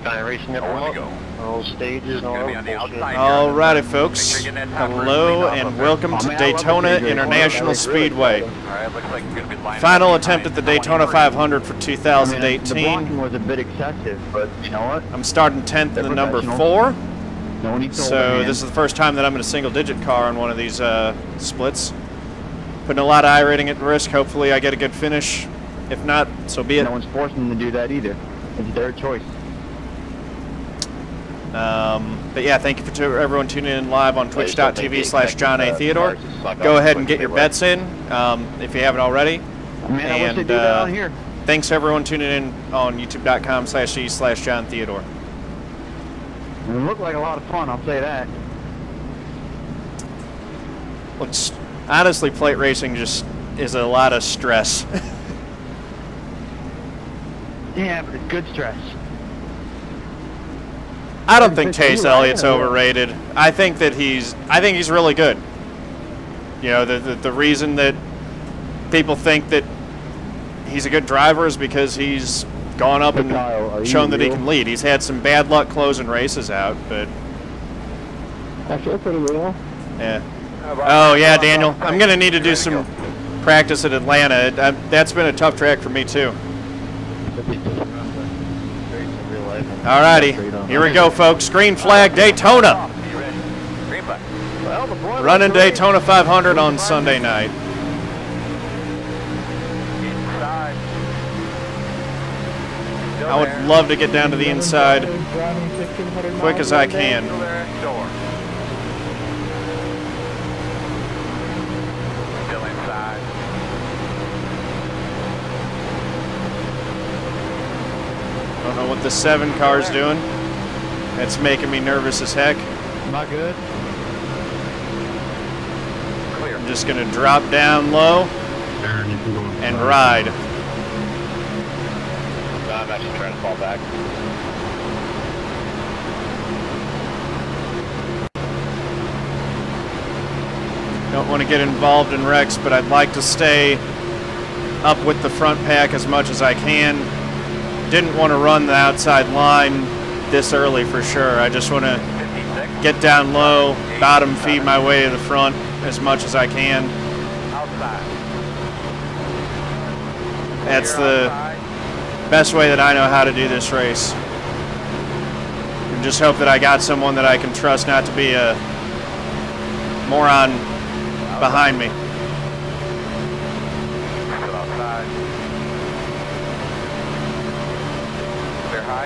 iRacing at all stages. Alrighty, folks. Hello and welcome to Daytona International Speedway. Final attempt at the Daytona 500 for 2018. The blocking was a bit excessive, but you know what? I'm starting 10th in the number 4. So this is the first time that I'm in a single-digit car on one of these splits. Putting a lot of iRating at risk. Hopefully I get a good finish. If not, so be it. No one's forcing them to do that either. It's their choice. But yeah, thank you for everyone tuning in live on twitch.tv/John Theodore. Go ahead and get your bets in if you haven't already. Man, I wish they do that on here. Thanks to everyone tuning in on youtube.com/e/John Theodore. It looked like a lot of fun, I'll say that. Looks, honestly, plate racing just is a lot of stress. Yeah, but it's good stress. I don't think Chase Elliott's overrated. I think he's really good. You know, the reason that people think that he's a good driver is because he's gone up and shown that he can lead. He's had some bad luck closing races out, but Actually, pretty real. yeah. Oh yeah, Daniel. I'm gonna need to do some practice at Atlanta. That's been a tough track for me too. Alrighty, here we go, folks. Green flag, Daytona. Running Daytona 500 on Sunday night. I would love to get down to the inside quick as I can. I don't know what the 7 car's doing. That's making me nervous as heck. Not good. I'm just going to drop down low and ride. I'm actually trying to fall back. Don't want to get involved in wrecks, but I'd like to stay up with the front pack as much as I can. Didn't want to run the outside line this early for sure. I just want to get down low, bottom feed my way to the front as much as I can. That's the best way that I know how to do this race. And just hope that I got someone that I can trust not to be a moron behind me.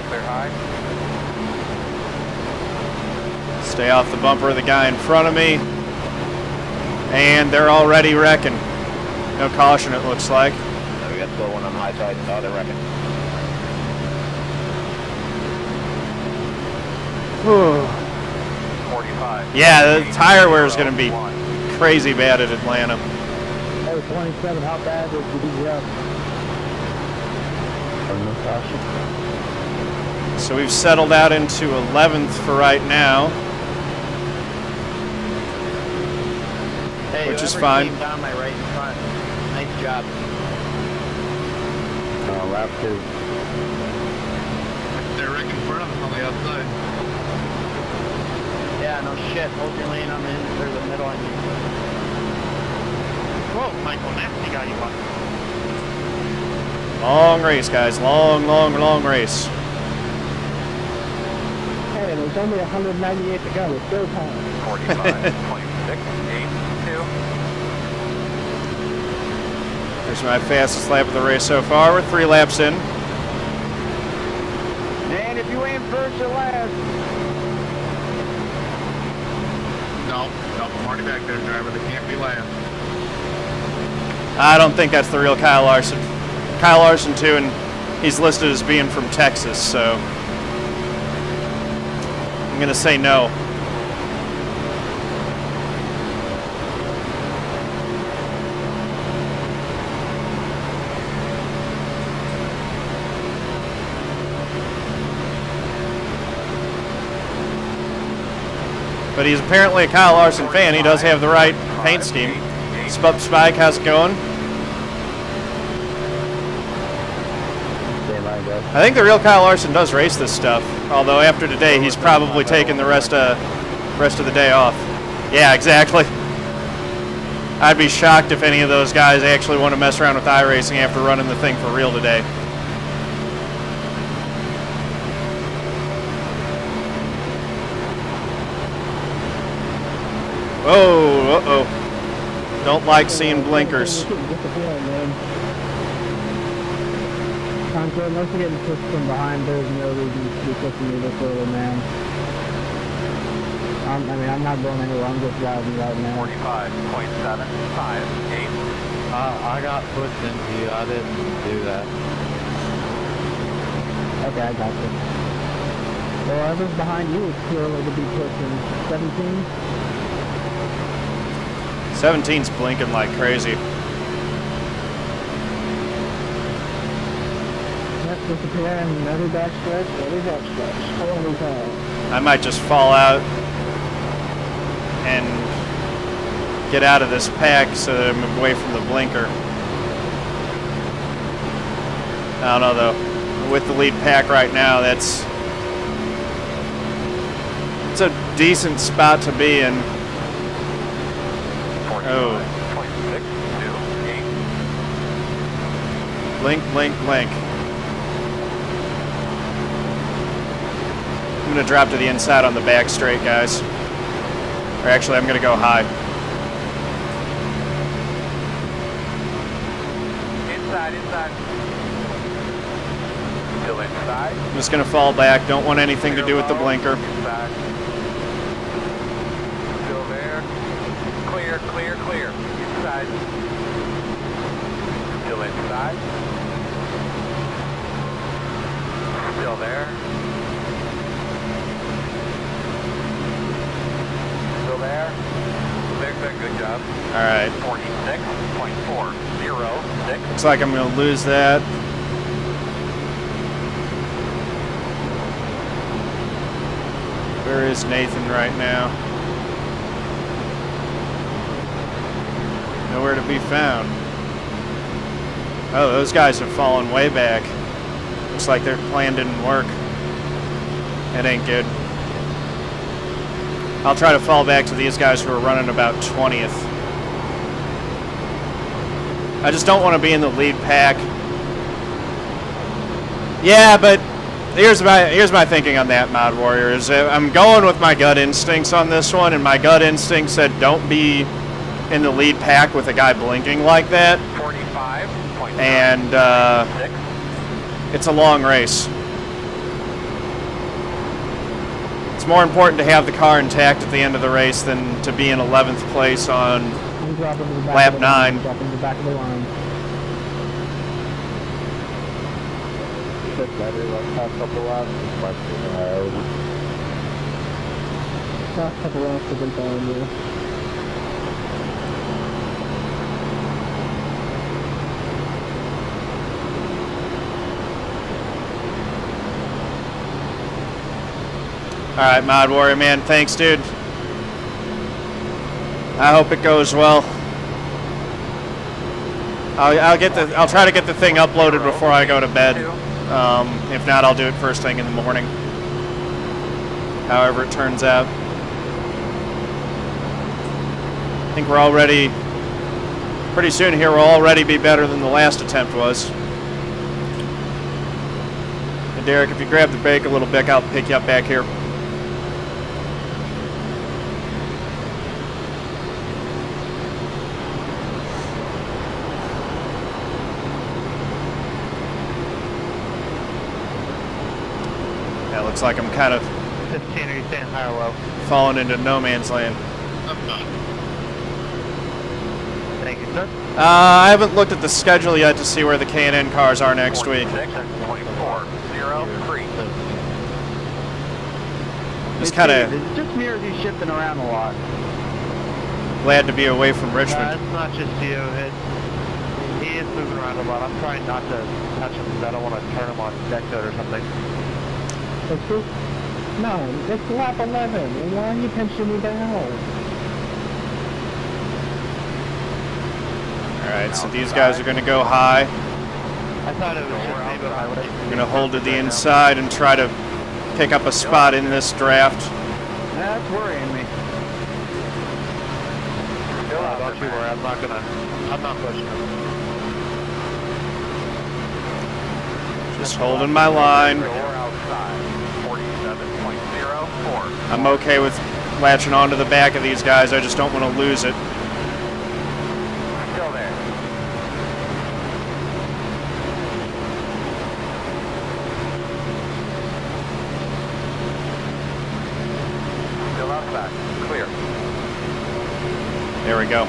Clear high. Stay off the bumper of the guy in front of me. And they're already wrecking. No caution, it looks like. Yeah, we got the one on the high side. Oh, they're wrecking. Whew. 45. Yeah, the tire wear is going to be crazy bad at Atlanta. Hey, 27, how bad is the DEF? No caution. So we've settled out into 11th for right now, Hey, which is fine. Down my right in front. Nice job. Lap 2. They're right in front of them on the outside. Yeah, no shit. Hold your lane on the end or the middle. Whoa, Michael, nasty guy you want. Long race, guys. Long race. There's only 198 to go. It's still time. 45, 26, 82. Here's my fastest lap of the race so far. We're 3 laps in. And if you ain't first or last. No, I'm already back there, driver. They can't be last. I don't think that's the real Kyle Larson. Kyle Larson2, and he's listed as being from Texas, so I'm going to say no. But he's apparently a Kyle Larson fan. He does have the right paint scheme. Spike, how's it going? I guess. I think the real Kyle Larson does race this stuff. Although after today, he's probably taking the rest of the day off. Yeah, exactly. I'd be shocked if any of those guys actually want to mess around with iRacing after running the thing for real today. Oh, uh-oh. Don't like seeing blinkers. Unless you're getting pushed from behind, there's no reason to be pushing me this early, man. I mean, I'm not going anywhere. I'm just driving right now. 45.758. I got pushed into you. I didn't do that. Okay, I got you. Well, whoever's behind you is too early to be pushing. 17? 17's blinking like crazy. Yep, disappear and another backstretch, Holy cow. I might just fall out and get out of this pack so that I'm away from the blinker. I don't know though. With the lead pack right now, it's a decent spot to be in. Oh. Blink, blink, blink. I'm going to drop to the inside on the back straight, guys. Or actually, I'm going to go high. Inside. Still inside. I'm just going to fall back. Don't want anything to do with the blinker. Inside. Still there. Clear. Inside. Still inside. Still there. Still there. Good job. All right. 46.406. Looks like I'm going to lose that. Where is Nathan right now? Nowhere to be found. Oh, those guys have fallen way back. Looks like their plan didn't work. It ain't good. I'll try to fall back to these guys who are running about 20th. I just don't want to be in the lead pack. Yeah, but here's my thinking on that, Mod Warrior, is I'm going with my gut instincts on this one, and my gut instinct said don't be in the lead pack with a guy blinking like that. 45. And it's a long race. It's more important to have the car intact at the end of the race than to be in 11th place on lap 9. Drop into the back of the line. Last couple laps have been following you. All right, Mod Warrior, man. Thanks, dude. I hope it goes well. I'll try to get the thing uploaded before I go to bed. If not, I'll do it first thing in the morning. However it turns out. I think we're already pretty soon here. We'll already be better than the last attempt was. And Derek, if you grab the brake a little bit, I'll pick you up back here. Looks like I'm kind of 15, are you staying high or low? falling into no man's land. Thank you, sir. I haven't looked at the schedule yet to see where the K&N cars are next week. 24.03. Just kind of just mirrors you shifting around a lot. glad to be away from Richmond. It's not just you. He is moving around a lot. I'm trying not to touch him because I don't want to turn him on deck code or something. No, it's lap 11. Why are you pinching me down? Alright, so these guys are going to go high. I thought it was just me, but I was. I'm going to hold to the inside and try to pick up a spot in this draft. That's worrying me. Don't you worry, I'm not pushing him. Just holding my line. outside, 47.04. I'm okay with latching onto the back of these guys. I just don't want to lose it. Still there. Still outside. Clear. There we go.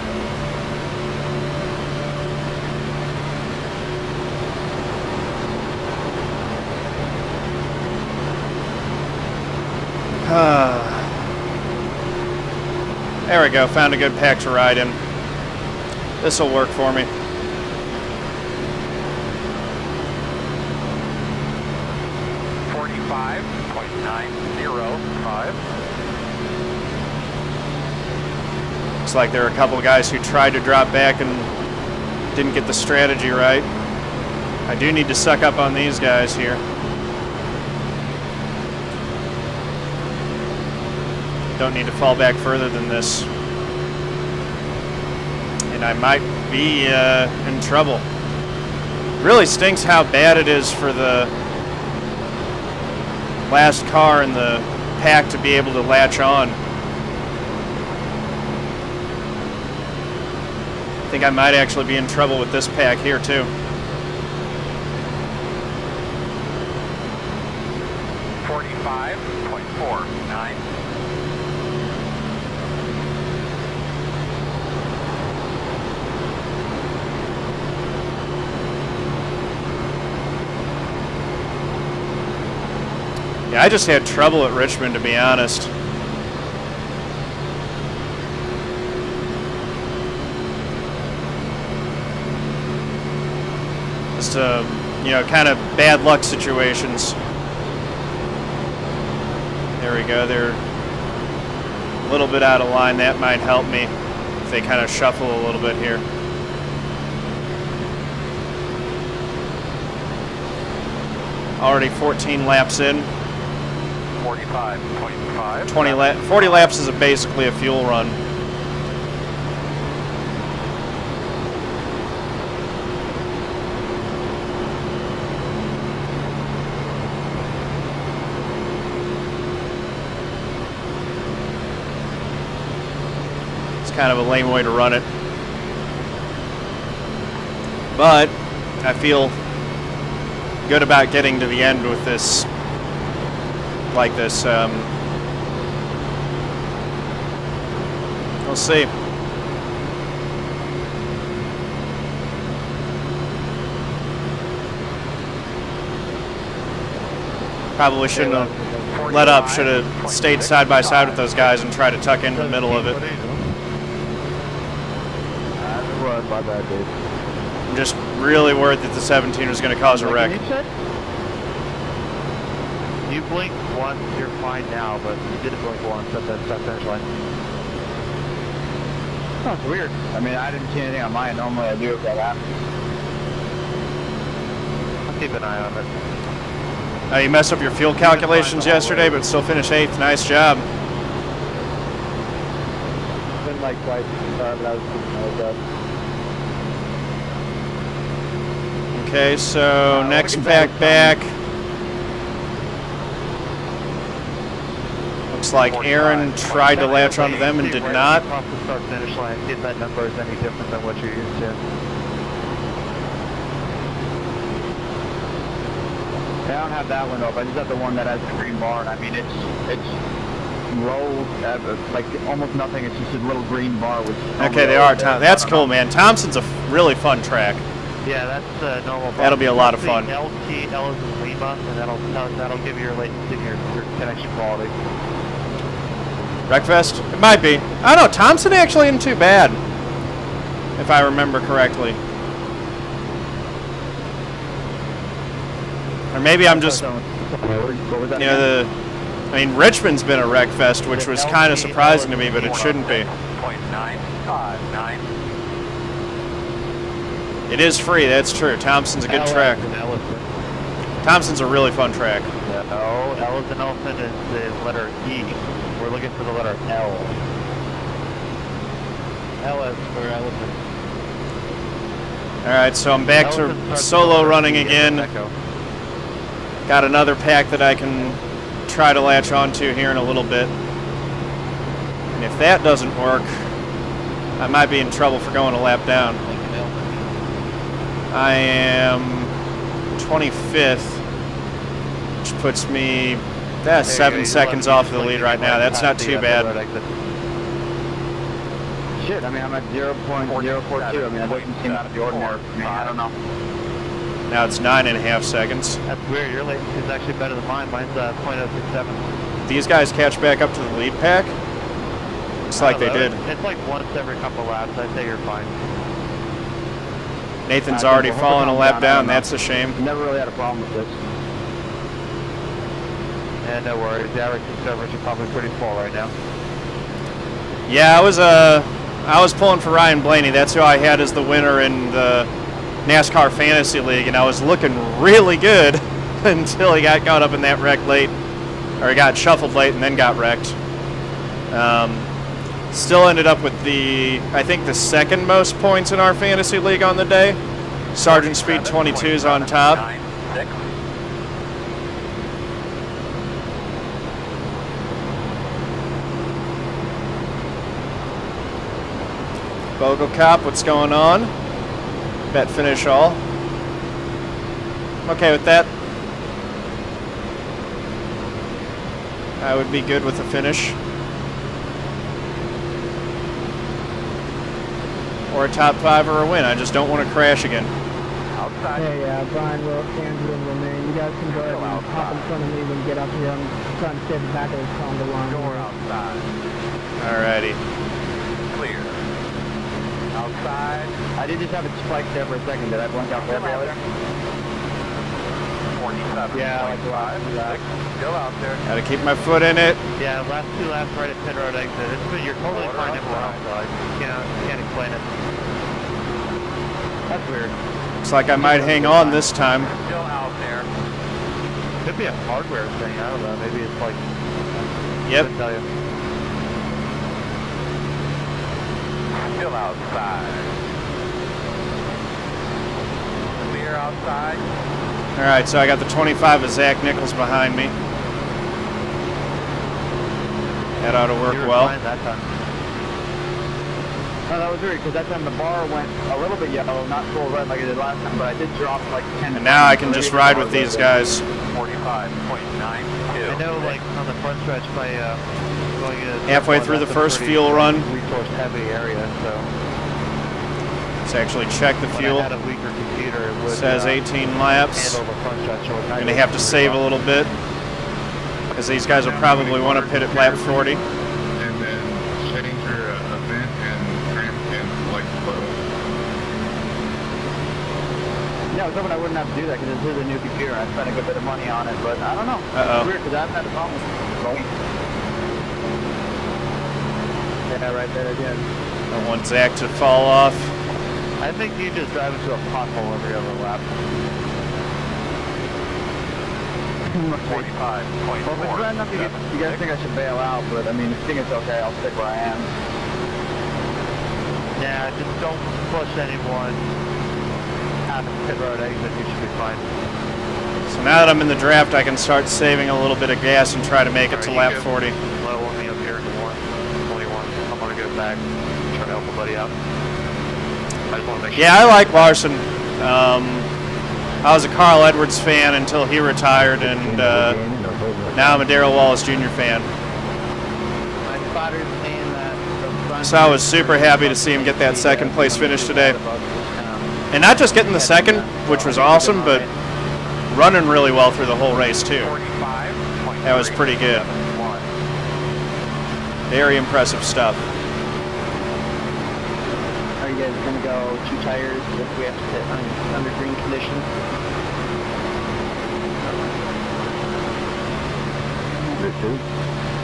There we go. Found a good pack to ride in. This will work for me. .905. Looks like there are a couple of guys who tried to drop back and didn't get the strategy right. I do need to suck up on these guys here. Don't need to fall back further than this. And I might be in trouble. Really stinks how bad it is for the last car in the pack to be able to latch on. I think I might actually be in trouble with this pack here too. .49. Yeah, I just had trouble at Richmond, to be honest. Just you know, kind of bad luck situations. There we go. They're a little bit out of line. That might help me if they kind of shuffle a little bit here. Already 14 laps in. 45.5. 40 laps is basically a fuel run. It's kind of a lame way to run it. But I feel good about getting to the end with this, like this. We'll see. Probably shouldn't have let up. Should have stayed side by side with those guys and tried to tuck into the middle of it. My bad, Dave. I'm just really worried that the 17 is going to cause a wreck. You blinked once, you're fine now, but you didn't blink once at the finish line. Sounds weird. I mean, I didn't see anything on mine. Normally I do if that happens. I'll keep an eye on it. You messed up your fuel calculations yesterday, but still finished 8th. Nice job. Been like twice, but I was keeping my head up. Okay, so next pack back. Looks like Aron tried to latch onto them and did not. Off the start finish line, if that number is any different than what you're used to. I don't have that one up. I just have the one that has the green bar, and I mean it's low, like almost nothing. It's just a little green bar with. Okay, they are. That's cool, man. Thompson's a really fun track. Yeah, that's normal. That'll be a lot of fun. LTL is in Lima, and that'll give you your latency, your connection quality. Wreckfest? It might be. I don't know. Thompson actually isn't too bad, if I remember correctly. Or maybe I'm just, you know, I mean, Richmond's been a Wreckfest, which was kind of surprising to me, but it shouldn't be. .959. It is free, that's true. Thompson's a good track. Thompson's a really fun track. No, L is an elephant is the letter E. We're looking for the letter L. L is for elephant. Alright, so I'm back to solo running again. Got another pack that I can try to latch onto here in a little bit. And if that doesn't work, I might be in trouble for going a lap down. I am 25th, which puts me 7 seconds off the lead right now. That's not too bad. Shit, I mean, I'm at 0.042. I mean, that doesn't seem out of the ordinary for me. I don't know. Now it's 9.5 seconds. That's weird. Your latency is actually better than mine. Mine's 0.067. These guys catch back up to the lead pack? Looks like they did. It's like once every couple laps. I'd say you're fine. Nathan's already fallen a lap down. That's a shame. Never really had a problem with this. Yeah, no worries. The average servers are probably pretty full right now. Yeah, I was pulling for Ryan Blaney. That's who I had as the winner in the NASCAR Fantasy League, and I was looking really good until he got caught up in that wreck late, or he got shuffled late and then got wrecked. Still ended up with I think the second most points in our Fantasy League on the day. Sergeant Speed 22's on top. Bogle Cop, what's going on? Bet finish all. I'm okay with that. I would be good with a finish. Or a top 5 or a win. I just don't want to crash again. Outside. Hey, Brian, Will, Andrew, and Romaine. You guys can go ahead and hop in front of me when we get up here. I'm trying to stay at the back of this Honda line. Door outside. Alrighty. Clear. Outside. I did just have it spiked there for a second. Did I blink out for every other? 47. Yeah, I like the last two laps. Still out there. Gotta keep my foot in it. Yeah, last 2 laps right at pit road exit. You're totally fine everywhere else, so I can't explain it. That's weird. Looks like I might hang on this time. Still out there. Could be a hardware thing. I don't know. Maybe it's like. Yep. Couldn't tell you. Still outside. Clear outside. Alright, so I got the 25 of Zack Nichols behind me. That ought to work You were well. fine that time. No, that was weird because that time the bar went a little bit yellow, not full red like it did last time, but I did drop like 10. And now I can just ride with these guys. 45.92. I know, like on the front stretch, by going Halfway through the first fuel run. Resource heavy area, so. Let's actually check the fuel. When I had a weaker computer, it would, Says 18 laps. handle the front stretch. So I'm going to have to save a little bit because these guys will probably want to pit at lap 40. And then change your event and trim and like flow. Yeah, I was hoping I wouldn't have to do that because this is a new computer. I spent a good bit of money on it, but I don't know. Uh-oh. It's weird because I haven't had a problem with it. Yeah, right there again. I want Zach to fall off. I think you just drive into a pothole every other lap. 45.4. Well, if it's bad enough, you guys think I should bail out, but I mean, if you think it's okay, I'll stick where I am. Yeah, just don't push anyone out of pit road exit. You should be fine. So now that I'm in the draft, I can start saving a little bit of gas and try to make it to lap 40. Low on me up here to 21. I'm gonna go back, try to help a buddy out. I just want to make sure. Yeah, I like Larson. I was a Carl Edwards fan until he retired, and now I'm a Darrell Wallace Jr. fan. My spotter's saying that. So I was super happy to see him get that second place finish today. And not just getting the second, which was awesome, but running really well through the whole race too. That was pretty good. Very impressive stuff. Are you guys going to go 2 tires if we have to pit under green conditions?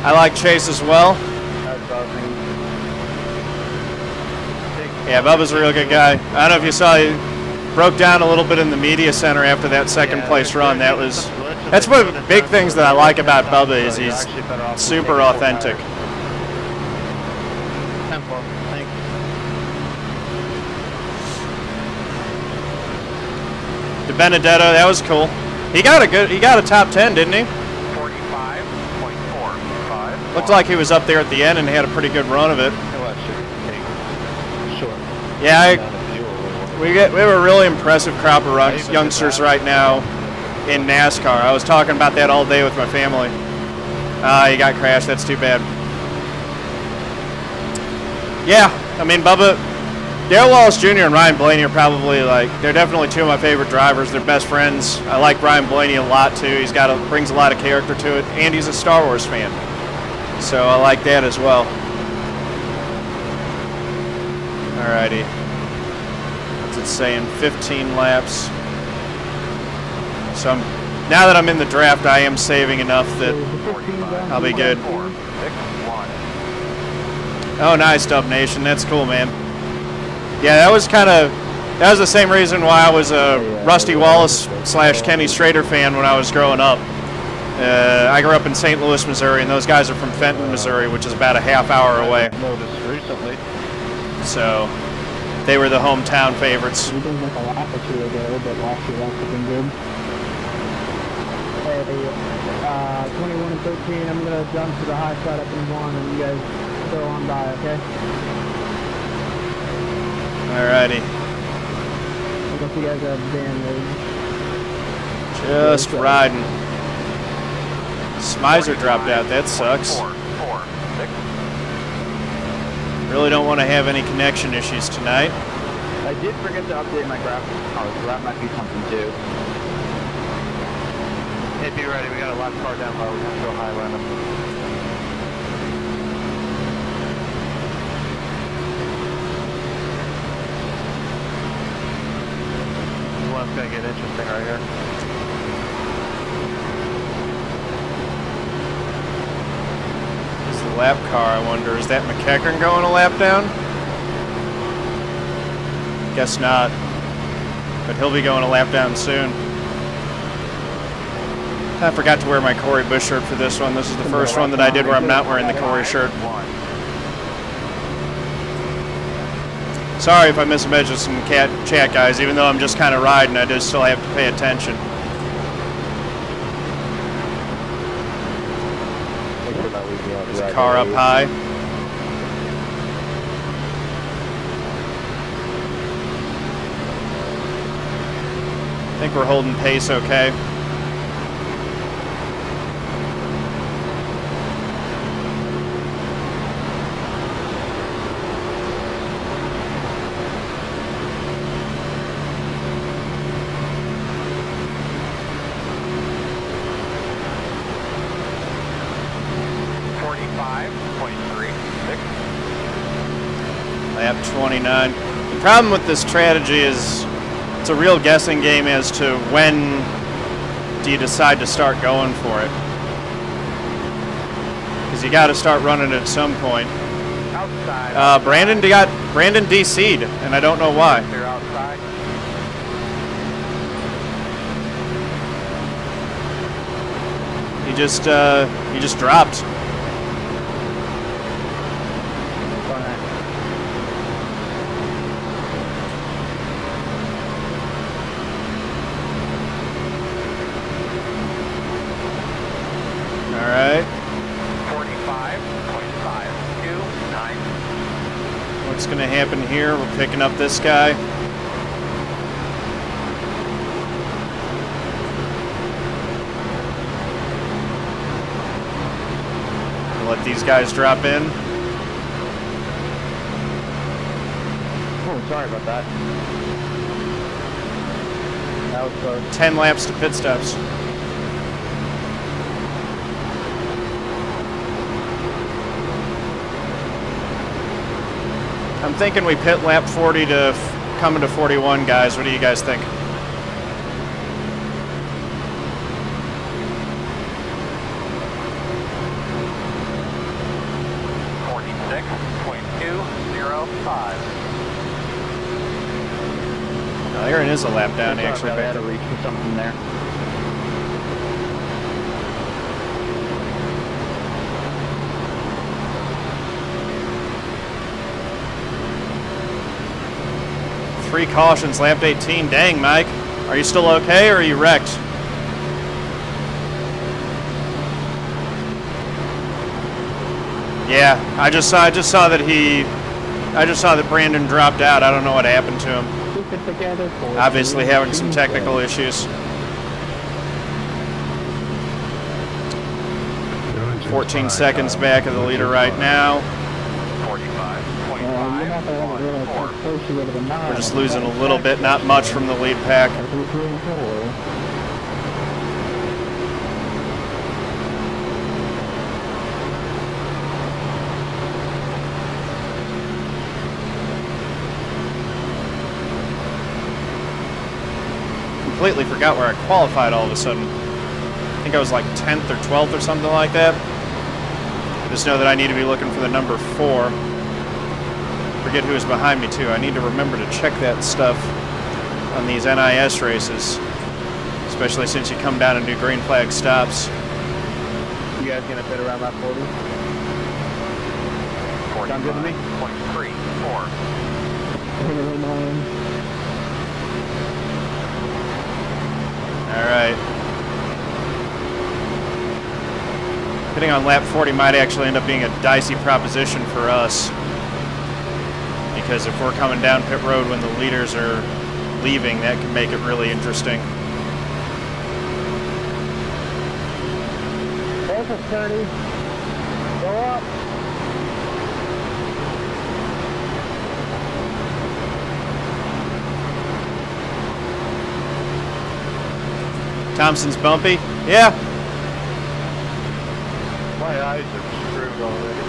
I like Chase as well. Yeah, Bubba's a real good guy. I don't know if you saw, broke down a little bit in the media center after that second place run. That's one of the big things that I like about Bubba is he's super authentic. De Benedetto, that was cool. He got a top 10, didn't he? 45.45. Looked like he was up there at the end and had a pretty good run of it. Yeah, we have a really impressive crop of youngsters right now in NASCAR. I was talking about that all day with my family. He got crashed. That's too bad. Yeah, I mean, Bubba, Dale Wallace Jr. and Ryan Blaney are probably they're definitely two of my favorite drivers. They're best friends. I like Ryan Blaney a lot too. He's brings a lot of character to it, and he's a Star Wars fan, so I like that as well. Alrighty, what's it saying? 15 laps. So now that I'm in the draft, I am saving enough that I'll be good. Oh, nice, Dub Nation. That's cool, man. Yeah, that was the same reason why I was a Rusty Wallace / Kenny Strader fan when I was growing up. I grew up in St. Louis, Missouri, and those guys are from Fenton, Missouri, which is about a half-hour away. So they were the hometown favorites. We did like a lap or two ago, but last year that's been good. Hey, 21 and 13, I'm going to jump to the high side up in 1, and you guys go on by, okay? Alrighty. I guess you guys have damage. Just riding. Smizer dropped out. That sucks. Really don't want to have any connection issues tonight. I did forget to update my graphics. Oh, so that might be something too. Hey, be ready. We got a lap car down low. We have to go high run them. This one's going to get interesting right here. Lap car, I wonder. Is that MacEachern going a lap down? Guess not. But he'll be going a lap down soon. I forgot to wear my Corey Bush shirt for this one. This is the first one that I did where I'm not wearing the Corey shirt. Sorry if I miss a message from the chat, guys. Even though I'm just kind of riding, I do still have to pay attention. There's a car up high. I think we're holding pace okay. Lap 29. The problem with this strategy is it's a real guessing game as to when do you decide to start going for it. Because you got to start running at some point. Brandon DC'd, and I don't know why. He just dropped. Alright. 45.529. What's going to happen here? We're picking up this guy. We'll let these guys drop in. Oh, sorry about that. That was close. 10 laps to pit stops. I'm thinking we pit lap 40 to coming to 41, guys. What do you guys think? Aaron is a lap down, actually. I had to reach for something there. Three cautions, lap 18. Dang, Mike. Are you still okay, or are you wrecked? Yeah, I just saw that Brandon dropped out. I don't know what happened to him. Keep it together. Obviously having some technical issues. 14 seconds back of the leader right now. 45.5. We're just losing a little bit, not much from the lead pack. Completely forgot where I qualified all of a sudden. I think I was like 10th or 12th or something like that. Just know that I need to be looking for the number 4. Forget who is behind me too. I need to remember to check that stuff on these NIS races, especially since you come down and do green flag stops. You guys gonna fit around lap 40? Sound good to me? 0.34. All right. Hitting on lap 40 might actually end up being a dicey proposition for us, because if we're coming down pit road when the leaders are leaving, that can make it really interesting. Focus, Curdy. Go up. Thompson's bumpy. Yeah. My eyes are screwed already.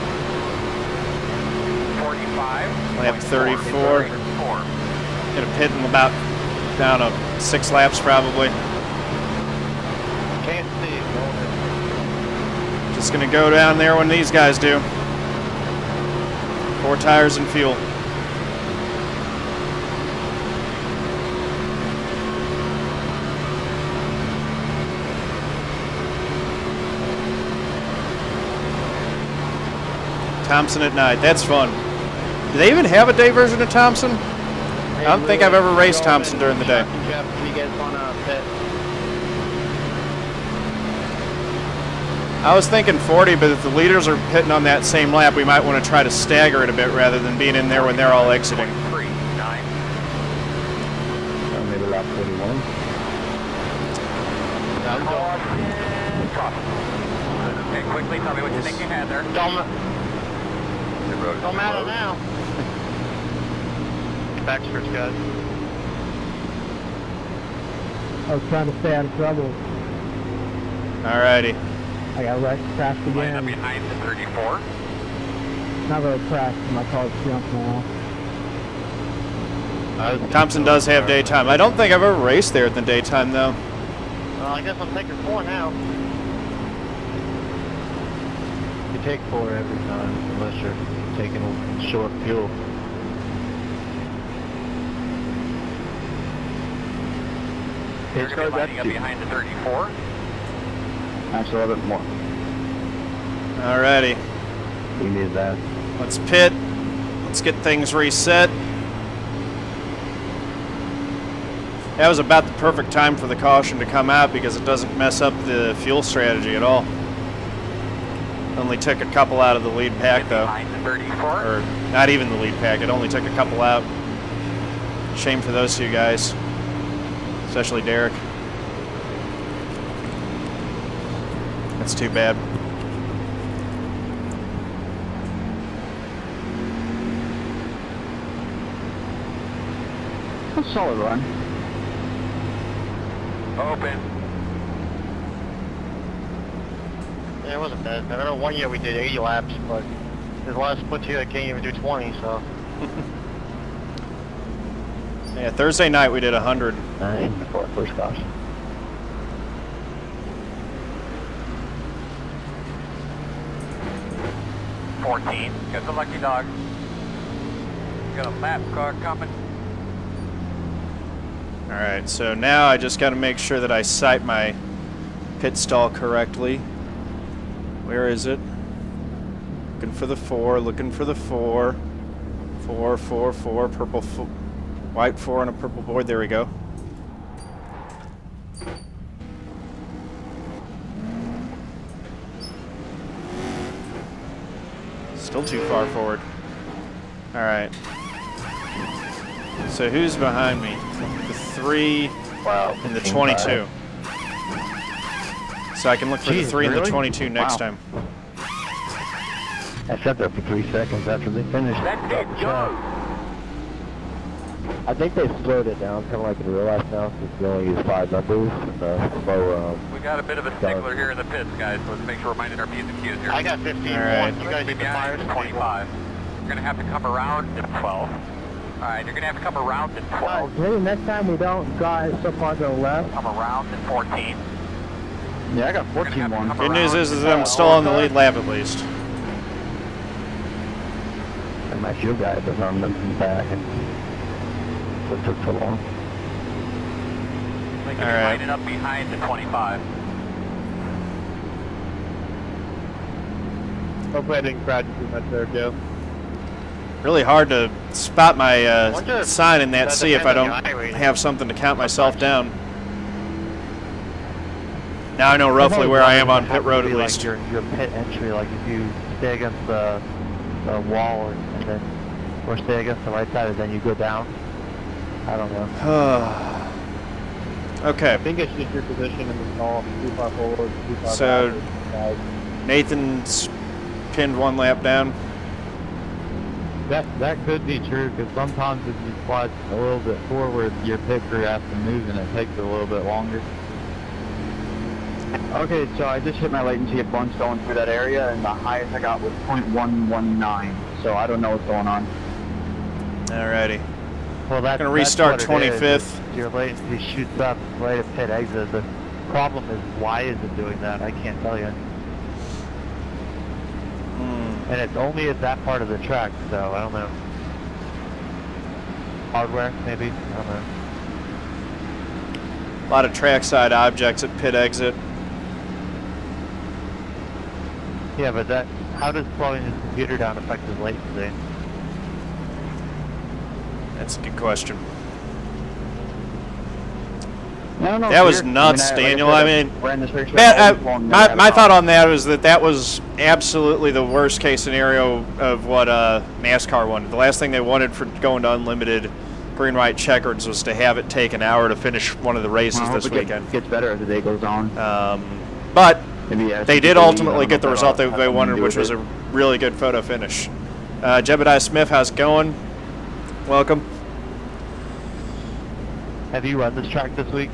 45. Lap 34. Gonna pit in about down to 6 laps probably. Can't see it, won't it? Just gonna go down there when these guys do. 4 tires and fuel. Thompson at night. That's fun. Do they even have a day version of Thompson? I don't think I've ever raced Thompson during the day. Jeff, can you guys want to pit? I was thinking 40, but if the leaders are pitting on that same lap, we might want to try to stagger it a bit rather than being in there when they're all exiting. 3.9. Maybe lap 41. Okay, quickly tell me what you think you had there. Don't matter now. Backstretch, guys. I was trying to stay out of trouble. Alrighty. I got wrecked, crashed Line up again. behind the 34. Not really crashed, my car's jumped now. Thompson does have daytime. I don't think I've ever raced there in the daytime, though. Well, I guess I'll take your 4 now. You take 4 every time, unless you're taking short fuel. You're going to be lining up behind the 34. Actually, a little bit more. Alrighty. We need that. Let's pit. Let's get things reset. That was about the perfect time for the caution to come out because it doesn't mess up the fuel strategy at all. Only took a couple out of the lead pack, though. Behind the 34. Or not even the lead pack. It only took a couple out. Shame for those 2 guys, especially Derek. That's too bad. A solid run. Open. Yeah, it wasn't bad. I know one year we did 80 laps, but there's a lot of splits here that can't even do 20, so. Yeah, Thursday night we did 100. Before first caution. Got the lucky dog. Got a lap car coming. Alright, so now I just got to make sure that I sight my pit stall correctly. Where is it? Looking for the 4, looking for the 4. 4, 4, 4, purple, white 4 on a purple board. There we go. Still too far forward. Alright. So who's behind me? The 3 and the 22. So I can look for the 3 and the 22 next time. I sat there for 3 seconds after they finished. I think they slowed it down, kind of like in real life now, since they only use 5 numbers. We got a bit of a stickler here in the pits, guys, so let's make sure we're minding our P's and Q's here. I got 15. Alright. You guys need to fire 25. You're going to have to come around at 12. Alright, you're going to have to come around at 12. Maybe next time we don't drive so far to the left. Come around at 14. Yeah, I got 14 one. Good news is that I'm still on the lead lap at least. And my fuel guy was on the back, and so it took so long. They can be lining up behind the 25. Hopefully I didn't crash too much there, Joe. Really hard to spot my sign in that sea if I don't have something to count myself down. Now I know roughly where I am on pit road at least. Like your pit entry, like if you stay against the wall or stay against the right side and then you go down. I don't know. Okay. I think it's just your position in the stall, too far forward, too far so back. Nathan's pinned 1 lap down. That could be true, because sometimes if you slide a little bit forward, your pit crew has to move and it takes a little bit longer. Okay, so I just hit my latency a bunch going through that area, and the highest I got was 0.119, so I don't know what's going on. Alrighty. Well, that's going to restart 25th. Your latency shoots up right at pit exit. The problem is, why is it doing that? I can't tell you. And it's only at that part of the track, so I don't know. Hardware, maybe? I don't know. A lot of trackside objects at pit exit. Yeah, but how does slowing his computer down affect his latency? That's a good question. I don't know. That was nuts, Daniel. I mean, my thought on that was that was absolutely the worst case scenario of what NASCAR wanted. The last thing they wanted for going to unlimited green, white checkers was to have it take an hour to finish one of the races this weekend. It gets better as the day goes on. But they did ultimately get the result that they wanted, which was a really good photo finish. Jebediah Smith, how's it going? Welcome. Have you run this track this week?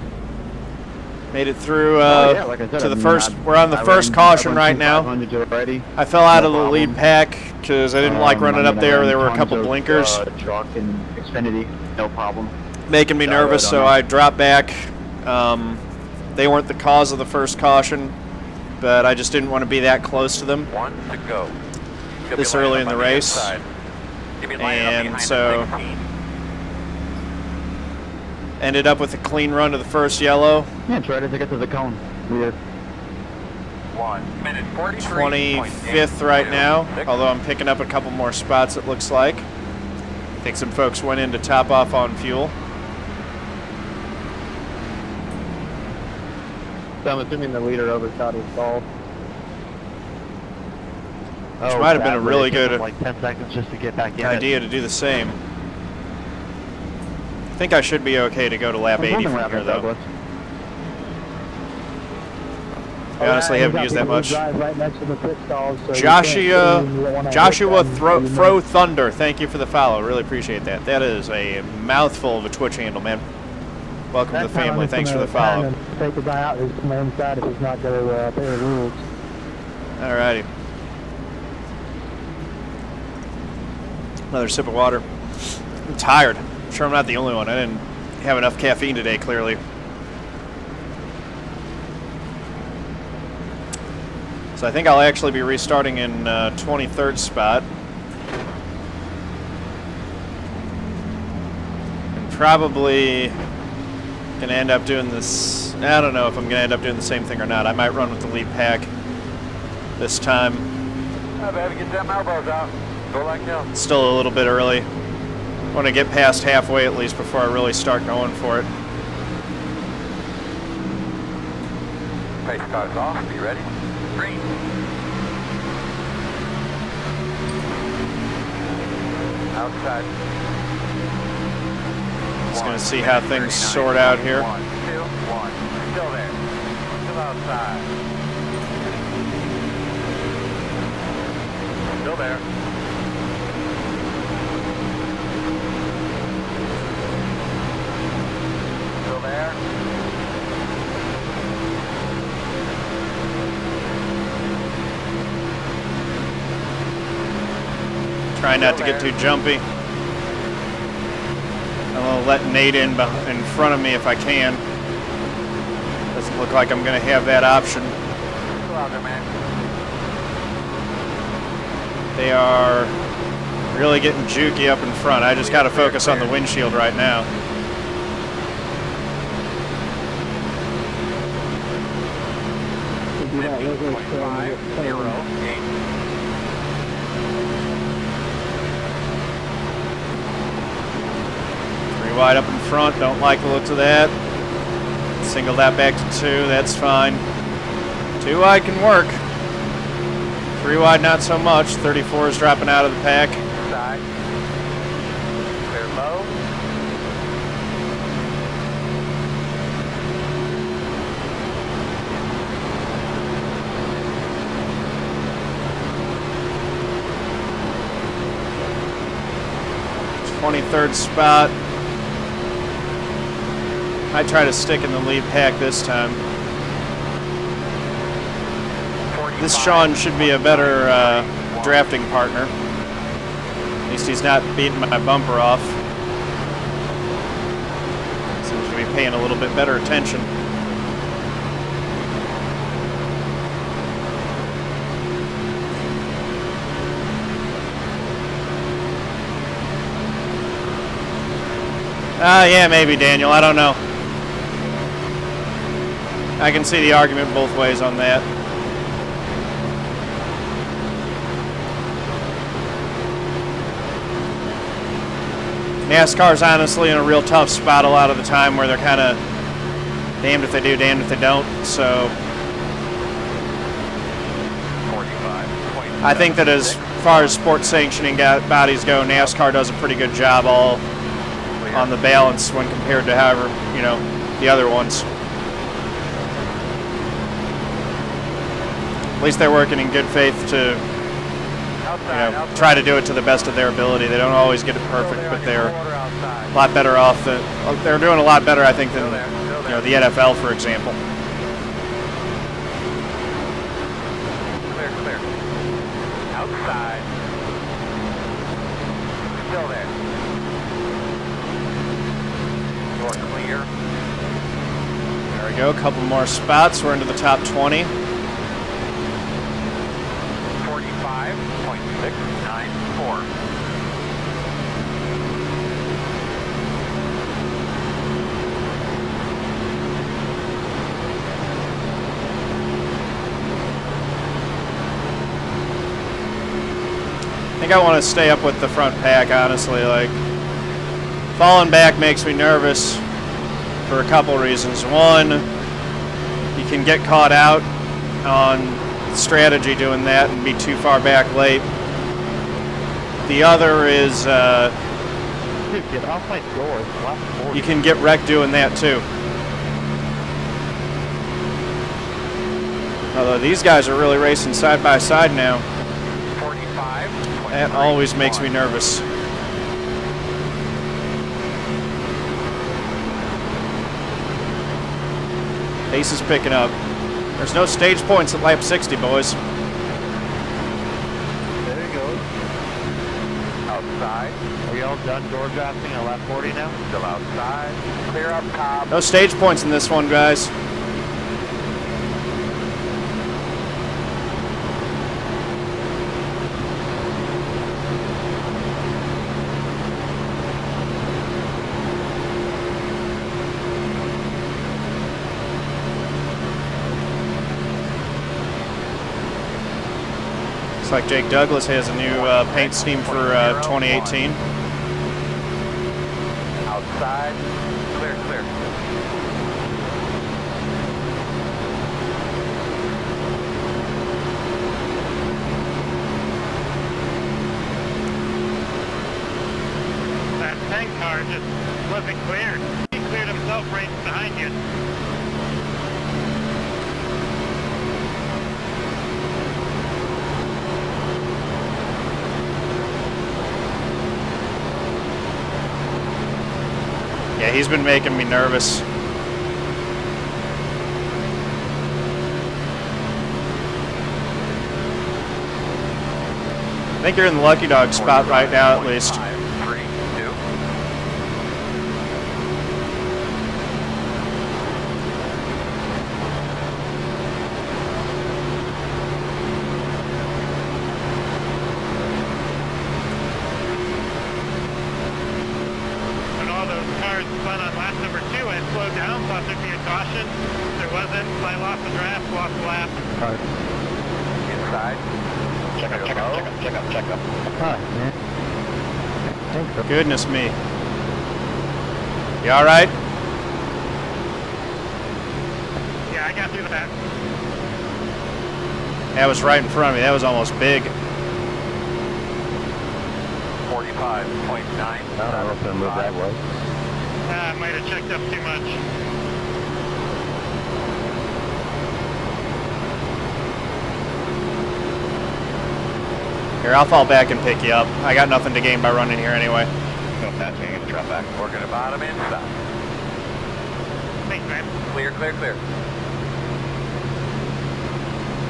Made it through to the first. We're on the first caution right now. I fell out of the lead pack because I didn't like running up there. There were a couple blinkers. Truck and Xfinity, no problem. Making me nervous, so I dropped back. They weren't the cause of the first caution, but I just didn't want to be that close to them. 1 to go. This early in the race, and so ended up with a clean run to the first yellow. Yeah, try to get to the cone. Weird. 1 minute 25th right now, although I'm picking up a couple more spots, it looks like. I think some folks went in to top off on fuel. So I'm assuming the leader overshot his stall. Which might have been a really good like 10 seconds just to get back in idea to do the same. I think I should be okay to go to lap 80 from here, though. I honestly haven't used that much. Joshua Throw Thunder, thank you for the follow. Really appreciate that. That is a mouthful of a Twitch handle, man. Welcome to the family. Thanks for the follow. Take the guy out his command side if he's not going to obey the rules. Alrighty. Another sip of water. I'm tired. I'm sure I'm not the only one. I didn't have enough caffeine today, clearly. So I think I'll actually be restarting in 23rd spot. And probably Gonna end up doing this. I don't know if I'm gonna end up doing the same thing or not. I might run with the lead pack this time. Oh, baby, get them elbows out. Go like hell. Still a little bit early. Want to get past halfway at least before I really start going for it. Pace car's off. Be ready. Green. Outside. Just going to see how things sort out here. 1, 2, 1. Still there. Still outside. Still there. Still there. Try not to get too jumpy. I'm going to let Nate in front of me if I can. Doesn't look like I'm going to have that option. Go out there, man. They are really getting jukey up in front. I just got to focus on the windshield right now. If you don't look like 5-0. Wide up in front, don't like the looks of that. Single that back to 2, that's fine. 2 wide can work. 3 wide not so much. 34 is dropping out of the pack. Side. Clear low. .23rd spot. I try to stick in the lead pack this time. This Shaun should be a better drafting partner. At least he's not beating my bumper off. Seems to be paying a little bit better attention. Yeah, maybe, Daniel. I don't know. I can see the argument both ways on that. NASCAR's honestly in a real tough spot a lot of the time where they're kind of damned if they do, damned if they don't. So I think that as far as sports sanctioning bodies go, NASCAR does a pretty good job all on the balance when compared to however, you know, the other ones. At least they're working in good faith to, you know, try to do it to the best of their ability. They don't always get it perfect, but they're a lot better off. They're doing a lot better, I think, than, you know, the NFL, for example. Clear, clear. Outside. Still there. Door clear. There we go. A couple more spots. We're into the top 20. 45.694. I think I want to stay up with the front pack, honestly. Like, falling back makes me nervous for a couple reasons. One, you can get caught out on strategy doing that and be too far back late. The other is Dude, get off my door. It's last 40. you can get wrecked doing that too. Although these guys are really racing side by side now. 45. That always makes me nervous. Pace is picking up. There's no stage points at lap 60, boys. There he goes. Outside. Are you all done door drafting at lap 40 now? Still outside. Clear up top. No stage points in this one, guys. Looks like Jake Douglas has a new paint scheme for 2018. Outside, clear, clear. That tank car just wasn't cleared. He cleared himself right behind you. Yeah, he's been making me nervous. I think you're in the lucky dog spot right now, at least. 5, 3, 2. When all those cars spun on lap number 2, I slowed down, thought there'd be a caution. There wasn't, so I lost the draft, lost the lap. Inside. Check up, check up, check up, check up, check up. Hi, man. Thanks for Goodness me. You all right? Yeah, I got through the back. That was right in front of me. That was almost big. 45.9. I don't know if I moved that way. I might have checked up too much. Here, I'll fall back and pick you up. I got nothing to gain by running here anyway. No, that's going to get the drop back. We're going to bottom inside. Thanks, man. Clear, clear, clear.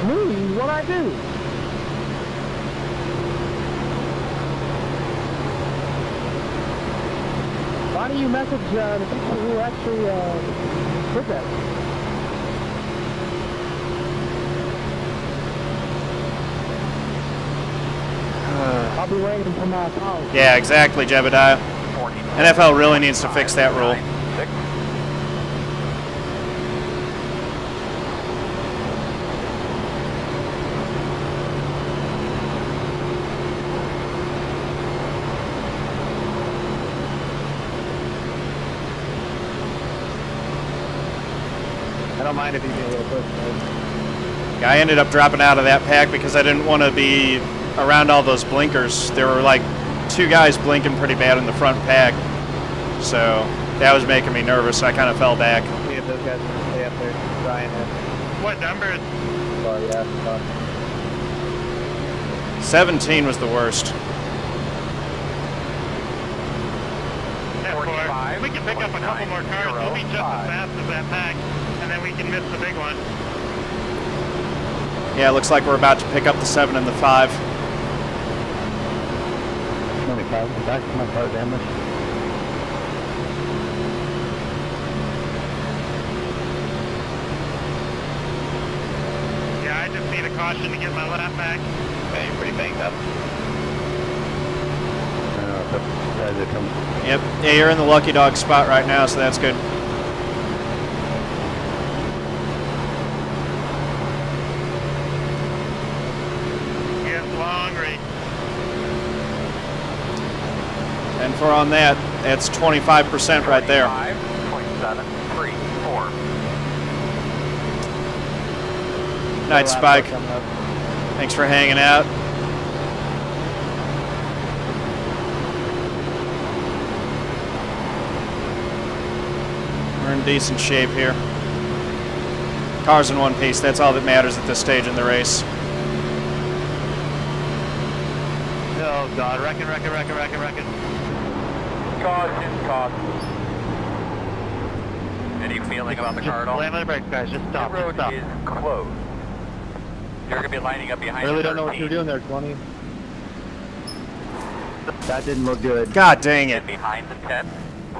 Me? What'd I do? Why do you message the people who actually did that? I'll be waiting for my call. Yeah, exactly, Jebediah. NFL really needs to fix that rule. 6. I don't mind if you get a little push. Yeah, I ended up dropping out of that pack because I didn't want to be around all those blinkers. There were like 2 guys blinking pretty bad in the front pack. So that was making me nervous. I kind of fell back. See if those guys can stay up there trying to. What number? Oh, yeah. 17 was the worst. That's 4. We can pick up a couple more cars. We'll be just as fast as that pack, and then we can miss the big one. Yeah, it looks like we're about to pick up the 7 and the 5. back to my car damage. Yeah, I just need a caution to get my lap back. Yeah, you're pretty banged up. Yep. Yeah, you're in the lucky dog spot right now, so that's good. Get long reach. 10-4 on that. That's 25% right there. 25.734. Night, Spike. Thanks for hanging out. We're in decent shape here. Cars in one piece, that's all that matters at this stage in the race. Oh God, wrecking. Caution. Any feeling about the car at all? Slam on the brakes, guys. Just stop. The road Stop. is closed. You're going to be lining up behind Really the don't know what 13. you're doing there, 20. That didn't look good. God dang it. And behind the 10.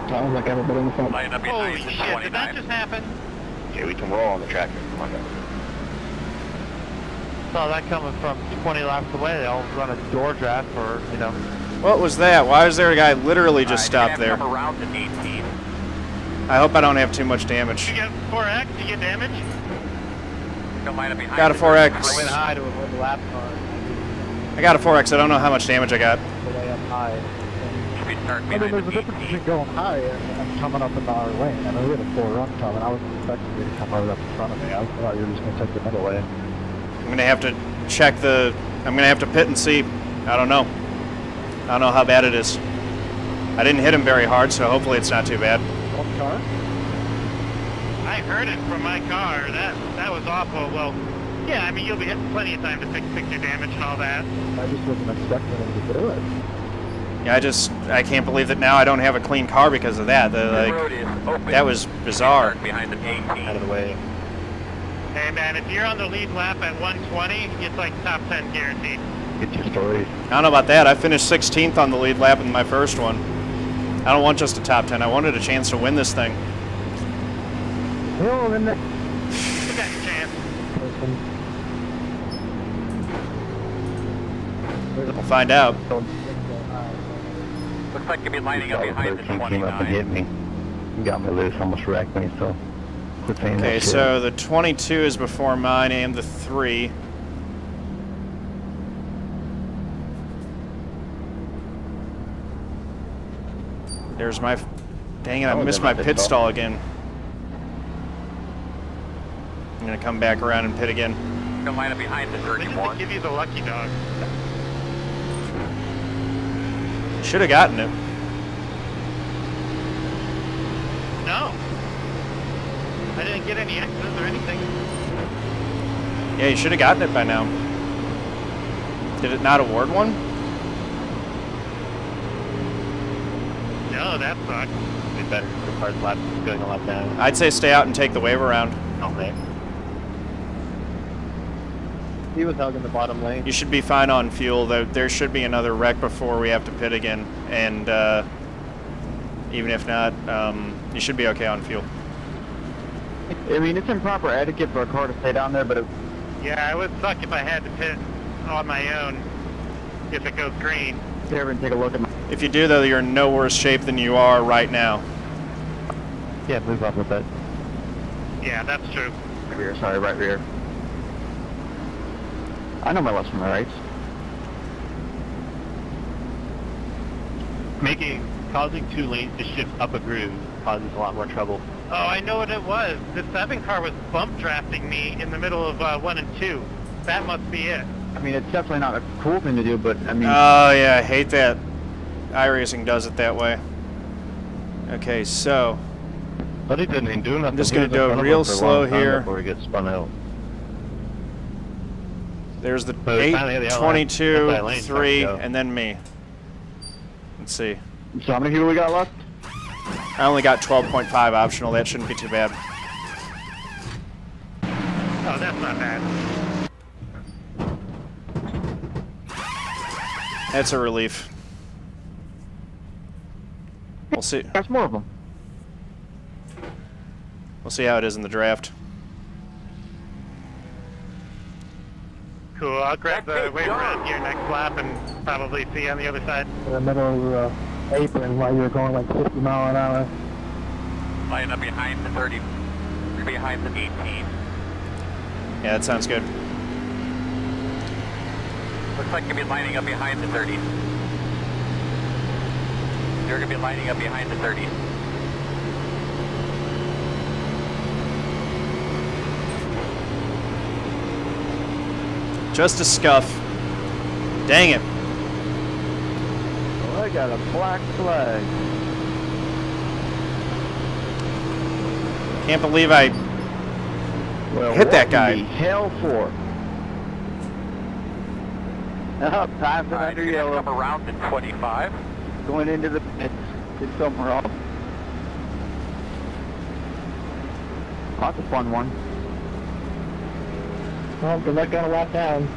Sounds like everybody in the front. Lining up behind Holy the shit, 29. did that just happen? Okay, we can roll on the track here. Come on, guys. Saw that coming from 20 laps away. They all run a door draft for, you know. What was that? Why is there a guy literally just stopped there? Come around to 18. I hope I don't have too much damage. Did you get 4X? Did you get damage? Come line up behind Got a the 4X. 13. I went high to avoid the lap car. I got a 4X. I don't know how much damage I got. Way up high. Start I mean, behind there's a the difference 18. between going high and coming up in our lane. I mean, we had a 4 run coming. I was expecting you to come right up in front of me. I thought you were just going to take the middle lane. I'm going to have to check the... I'm going to have to pit and see. I don't know. I don't know how bad it is. I didn't hit him very hard, so hopefully it's not too bad. What car? I heard it from my car. That was awful. Well, yeah, I mean, you'll be getting plenty of time to fix your damage and all that. I just wasn't expecting him to do it. Yeah, I can't believe that now I don't have a clean car because of that. The road is open. That was bizarre. Start behind the 18. Out of the way. Hey, man, if you're on the lead lap at 120, it's like top 10 guaranteed. Get your story. I don't know about that. I finished 16th on the lead lap in my first one. I don't want just a top 10. I wanted a chance to win this thing. Hill in the... You got your chance. We'll find out. Looks like you'll be lining up behind the 29. Came up and hit me. You got me loose, almost wrecked me, so... Quit saying that Okay, shit. so the 22 is before mine and the 3. There's my... Dang it, I missed my pit stall again. I'm going to come back around and pit again. You'll line up behind the They just 31. give you the lucky dog. Should have gotten it. No. I didn't get any X's or anything. Yeah, you should have gotten it by now. Did it not award one? No, that sucks. Be better. The car's lap going a lot down. I'd say stay out and take the wave around. Okay. He was hugging the bottom lane. You should be fine on fuel. There should be another wreck before we have to pit again. And even if not, you should be okay on fuel. I mean, it's improper etiquette for a car to stay down there, but it, Yeah, it would suck if I had to pit on my own if it goes green. here and take a look at my... If you do, though, you're in no worse shape than you are right now. Yeah, move up a bit. Yeah, that's true. rear, sorry, right rear. I know my lefts from my rights. Causing 2 lanes to shift up a groove causes a lot more trouble. Oh, I know what it was. The 7 car was bump drafting me in the middle of 1 and 2. That must be it. I mean, it's definitely not a cool thing to do, but I mean... Oh, yeah, I hate that. iRacing does it that way. Okay, so... But he didn't even do nothing. I'm just going to go real slow here. Before he gets spun out. There's the But 8, finally, the 22, that lane 3, starts to go. and then me. Let's see. So how many people we got left? I only got 12.5 optional. That shouldn't be too bad. Oh, that's not bad. That's a relief. We'll see. That's more of them. We'll see how it is in the draft. Cool, I'll grab the waiver out here next lap and probably see you on the other side. In the middle of the apron while you were going like 50 mile an hour. Line up behind the 30. You're behind the 18. Yeah, that sounds good. Looks like you'll be lining up behind the 30. You're going to be lining up behind the 30. Just a scuff. Dang it. Well, I got a black flag. Can't believe I Well, hit that what guy. in the hell for? Oh, time for All right, under you're going to yellow. come around to 25. Going into the pits. It's somewhere else. That's a fun one. Well, good luck on a lap down.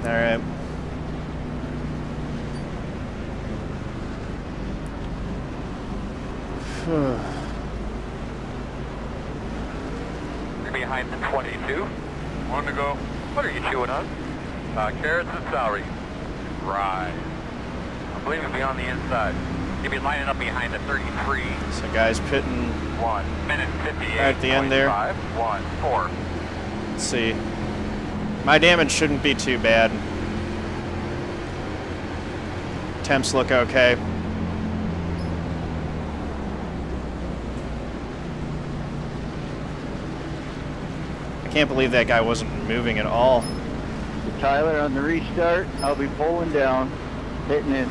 All right. You're behind the 22. 1 to go. What are you chewing on? Carrots and celery. Right. I believe you'll be on the inside. You'll be lining up behind the 33. So guys pitting. 1 minute 58. At the end there. 1 4. Let's see. My damage shouldn't be too bad. Temps look okay. I can't believe that guy wasn't moving at all. Tyler, on the restart, I'll be pulling down, hitting in.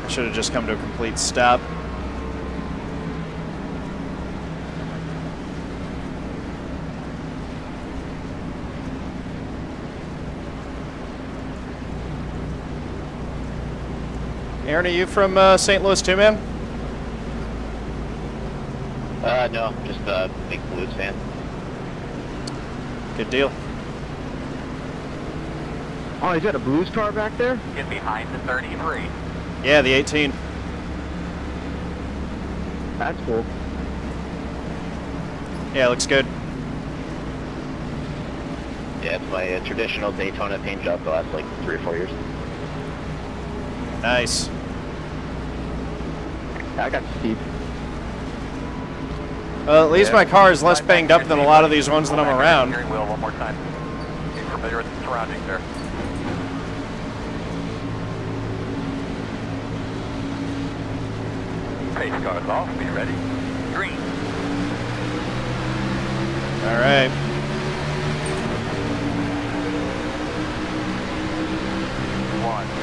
I should have just come to a complete stop. Aaron, are you from St. Louis too, man? No, just a big Blues fan. Good deal. Oh, he's got a Blues car back there? Get behind the 33. Yeah, the 18. That's cool. Yeah, looks good. Yeah, it's my traditional Daytona paint job the last like 3 or 4 years. Nice. I got Steve. Well, at least my car is less banged up than a lot of these ones that I'm around. Steering wheel one more time. Get familiar with the surroundings there. Pace cars off. Be ready. Green. All right.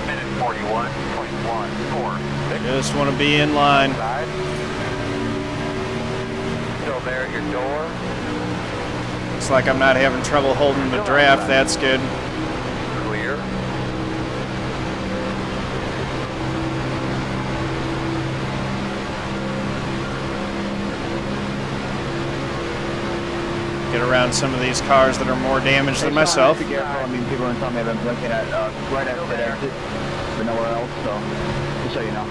Minute 41.14. Just want to be in line. Still there at your door. Looks like I'm not having trouble holding the draft. That's good. Clear. Get around some of these cars that are more damaged than myself. Be careful. I mean, people in some have been looking at right after the exit, but nowhere else. So, just so you know.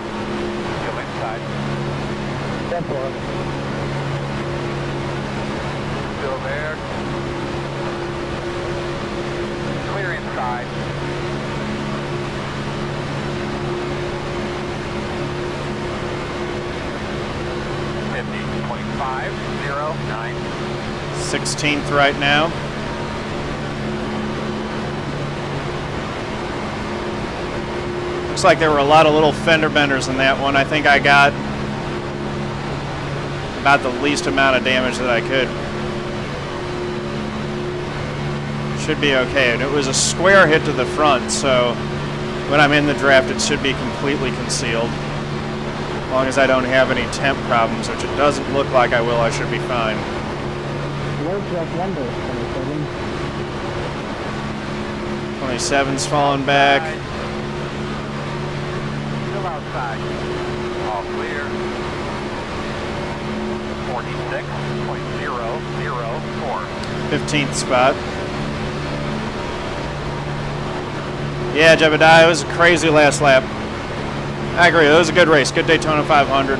Go inside. Step forward. Still there. Clear inside. .509. 16th right now. Looks like there were a lot of little fender benders in that one. I think I got about the least amount of damage that I could. Should be okay. And it was a square hit to the front, so when I'm in the draft, it should be completely concealed. As long as I don't have any temp problems, which it doesn't look like I will, I should be fine. Northwest Lumber, 27. 27's falling back. Still outside. All clear. 46.004. 15th spot. Yeah, Jebediah, it was a crazy last lap. I agree, it was a good race. Good Daytona 500.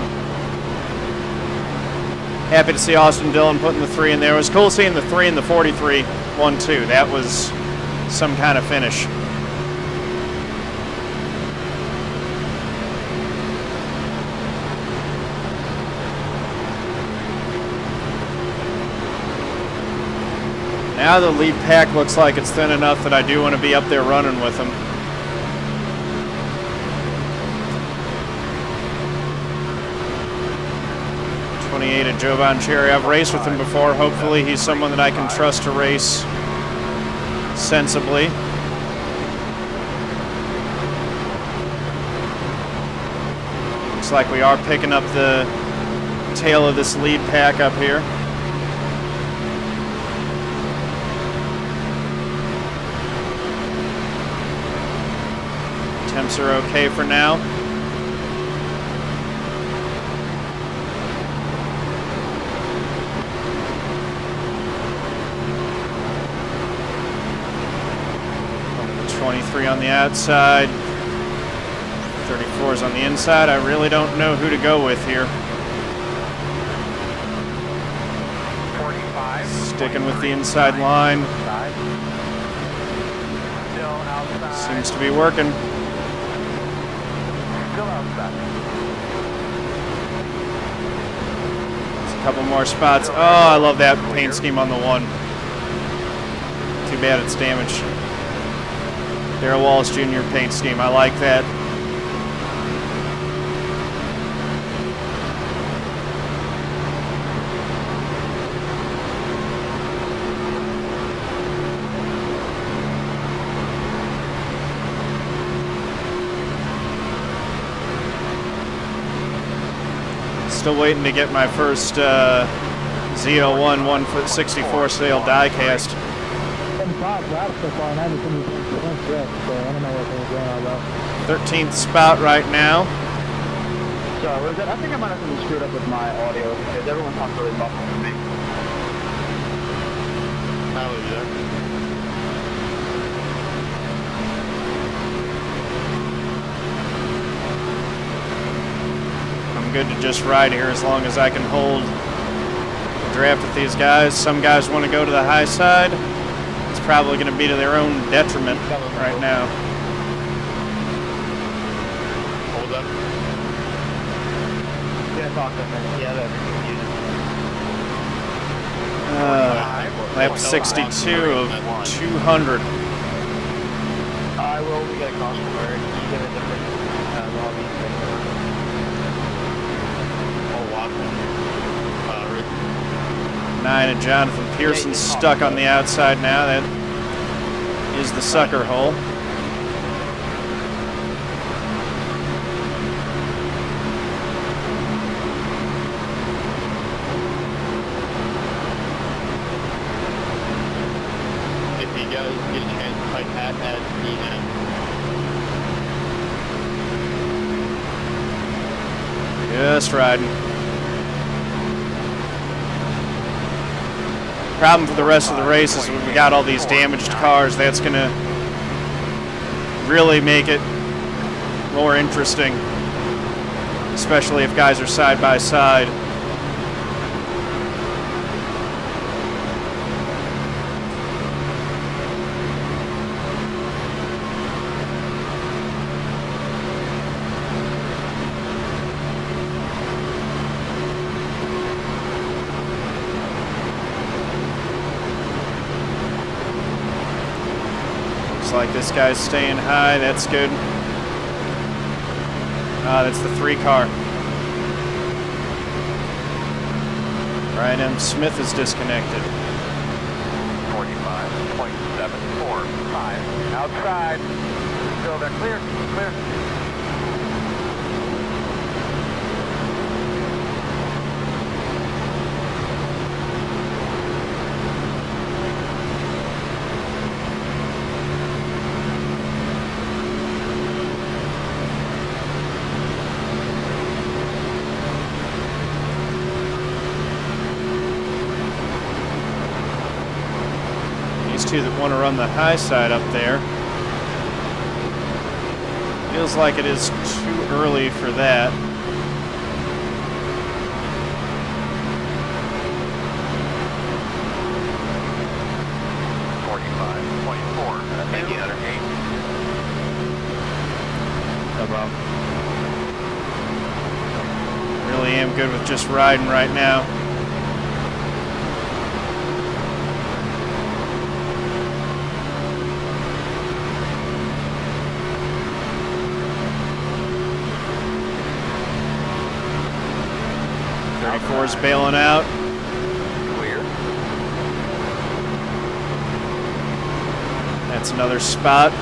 Happy to see Austin Dillon putting the 3 in there. It was cool seeing the 3 and the 43 1 2. That was some kind of finish. Now the lead pack looks like it's thin enough that I do want to be up there running with them. And Jovan Cherry. I've raced with him before. Hopefully he's someone that I can trust to race sensibly. Looks like we are picking up the tail of this lead pack up here. Temps are okay for now. On the outside, 34's on the inside. I really don't know who to go with here. 45. Sticking with the inside line. Still outside. Seems to be working. Still outside. There's a couple more spots. Oh, I love that paint scheme on the 1. Too bad it's damaged. Darrell Wallace Jr. paint scheme. I like that. Still waiting to get my first Z01 1'64" scale die cast. 13th spot right now. Sorry, what is that? I think I might have something screwed up with my audio because everyone talks really muffled to me. Tyler, you there? I'm good to just ride here as long as I can hold the draft with these guys. Some guys want to go to the high side. It's probably going to be to their own detriment right now. Hold up. Yeah, talk to me. Yeah, that's Lap 62 of 200. I will. We got a cross where you get a different lobby. Oh, wow. 9 and Jonathan Pierson stuck on the outside now. That is the sucker hole. If you guys get a chance to fight at Just riding. Problem for the rest of the race is when we got all these damaged cars, that's going to really make it more interesting, especially if guys are side by side. Like this guy's staying high, that's good. That's the 3 car. Ryan M. Smith is disconnected. 45.745. Outside. Still there. Clear. Clear. Two that want to run the high side up there. Feels like it is too early for that. Thank you, Hunter. No problem. Really am good with just riding right now. Is bailing out. Clear. That's another spot.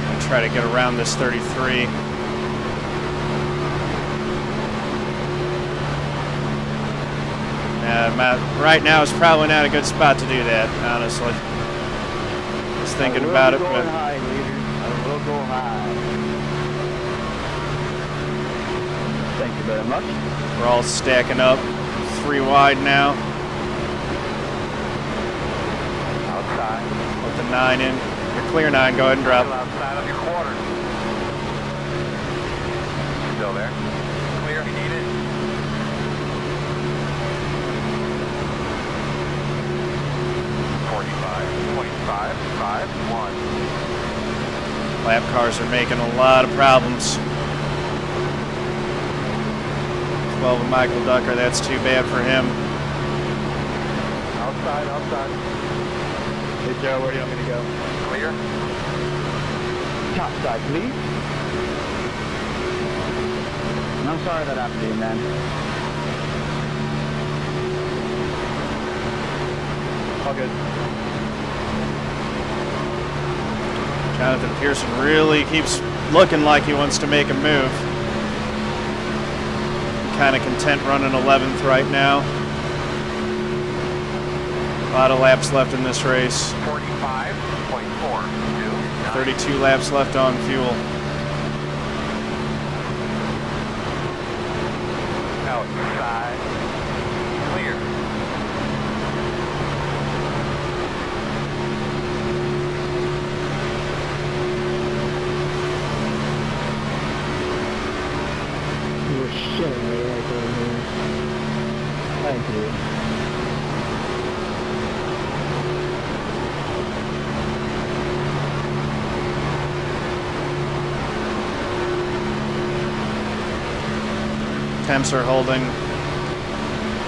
I'll try to get around this 33. Right now is probably not a good spot to do that, honestly. Just thinking about it, but high, I will go high. Thank you very much. We're all stacking up 3 wide now. Outside. With the 9 in. You're clear 9, go ahead and drop. Still outside of your quarter. Still there. Clear if you need it. 45.551. Lap cars are making a lot of problems. 12 of Michael Ducker, that's too bad for him. Outside, outside. Hey Joe, where do you want me to go? Clear. Top side, please. I'm sorry that happened to you, man. All good. Jonathan Pierson really keeps looking like he wants to make a move. Kind of content running 11th right now. A lot of laps left in this race. 45.42. 32 laps left on fuel. Outside. Clear. You were shitting me right there, man. Thank you. Temps are holding.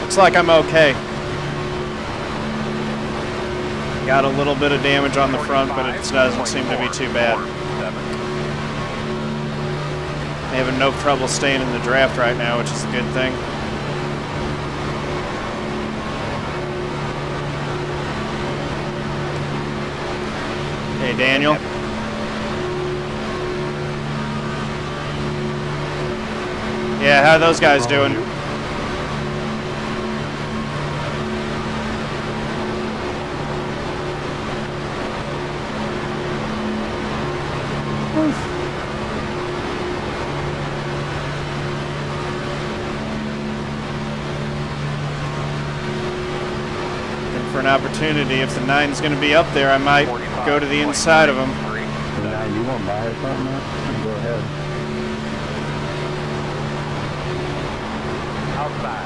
Looks like I'm okay. Got a little bit of damage on the front, but it doesn't seem to be too bad. Having no trouble staying in the draft right now, which is a good thing. Hey, Daniel. Yeah, how are those guys doing? Looking for an opportunity. If the 9's going to be up there, I might go to the inside of him. Now you want to buy or something? Go ahead. Outside.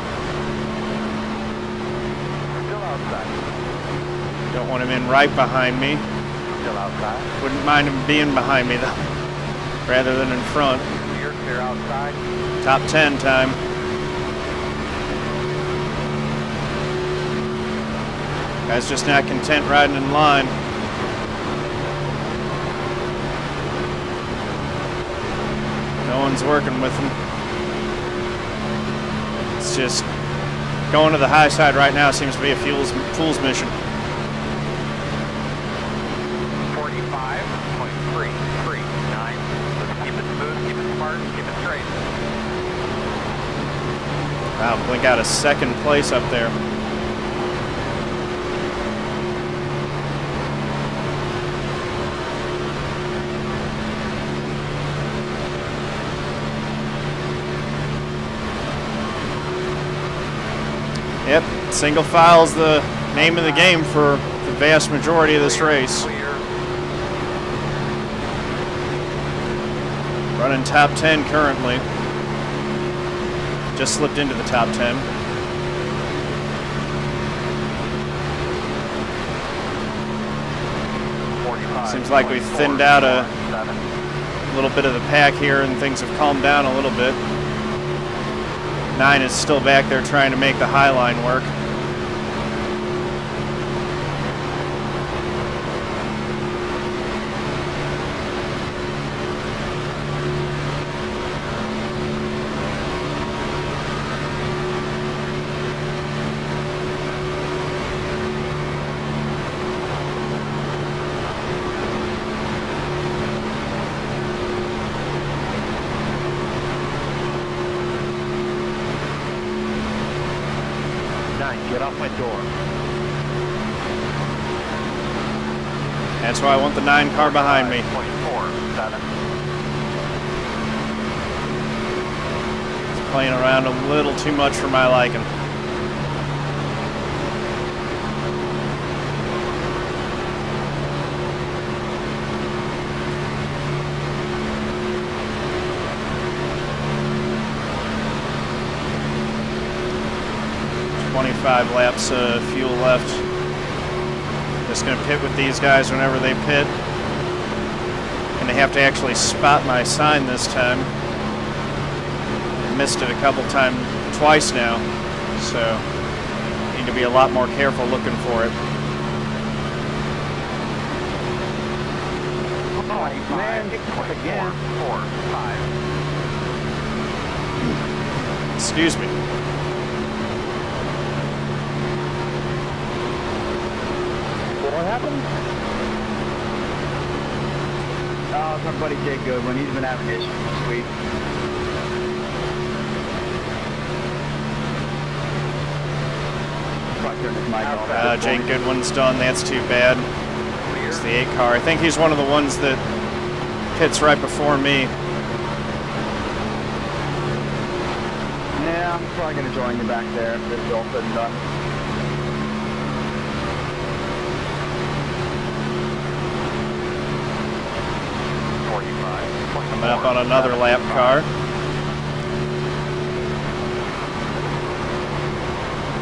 Still outside. Don't want him in right behind me. Still outside. Wouldn't mind him being behind me, though, rather than in front. Clear outside. Top 10 time. Guy's just not content riding in line. No one's working with him. It's just going to the high side right now seems to be a fool's mission. 45.339. Let's keep it smooth, keep it smart, keep it straight. Wow, Blink out a second place up there. Yep, single file's the name of the game for the vast majority of this race. Running top 10 currently. Just slipped into the top 10. Seems like we've thinned out a little bit of the pack here and things have calmed down a little bit. 9 is still back there trying to make the high line work. Get off my door. That's why I want the 9 car behind me. 5.47. It's playing around a little too much for my liking. Laps of fuel left. Just going to pit with these guys whenever they pit. And Gonna have to actually spot my sign this time. I missed it a couple times, twice now, so need to be a lot more careful looking for it. Man, again. 4, 5. Excuse me. What happened? Oh, it's my buddy Jake Goodwin. He's been having issues this week. Probably turn this mic off. Jake Goodwin's done. That's too bad. It's the 8 car. I think he's one of the ones that pits right before me. Yeah, I'm probably going to join you back there if this is all said and done. Coming up on another lap car.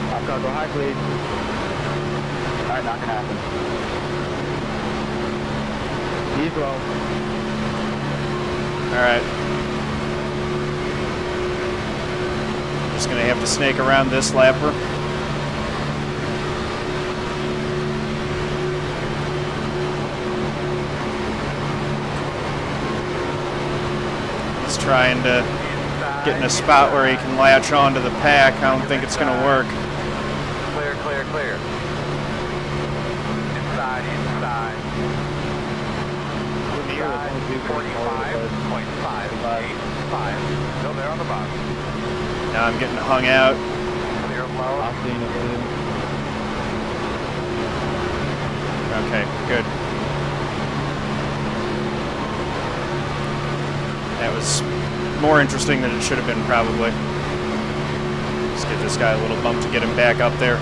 Lap car, go high, please. Alright, not going to happen. He's low. Alright. Just going to have to snake around this lapper. He's trying to get in a spot where he can latch onto the pack. I don't think it's going to work. Clear, clear, clear. Inside, inside. 45.585. Still there on the box. Now I'm getting hung out. Clear low. I've seen it. Okay, good. That was more interesting than it should have been, probably. Just give this guy a little bump to get him back up there.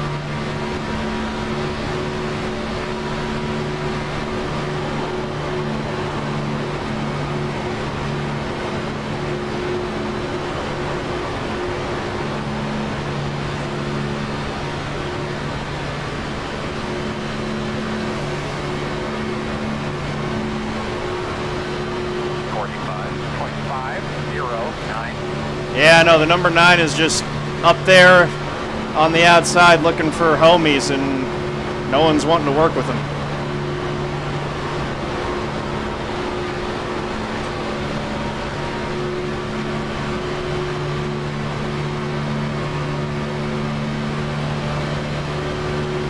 Yeah, no, the number 9 is just up there on the outside looking for homies, and no one's wanting to work with him.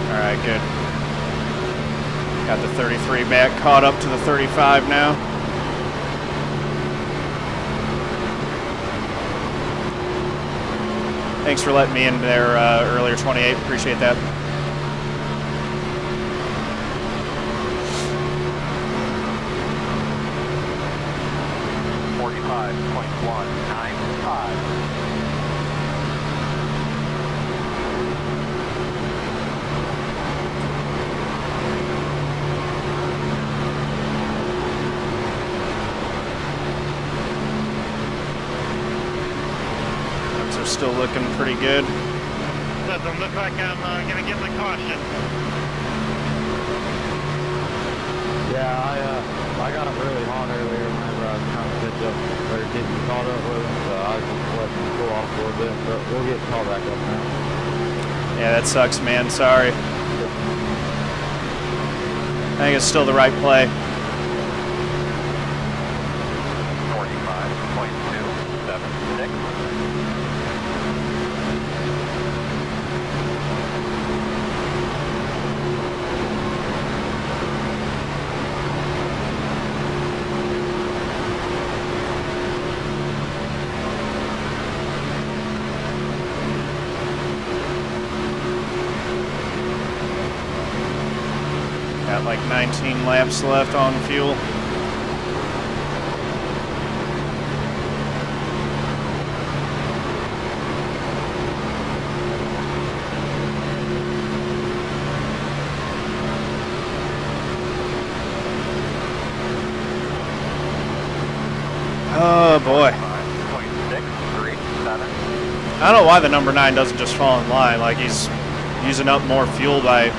All right, good. Got the 33 back, caught up to the 35 now. Thanks for letting me in there earlier, 28. Appreciate that. Still looking pretty good. Doesn't look like I'm going to get my caution. Yeah, I got really hot earlier whenever I was trying to catch up or getting caught up with him, so I was just letting him go off a little bit, but we'll get caught back up now. Yeah, that sucks, man. Sorry. I think it's still the right play. 45.276. Got like 19 laps left on fuel. Oh boy. I don't know why the number 9 doesn't just fall in line. Like, he's using up more fuel by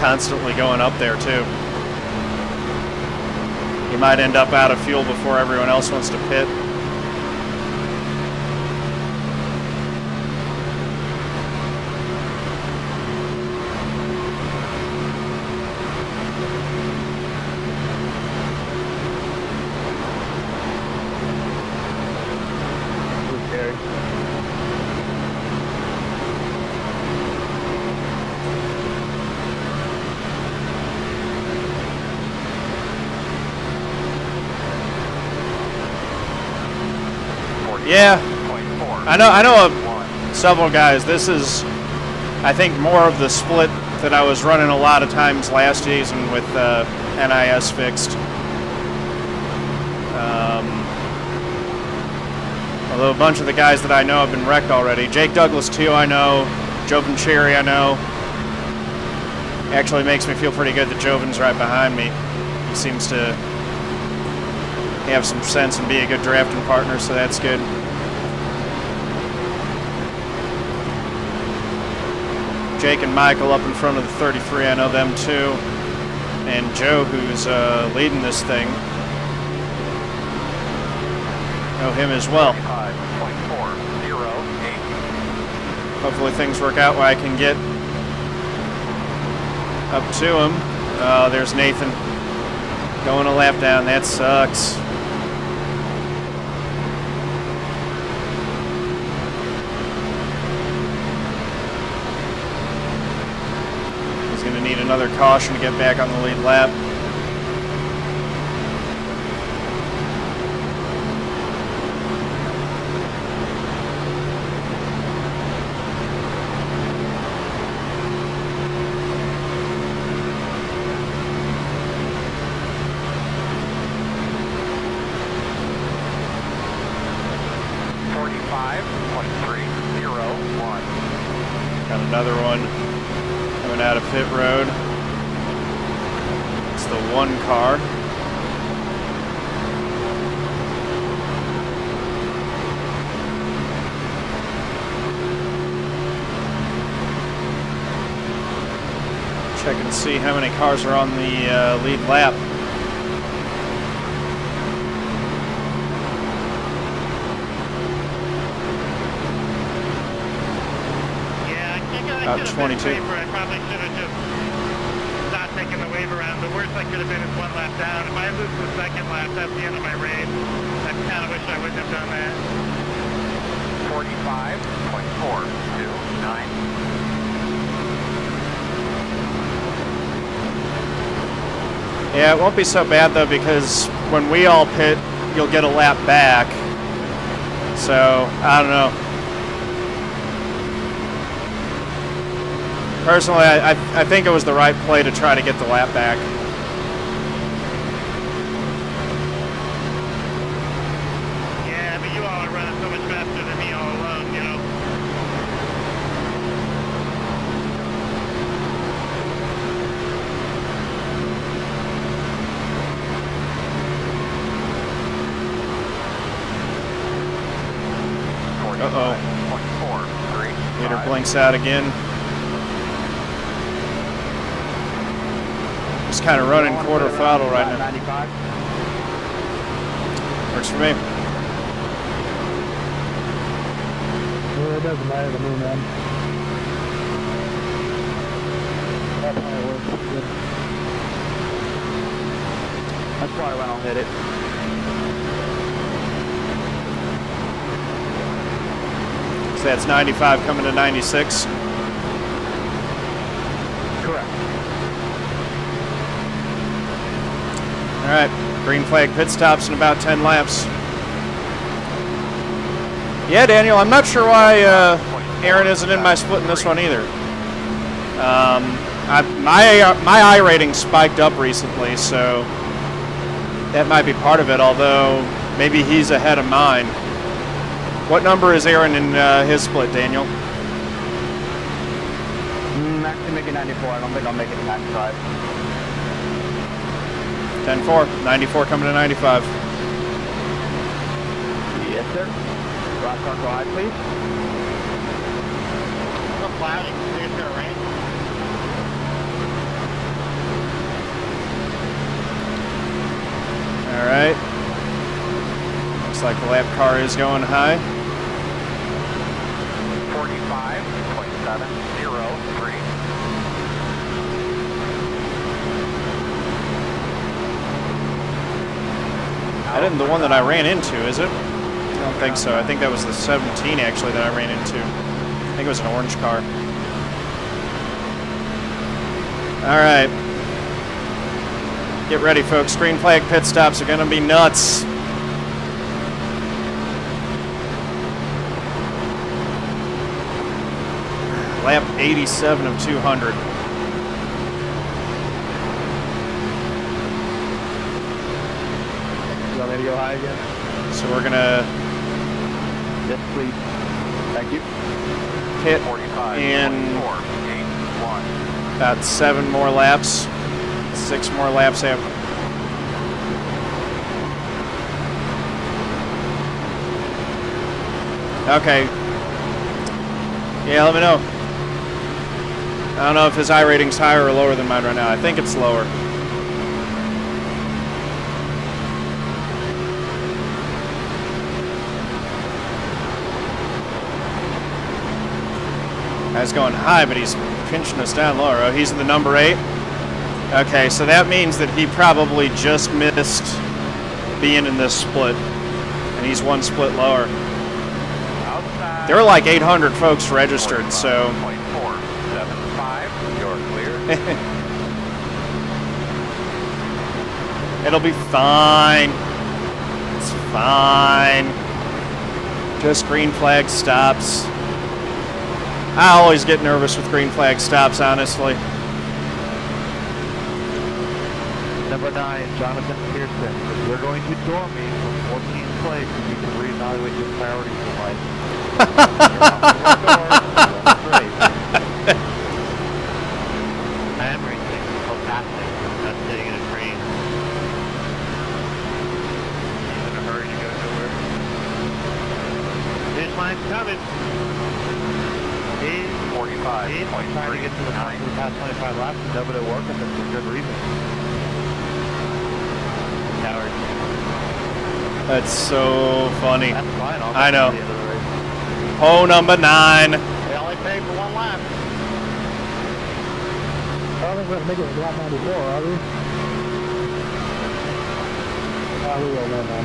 constantly going up there too. he might end up out of fuel before everyone else wants to pit. Yeah, I know several guys. This is, I think, more of the split that I was running a lot of times last season with NIS fixed. Although a bunch of the guys that I know have been wrecked already. Jake Douglas2 I know, Jovan Cherry I know. Actually makes me feel pretty good that Jovan's right behind me. He seems to have some sense and be a good drafting partner, so that's good. Jake and Michael up in front of the 33, I know them too. And Joe, who's leading this thing, know him as well. 5.408. Hopefully things work out where I can get up to him. There's Nathan going a lap down. That sucks. Going to need another caution to get back on the lead lap. Got another one out of pit road. It's the one car. Check and see how many cars are on the lead lap. About 22. I probably should have just not taken the wave around. The worst I could have been is one lap down. If I lose the second lap, that's the end of my race. I kind of wish I wouldn't have done that. 45.429. Yeah, it won't be so bad though, because when we all pit, you'll get a lap back. So, I don't know. Personally, I think it was the right play to try to get the lap back. Yeah, but you all are running so much faster than me all alone, you know. Uh-oh. Meter blinks out again. Just kind of running quarter throttle right now. 95. Works for me. Well, it doesn't matter to me, man. That's how it works. It's good. That's probably when I'll hit it. So that's 95 coming to 96. Correct. All right, green flag pit stops in about 10 laps. Yeah, Daniel, I'm not sure why Aron isn't in my split in this one either. My I rating spiked up recently, so that might be part of it, although maybe he's ahead of mine. What number is Aron in his split, Daniel? Actually making 94. I don't think I'll make it to 95. 10-4. 94 coming to 95. Yes, sir. Last car go high, please. So cloudy. It's going to rain. like the lap car is going high. 45.703. That isn't the one that I ran into, is it? I don't think so. I think that was the 17 actually that I ran into. I think it was an orange car. All right. Get ready, folks. Green flag pit stops are going to be nuts. Lap 87 of 200. You want me to go high again? So we're going to Yes, please. Thank you. hit in about 7 more laps. 6 more laps after. Okay. Yeah, let me know. I don't know if his iRating's higher or lower than mine right now. I think it's lower. Guy's going high, but he's pinching us down lower. Oh, he's in the number 8. Okay, so that means that he probably just missed being in this split, and he's 1 split lower. There were like 800 folks registered, so. 0.475, you're clear. It'll be fine. It's fine. Just green flag stops. I always get nervous with green flag stops, honestly. Number 9, Jonathan Pierson. If you're going to door me from 14th place, you need to reevaluate your priorities in life. I am racing. Oh, passing. Not sitting in a train. He's in a hurry to go nowhere. Finish line's coming. He's 45. Trying to get to the front for the past 25 laps and double it work and for good reason. Howard. That's so funny. That's fine. I know. Hole number 9. They only paid for 1 lap. I don't think we're going to make it to lap 94, are we? We will, no, man.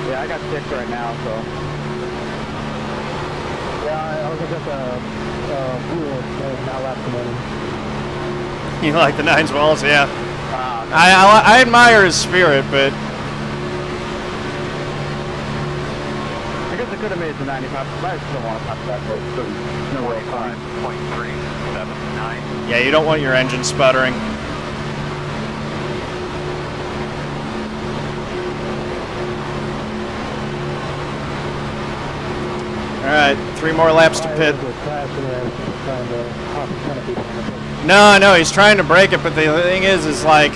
Yeah, I got 6 right now, so. Yeah, I was looking at the fuel now lap remaining. You like the 9's walls? Yeah. I admire his spirit, but I guess I could have made it to 95, but I still want to touch that, but there's no way. 45.379. yeah, you don't want your engine sputtering. All right, 3 more laps to pit. No, no, he's trying to break it, but the thing is like,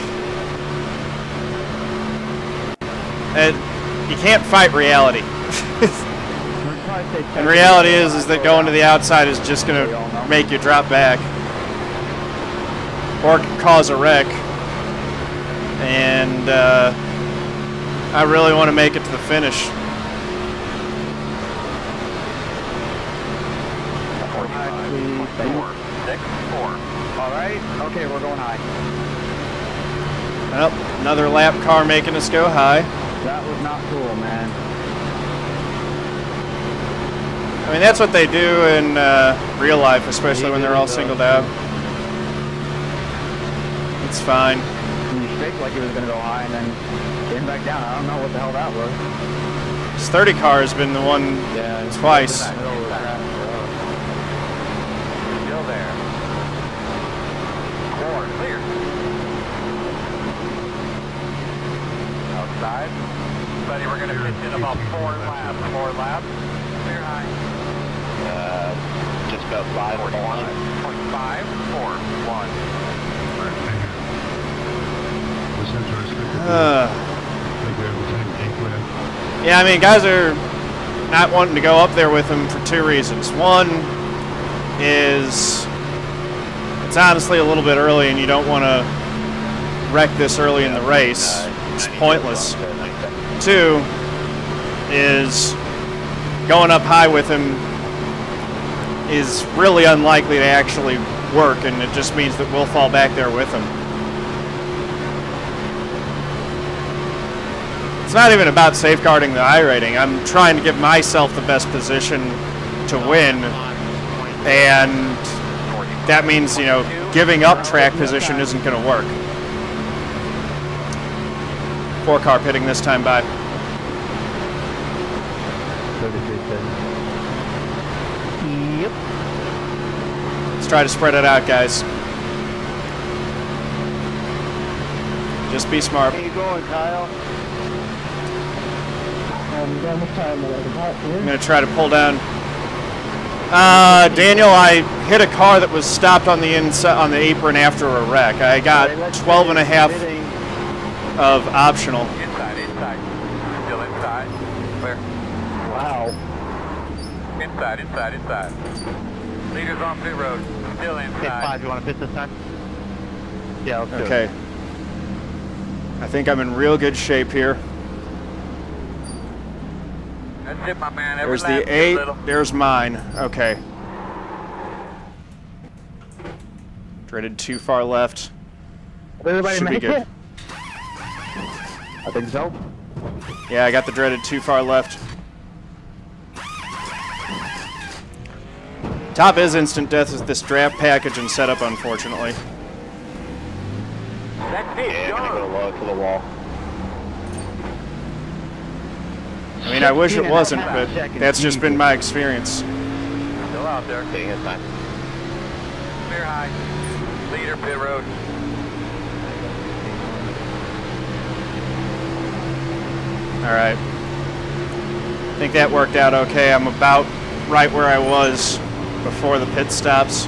you can't fight reality. And reality is that going to the outside is just going to make you drop back or cause a wreck. And I really want to make it to the finish. 45.464. All right. Okay, we're going high. Well, another lap car making us go high. That was not cool, man. I mean, that's what they do in real life, especially when they're all singled out. It's fine. He faked like he was going to go high and then came back down. I don't know what the hell that was. This 30 car has been the one twice. Still there. 4 clear. Outside. Buddy, we're going to pitch in about 4 laps. 4 laps. Clear high. Just about 5 or 1. 0.541. Yeah, I mean, guys are not wanting to go up there with him for 2 reasons. One is it's honestly a little bit early and you don't want to wreck this early in the race. It's pointless. 22 is going up high with him is really unlikely to actually work, and it just means that we'll fall back there with him. It's not even about safeguarding the iRating. I'm trying to give myself the best position to win, and that means, you know, giving up track position isn't going to work. 4-car pitting this time by. 33.7. Yep. Let's try to spread it out, guys. Just be smart. How you going, Kyle? Almost time I'm going to try to pull down. Daniel, I hit a car that was stopped on the inside, on the apron after a wreck. I got 12.5 of optional. Inside. Still inside. Clear. Wow. Inside. Leaders on pit road. Still Pit inside. 5, you want to pit this time? Yeah, let's do it. Okay. I think I'm in real good shape here. That's it, my man. Every There's lap, the 8. little. There's mine. Okay. Dreaded too far left. Did everybody Should be make good. it? I think so. Yeah, I got the dreaded too far left. Top is instant death with this draft package and setup, unfortunately. That's it, Yeah, gonna go low to the wall. I mean, I wish it wasn't, but that's just been my experience. Still out there. Taking his time. Clear high. Leader pit road. All right. I think that worked out okay. I'm about right where I was before the pit stops.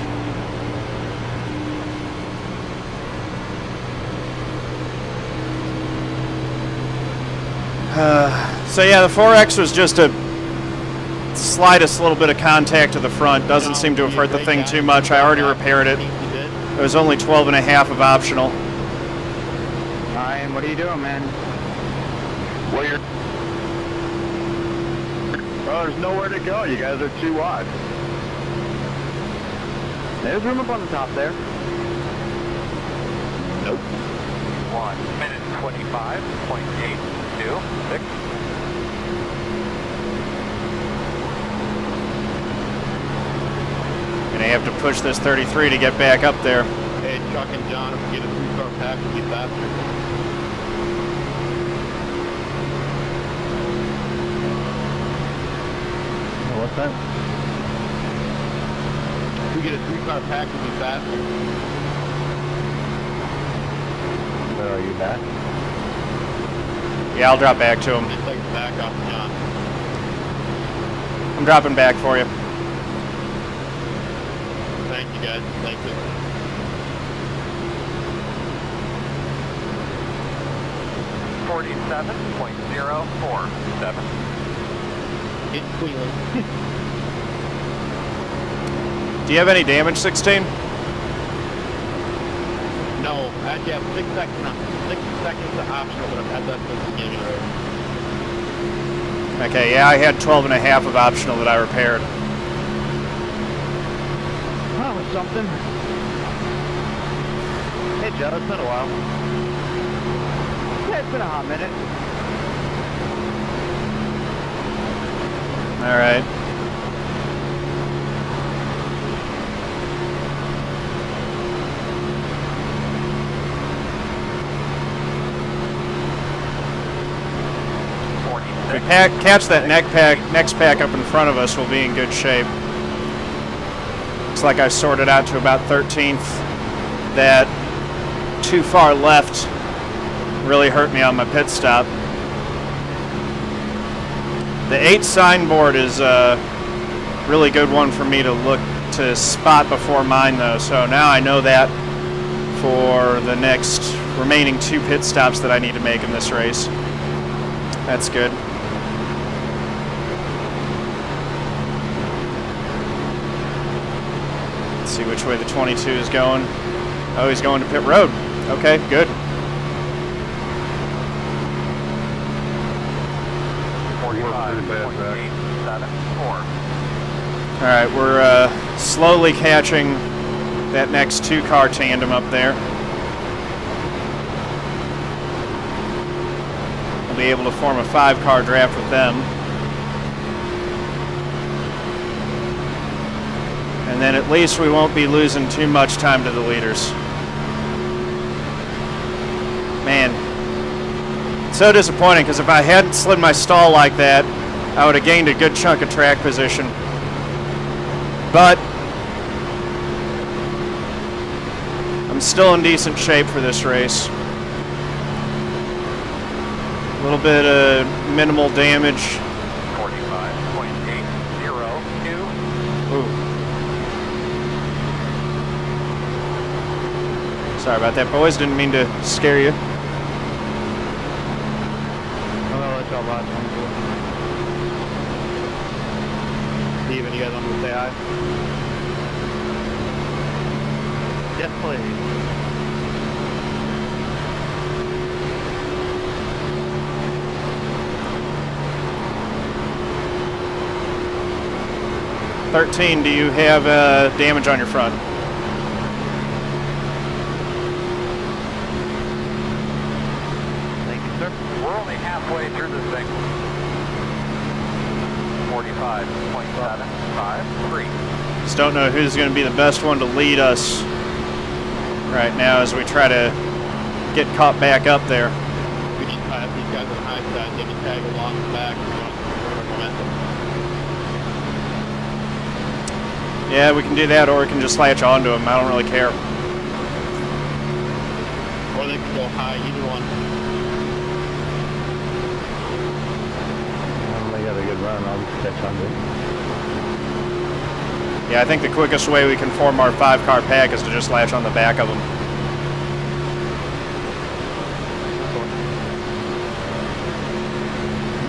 So yeah, the 4X was just a slightest little bit of contact to the front. Doesn't seem to have hurt the thing too much. I already repaired it. It was only 12.5 of optional. Ryan, what are you doing, man? Well, oh, there's nowhere to go. You guys are too wide. There's room up on the top there. Nope. 1 minute 25.826. And I have to push this 33 to get back up there. Hey, Chuck and John, if we get a 3-car pack, we'll be faster. What's that? If we get a 3-car pack, we'll be faster. Where are you back? Yeah, I'll drop back to him. Just like the back off John. I'm dropping back for you. Thank you, guys. Thank you. .047. It's squealing. Do you have any damage, 16? No, actually I have 6 seconds. 6 seconds of optional, but I've had that since the beginning already. Okay, yeah, I had 12.5 of optional that I repaired. That was something. Hey, Joe, it's been a while. Yeah, it's been a hot minute. All right. If we catch that next pack up in front of us, we'll be in good shape. Looks like I sorted out to about 13th. That too far left really hurt me on my pit stop. The 8 signboard is a really good one for me to look to spot before mine, though. So now I know that for the next remaining 2 pit stops that I need to make in this race. That's good. Let's see which way the 22 is going. Oh, he's going to pit road. Okay, good. All right, we're slowly catching that next 2-car tandem up there. We'll be able to form a 5-car draft with them. And then at least we won't be losing too much time to the leaders. Man, it's so disappointing because if I hadn't slid my stall like that, I would have gained a good chunk of track position. But I'm still in decent shape for this race. A little bit of minimal damage. 45.802. Ooh. Sorry about that, boys. Didn't mean to scare you. I'm gonna let y'all ride one for. Steven, you guys want me to say hi? Yes, please. Do you have damage on your front? Thank you, sir. We're only halfway through this thing. 45.753. Just don't know who's going to be the best one to lead us right now as we try to get caught back up there. We should tie up these guys on the high side, maybe tag along the back if we want to momentum. Yeah, we can do that, or we can just latch onto them. I don't really care. Or they can go high, either one. They got a good run. I'll just catch on to it. Yeah, I think the quickest way we can form our 5-car pack is to just latch on the back of them.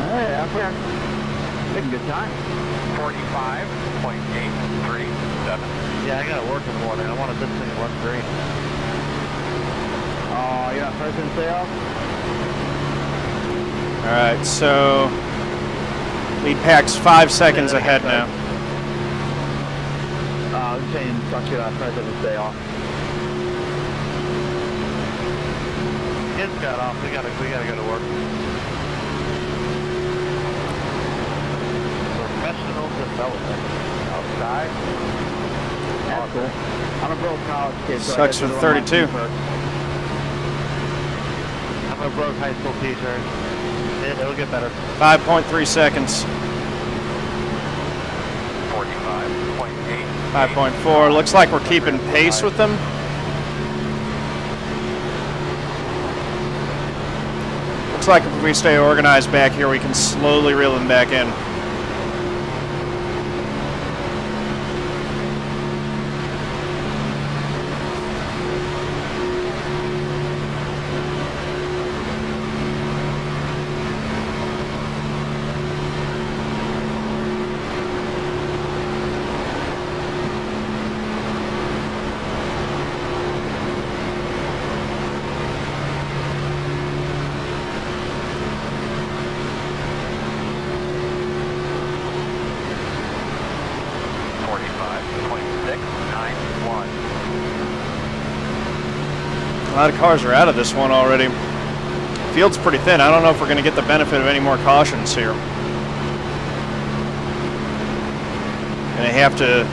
All right, out there. Making good time. 45.837. Yeah, I gotta work in the morning. I wanted this thing to run green. Oh, you got first and stay off? All right, so lead pack's 5 seconds ahead now. I'm saying, fuck you, first and stay off. Kids got off. We gotta go to work. Professional development outside. That's cool. I'm a broke college kid. So Sucks for 32. I'm a broke high school teacher. It'll get better. 5.3 seconds. 45.8. 5.4. Looks like we're keeping pace with them. Looks like if we stay organized back here, we can slowly reel them back in. A lot of cars are out of this one already. Field's pretty thin. I don't know if we're going to get the benefit of any more cautions here. Going to have to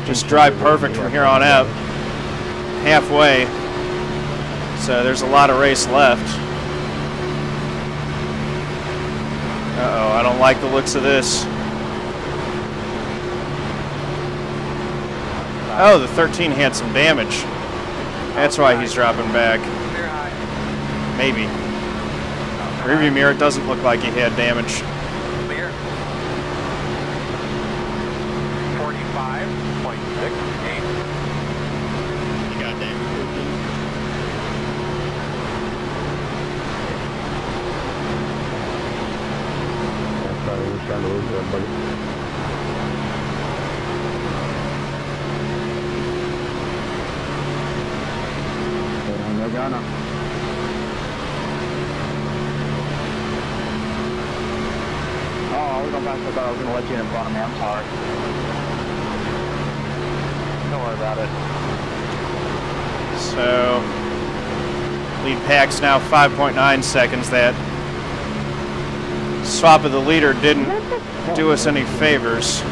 just drive perfect from here on out. Halfway. So there's a lot of race left. Uh-oh, I don't like the looks of this. Oh, the 13 had some damage. That's why he's dropping back. Maybe. Rearview mirror, it doesn't look like he had damage. Clear. 45.68. You got damage. That's probably what we're trying to lose there, buddy. They're gonna. jump out, so I thought I was going to let you in front of me. I'm sorry. Don't worry about it. So, lead pack's now 5.9 seconds. That swap of the leader didn't do us any favors.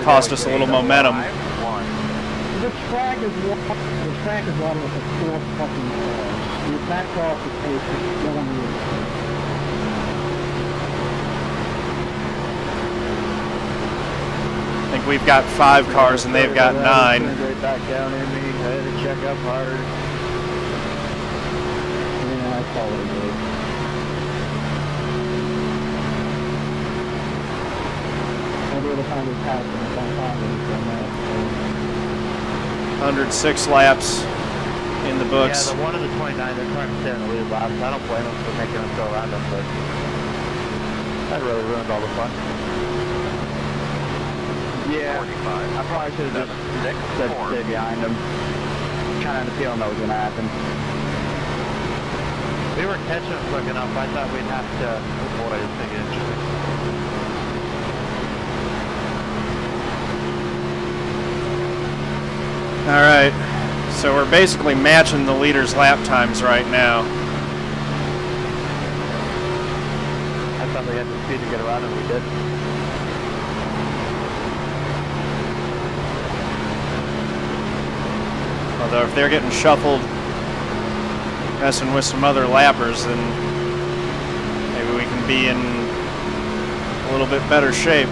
Cost us a little momentum. The track is one with the 4 fucking cars. You back off the pace is killing you. I think we've got 5 cars and they've got 9. Right back down in me. I had to check up harder. Yeah, I call it a good. Maybe it'll find his house and it's on fire from that. 106 laps in the books. Yeah, the one of the 29, they're trying to stay in the lead laps. I don't blame them for making them go around them, but that really ruined all the fun. Yeah, I probably should have just said stay behind him. Kind of had a feeling that was going to happen. We were catching them quick enough. I thought we'd have to avoid a big injury. All right, so we're basically matching the leader's lap times right now. I thought we had the speed to get around, and we did. Although if they're getting shuffled, messing with some other lappers, then maybe we can be in a little bit better shape.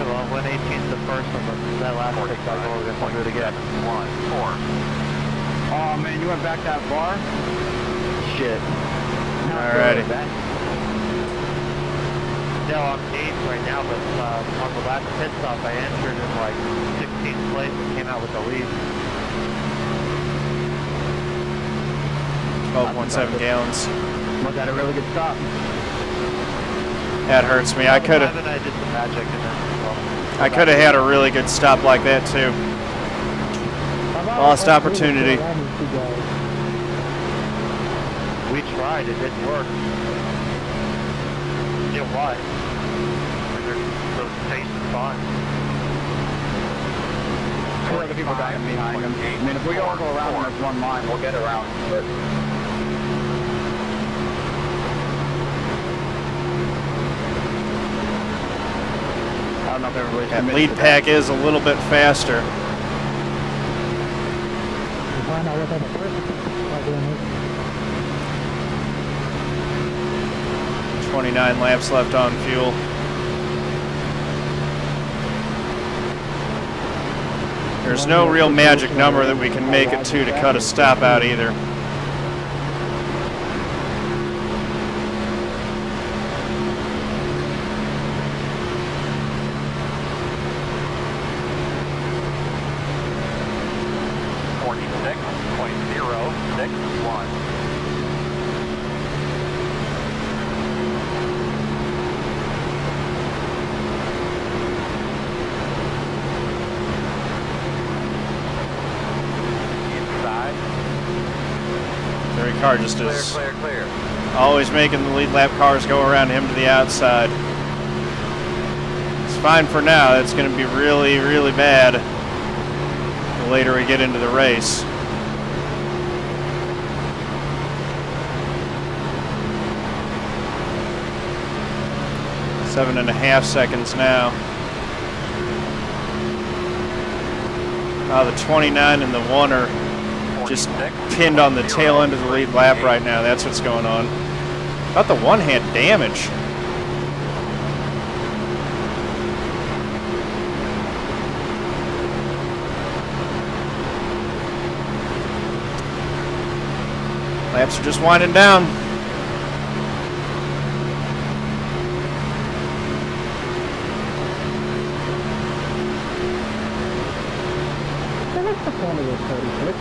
Well, when 18's the first one, that last pick, I go we're going to do it again. 1, 4. Oh man, you went back that far? Shit. Alrighty. No, I'm 8th right now, but on the last pit stop, I entered in like 16th place and came out with the lead. 12.7 gallons. Was that a really good stop? That hurts me. I could have had a really good stop like that too. Lost opportunity. We tried, it didn't work. Yeah, why? Those stations fine. Two other people dying behind him. I mean, if we all go around in this one line, we'll get around. But I don't know if everybody's that lead pack is a little bit faster. Find out what type of person by doing this. 29 laps left on fuel. There's no real magic number that we can make it to cut a stop out either. Car just is Clear. always making the lead lap cars go around him to the outside. It's fine for now. That's going to be really, really bad the later we get into the race. Seven and a half seconds now. The 29 and the 1 are just pinned on the tail end of the lead lap right now. That's what's going on. I thought the 1 had damage. Laps are just winding down. What's the point of this 36?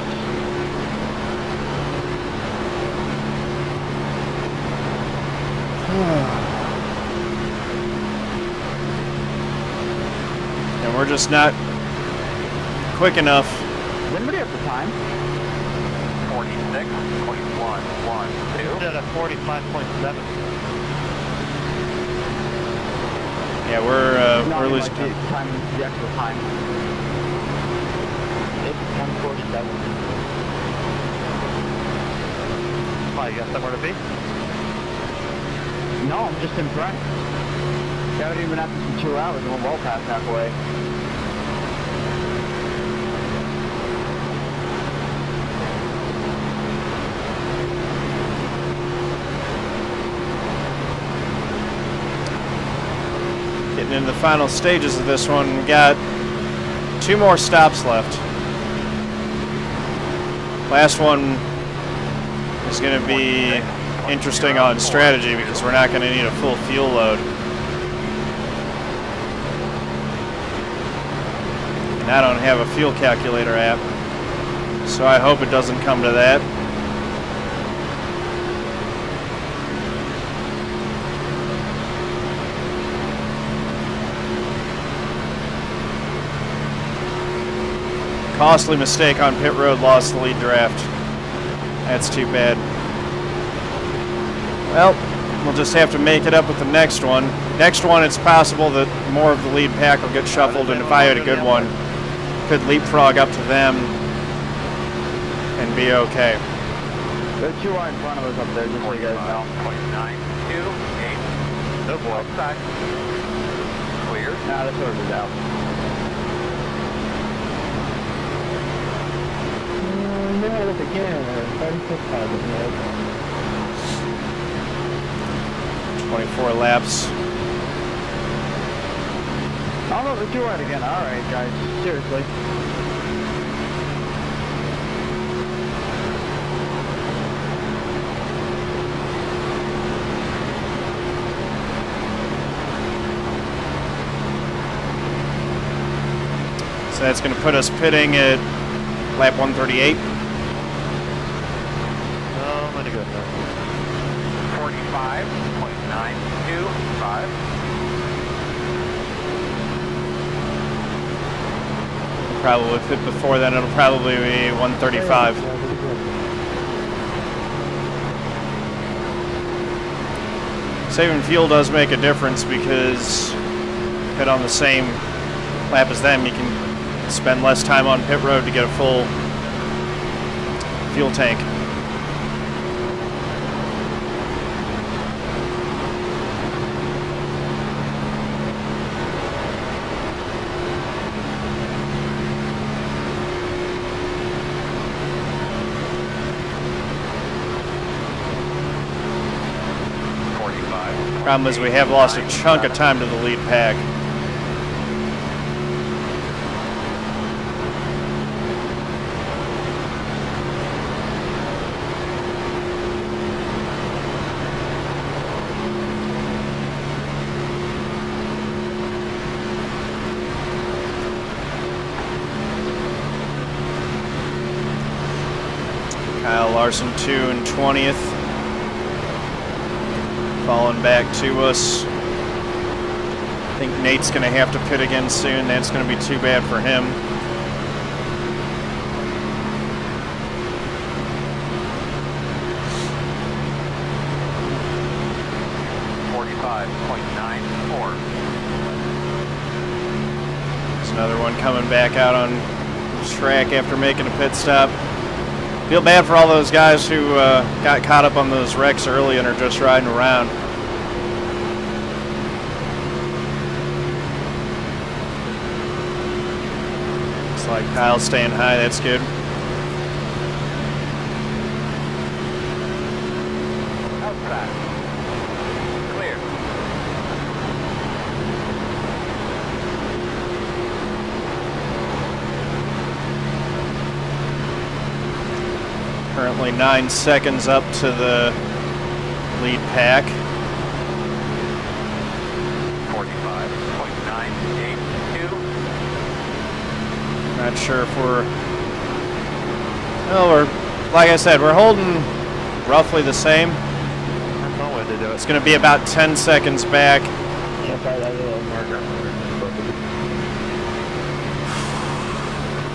And we're just not quick enough. Does anybody have the time? 46.112. Instead of 45.7. Yeah, we're No, losing like time. the actual time. It's 1:47. Oh, you got somewhere to be? No, I'm just in front. That would even have to be 2 hours and we're well past halfway. Getting into the final stages of this one, we got 2 more stops left. Last one is going to be interesting on strategy because we're not going to need a full fuel load. And I don't have a fuel calculator app, so I hope it doesn't come to that. Costly mistake on pit road, lost the lead draft. That's too bad. Well, we'll just have to make it up with the next one. Next one, it's possible that more of the lead pack will get shuffled, and if I had a good one, could leapfrog up to them and be okay. There are 2 right in front of us up there, just so you guys know. 0.928. Oh boy. Outside. Clear. Nah, that's sorted it out. No, look again. 36 cars. 24 laps. Oh no, the 2 right again. Alright, guys. Seriously. So that's going to put us pitting at lap 138. Oh my goodness. 45.925. Probably fit before then, it'll probably be 135. Saving fuel does make a difference because pit on the same lap as them, you can spend less time on pit road to get a full fuel tank. Problem is we have lost a chunk of time to the lead pack. Kyle Larson2 in 20th. Falling back to us. I think Nate's going to have to pit again soon. That's going to be too bad for him. There's another one coming back out on the track after making a pit stop. Feel bad for all those guys who got caught up on those wrecks early and are just riding around. Looks like Kyle's staying high, that's good. Outside. Clear. Currently 9 seconds up to the lead pack. 45.982. Not sure if we're... Well, we're, like I said, we're holding roughly the same. That's one way to do it. It's going to be about 10 seconds back.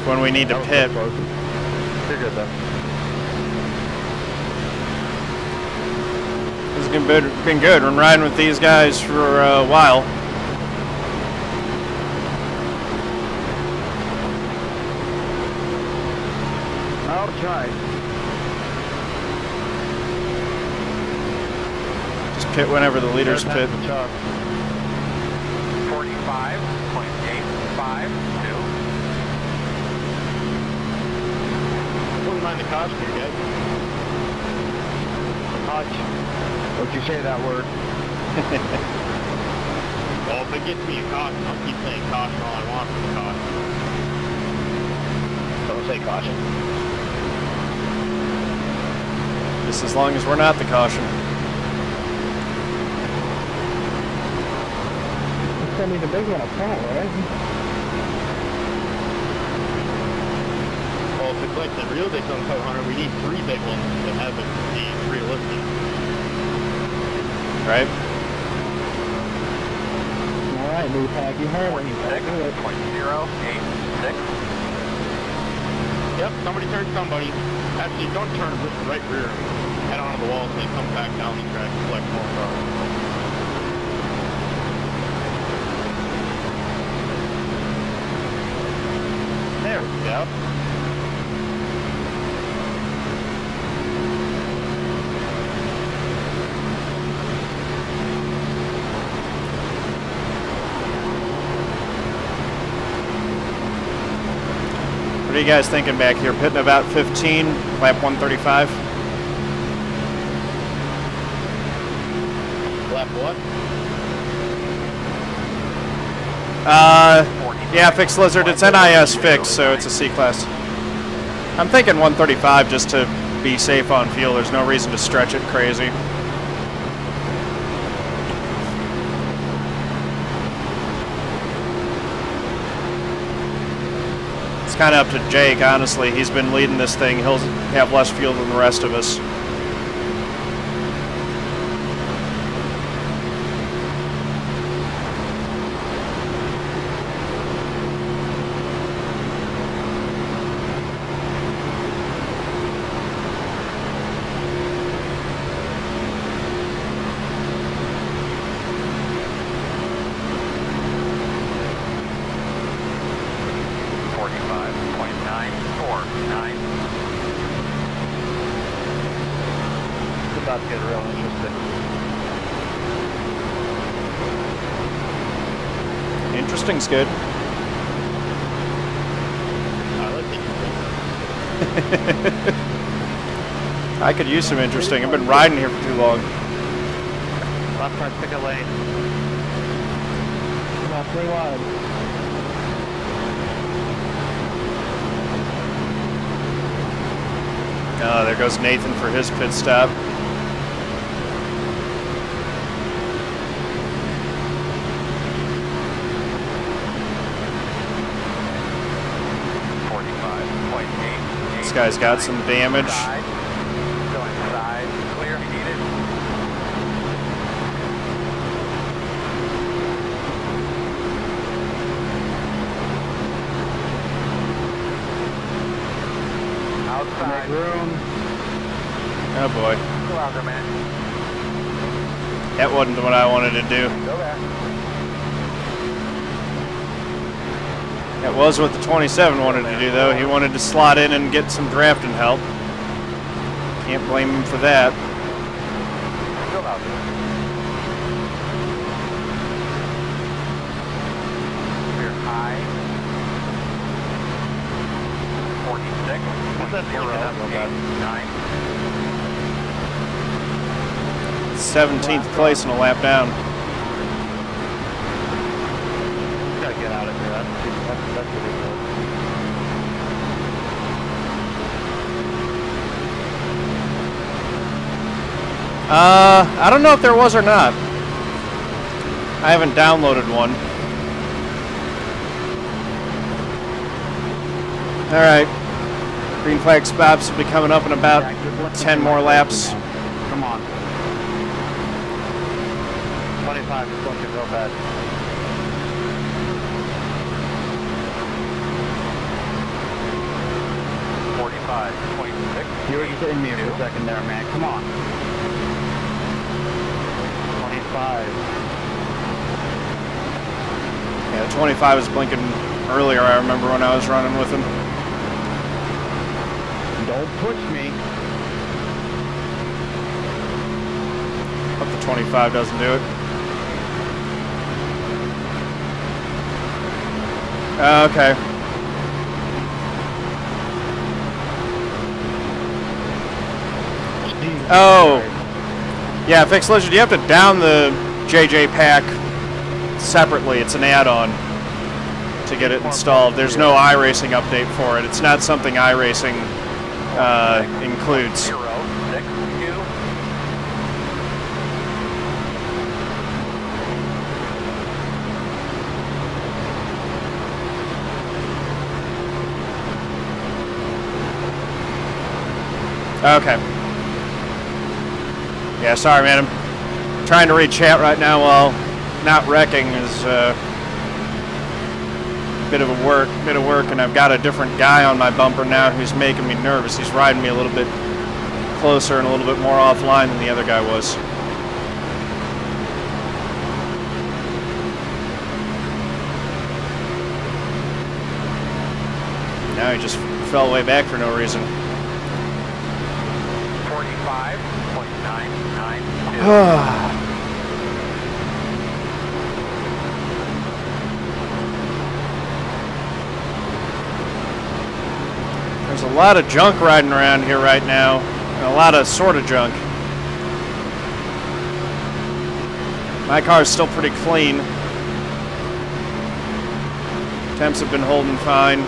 When we need to pit. You're good though. It's been good. Been good. Been riding with these guys for a while. I'll try. Just pit whenever the leaders pit. 45.852. Wouldn't mind the caution here, guys. Don't you say that word. Well, if it gets me a caution, I'll keep saying caution all I want for the caution. Don't say caution. Just as long as we're not the caution. It's gonna be the big one up front, right? Well, if it's like the real Daytona 500, we need 3 big ones to have it be realistic. Right? All right, new pack, you heard me. 46.086. Yep, somebody turned somebody. Actually, don't turn them, just right rear. Head onto the wall so they come back down the track and collect more cars. There we go. What are you guys thinking back here? Pitting about 15, lap 135? Lap what? Yeah, Fixed Lizard. It's NIS fixed, so it's a C-Class. I'm thinking 135 just to be safe on fuel. There's no reason to stretch it crazy. It's kind of up to Jake, honestly. He's been leading this thing. He'll have less fuel than the rest of us. About to get real interesting. Interesting's good. I could use some interesting. I've been riding here for too long. Left side, pick a lane. About 3 wide. Oh, there goes Nathan for his pit stop. This guy's got some damage. Going side, clear, needed. Outside. Room. Oh boy. Go out there, man. That wasn't what I wanted to do. Go back. That was what the 27 wanted to do, though. He wanted to slot in and get some drafting help. Can't blame him for that. Go out there. Clear high. 46. 17th place in a lap down. Gotta get out of here. That's ridiculous. I don't know if there was or not. I haven't downloaded one. All right. Green flag spots will be coming up in about 10 more laps. Come on. 25 is looking real bad. You were just hitting me for a second there, man. Come on. 25. Yeah, 25 was blinking earlier, I remember when I was running with him. Don't push me. Hope the 25 doesn't do it. Okay. Oh. Yeah, Fixed Legend, you have to down the JJ pack separately. It's an add-on to get it installed. There's no iRacing update for it. It's not something iRacing includes. 062. Okay. Yeah, sorry, man. I'm trying to read chat right now while not wrecking is a bit of work, and I've got a different guy on my bumper now who's making me nervous. He's riding me a little bit closer and a little bit more offline than the other guy was. Now he just fell way back for no reason. 45.992. There's a lot of junk riding around here right now, and a lot of sort of junk. My car's still pretty clean. Temps have been holding fine.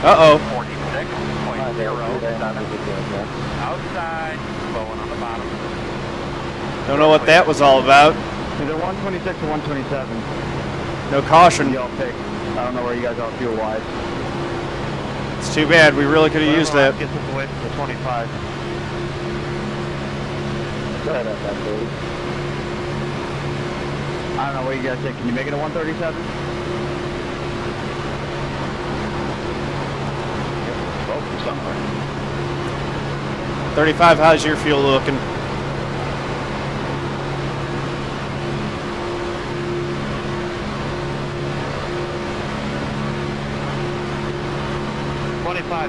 Uh-oh. 46.07. Outside, blowing on the bottom. Don't know what that was all about. Either 126 or 127. No caution. Y'all pick. I don't know where you guys are fuel-wise. It's too bad. We really could have used that. Gets us away from the 25. Go ahead, that dude. I don't know what you guys think. Can you make it a 137? Somewhere. 35, how's your fuel looking?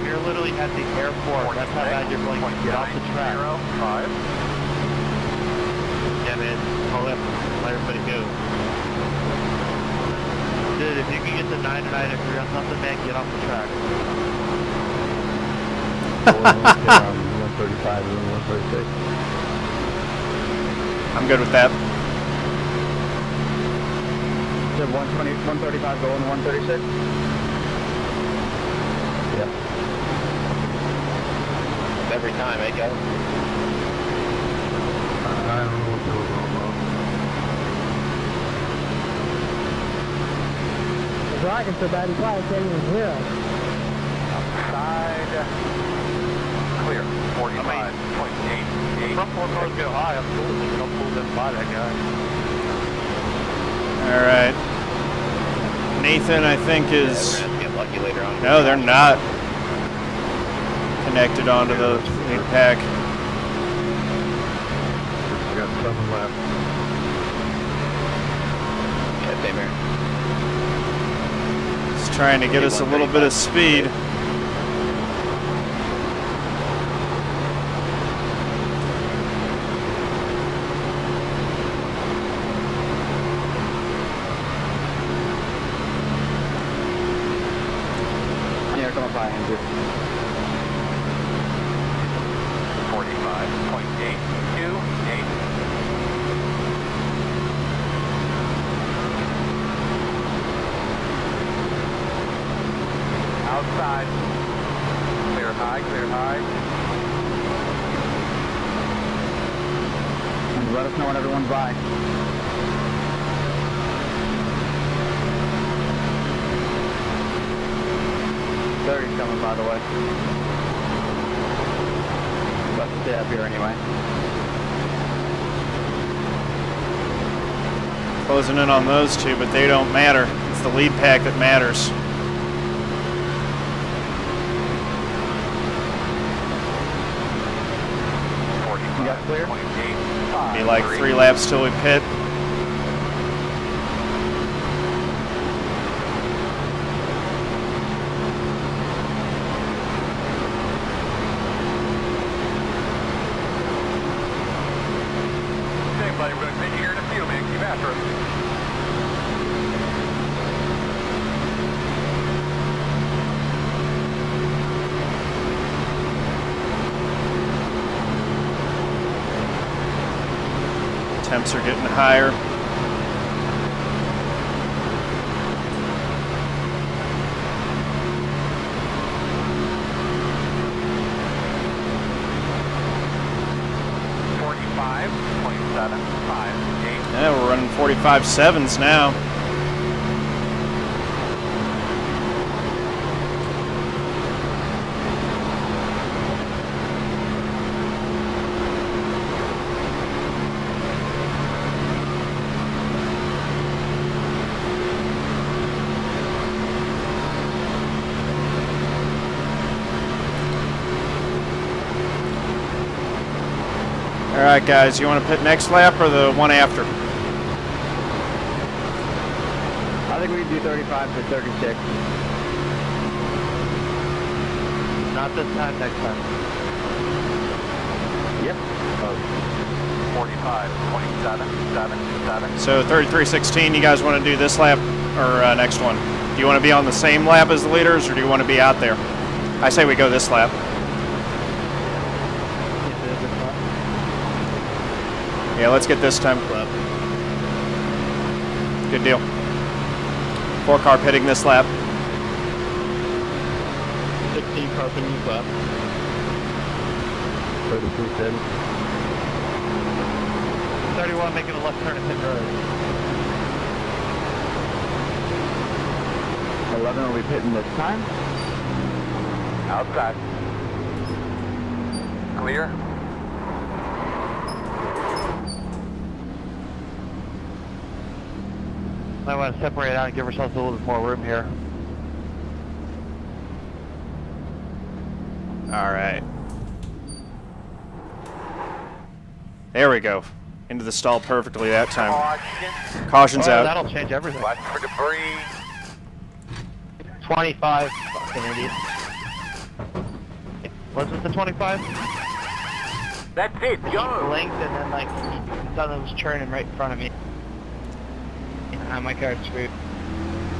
You're literally at the airport. That's how bad you're going to get off the track. 05. Yeah, man. Hold up. Let everybody go. Dude, if you can get the 9 tonight, if you're on something, man, get off the track. 135 and 136. I'm good with that. So 135 going to 136? Yep. Every time, eh, Kevin? I don't know what goes on, bro. The dragon's so bad, he probably can't even hear us. Outside. Clear. 45.88. Front four cars go high. I'm cool. You don't pull them by that guy. All right. Nathan, I think, is... Yeah, we're gonna get lucky later on. No, they're not connected onto the lead pack. I got 7 left. Yeah, same here. It's trying to get us a little bit of speed. Yeah, come on by, Andrew. 45.828. Outside. Clear high, clear high. And let us know when everyone's by. He's coming, by the way. About to stay up here anyway. Closing in on those two, but they don't matter. It's the lead pack that matters. You got clear? Be like 3 laps till we pit. Okay, buddy, we're going to pit here in a few, man. Keep after us. Temps are getting higher. Yeah, we're running 45.7s now. All right, guys, you want to pit next lap or the one after? I think we can do 35 to 36. Not this time, next time. Yep. 45, 27, 7, 7. So 33.16, you guys want to do this lap or next one? Do you want to be on the same lap as the leaders or do you want to be out there? I say we go this lap. Yeah, let's get this time. Good deal. 4-car pitting this lap. 16-car pitting this lap. 32.10. 31 making a left turn at pit road. 11 will be pitting this time. Outside. Clear. Might want to separate out and give ourselves a little bit more room here. All right. There we go. Into the stall perfectly that time. Caution's out. That'll change everything. Watch for debris. 25. Fucking idiot. Was it the 25? That's it, go! Blinked and then like something was turning right in front of me. My car's screwed.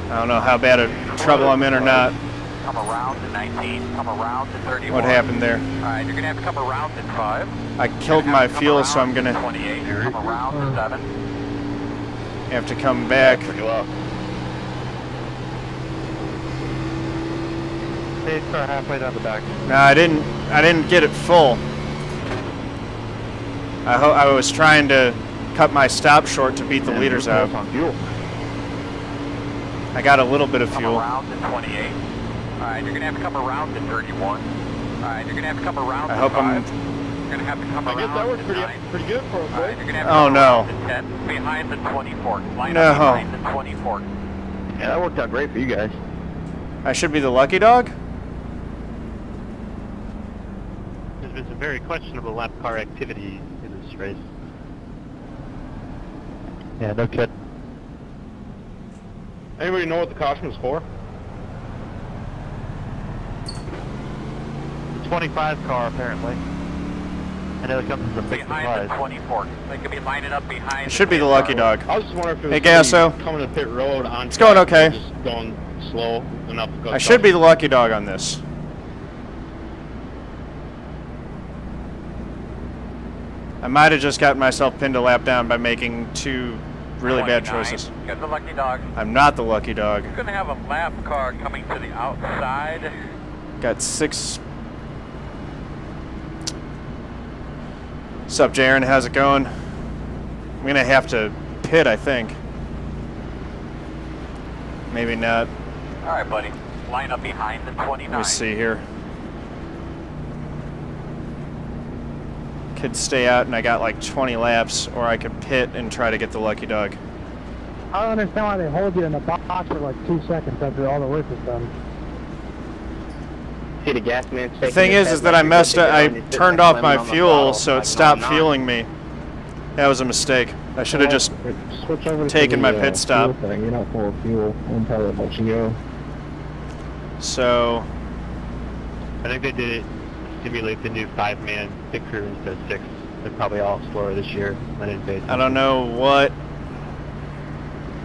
I don't know how bad of trouble I'm in or not. Come around to 19. Come around to 31. What happened there? Alright, you're going to have to come around to 5. I killed my fuel, so I'm going to 28. Come around to 7. have to come back. Pretty well. They start halfway down the back. No, I didn't get it full. I was trying to cut my stop short to beat the leaders out. I got a little bit of fuel. Come around to 28. Alright, you're going to have to come around to 31. Alright, you're going to have to come around to 5. You're going to have to come around to 9. I guess that worked pretty good for us, Alright, you're going to have to Oh, come no. around to 10. Behind the 24. Line No. up behind the 24. Yeah, that worked out great for you guys. I should be the lucky dog? There's been some very questionable lap car activity in this race. Yeah, no kidding. Anybody know what the caution was for? The 25 car, apparently. I know it comes as a big Behind the surprise. 24. They could be lining up behind It should be the lucky dog. I was just wondering if it was Hey, Gasso. coming to pit road on It's going track okay. and just going slow enough to go. I should be the lucky dog on this. I might have just gotten myself pinned a lap down by making 2 really bad 29. choices. Got the lucky dog. I'm not the lucky dog. You're going to have a lap car coming to the outside. Got 6. What's up, Jaron? How's it going? I'm going to have to pit, I think. Maybe not. All right, buddy. Line up behind the 29. Let me see here. Could stay out and I got like 20 laps, or I could pit and try to get the lucky dog. I don't understand why they hold you in the box for like 2 seconds after all the work is done. See the gas man. The thing is that I messed up. I turned off my fuel, so it stopped fueling me. That was a mistake. I should have just taken my pit stop. You're not full of fuel. I'm probably let you go. So I think they did it simulate the new 5-man pit crew instead of 6. They're probably all slower this year. I don't know what.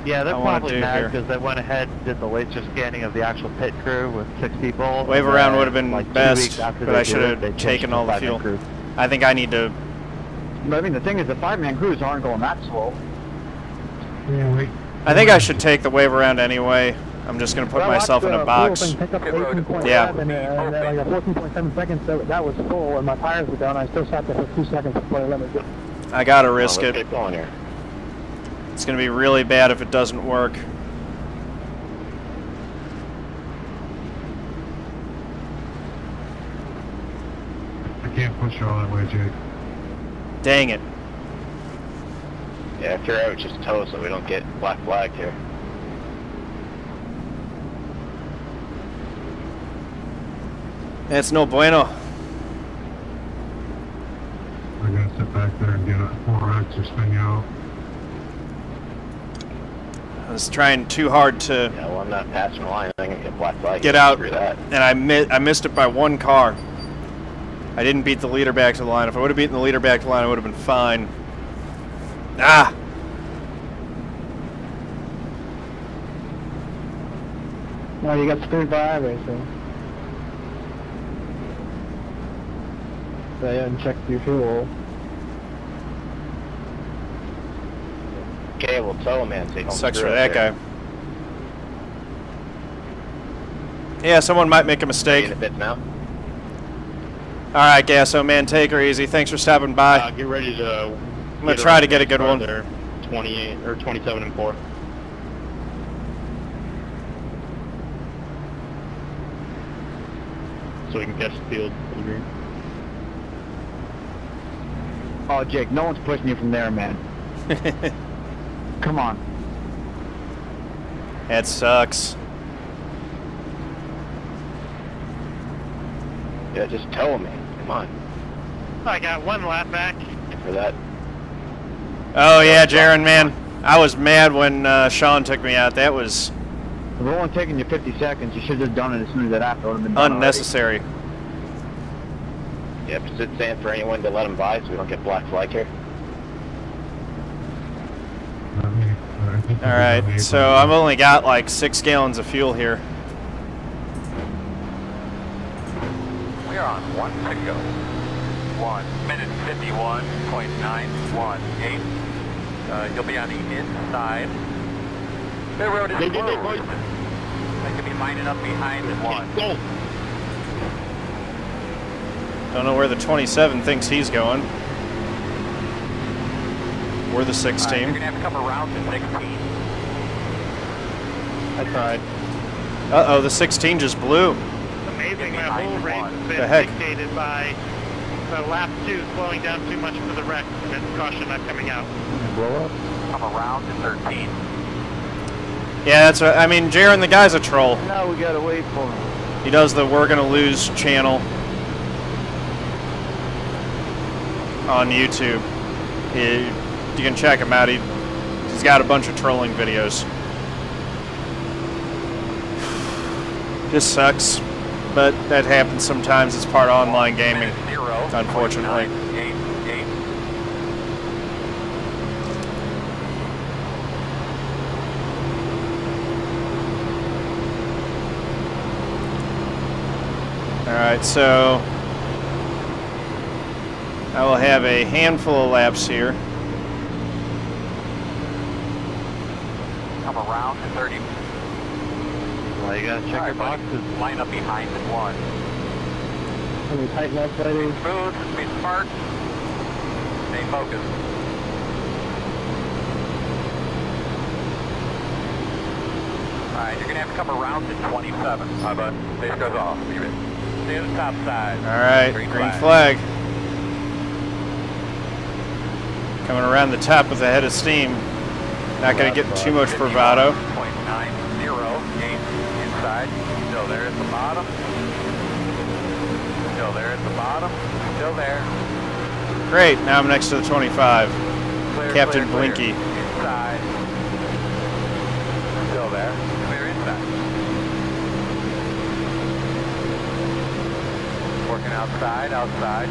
Yeah, they're I wanna probably do mad here. because they went ahead and did the laser scanning of the actual pit crew with 6 people. Wave and around then, would have been like, 2 best, weeks after but they I did should it, they have changed taken to all the 5-man fuel. crew. I think I need to. But I mean, the thing is, the 5-man crews aren't going that slow. Yeah, wait. I think I should take the wave around anyway. I'm just gonna put myself in a box. Pick up 18.7 Yeah. and then like 14.7 seconds, so that was full, and my tires were down. I still sat there for 2 seconds before I let it go. I gotta risk it. Get going here. It's gonna be really bad if it doesn't work. I can't push you all that way, Jake. Dang it. Yeah, if you're out, just tow so we don't get black flagged here. It's no bueno. I gotta sit back there and get a 4X or spin you out. I was trying too hard to Yeah, well, I'm not passing the line. I'm gonna get black flagged. get out, Screw that. and I missed it by 1 car. I didn't beat the leader back to the line. If I would have beaten the leader back to the line, I would have been fine. Ah! No, you got screwed by iRacing. They hadn't checked your fuel. Okay, we'll tow man. So you don't Sucks screw for us that here. guy. Yeah, someone might make a You mistake. in the pits now? Alright, Gasso, man, take her easy. Thanks for stopping by. Get ready to. I'm gonna try to get a good one. There, 28 or 27 and 4. So we can catch the field for the green. Oh, Jake, no one's pushing you from there, man. Come on. That sucks. Yeah, just tow me. Come on. I got 1 lap back. For that. Oh yeah, Jaron, man. I was mad when Shaun took me out. That was If it only taking you 50 seconds, you should have done it as soon as that happened. It would have been done unnecessary. Yeah, just saying for anyone to let them by so we don't get black flag here. Alright, so I've only got like 6 gallons of fuel here. We are on 1 to go. 1 minute 51.918. You'll be on the inside. The road is closed. They could be lining up behind the 1. Go! Don't know where the 27 thinks he's going. We're the 6 You're team. going to have to come around to 16. I tried. Uh-oh, the 16 just blew. It's amazing that whole race has The been heck? dictated by lap 2 slowing down too much for the wreck and then caution not coming out. Blow up? Come around to 13. Yeah, that's what, I mean, Jaron, the guy's a troll. Now we gotta wait for him. He does the We're Gonna Lose channel on YouTube. You can check him out. He's got a bunch of trolling videos. This sucks, but that happens sometimes. It's part of online gaming, unfortunately. Alright, so I will have a handful of laps here. Come around to 30. Well, you gotta check your boxes. Line up behind the 1. Can we tighten up, ladies? Smooth, be smart. Stay focused. Alright, you're gonna have to come around to 27. Hi, bud. Base goes off. Leave it. Stay on the top side. Alright, green flag. Coming around the top with a head of steam. Not going to get too much bravado. 0.90 gate inside. Still there at the bottom. Still there at the bottom. Still there. Great, now I'm next to the 25. Clear, Captain clear, clear. Blinky. Inside. Still there. Clear inside. Working outside, outside.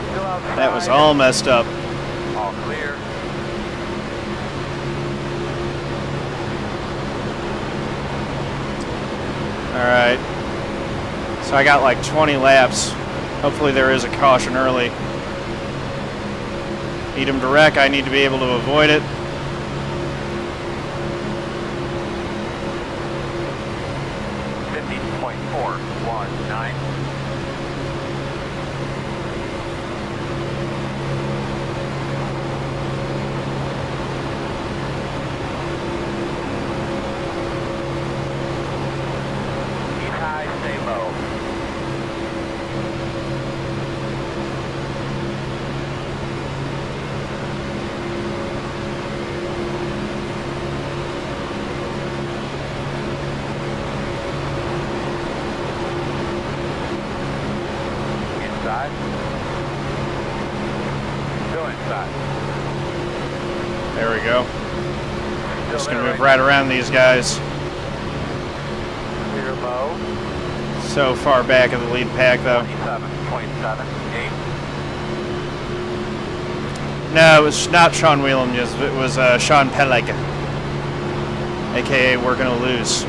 Still outside. That was all messed up. All clear. Alright. So I got like 20 laps. Hopefully there is a caution early. Need him to wreck, I need to be able to avoid it. There we go. Just gonna move right around these guys. Clear low. So far back of the lead pack though. 27.78. No, it was not Sean Williams. It was Sean Peleg, aka We're Gonna Lose.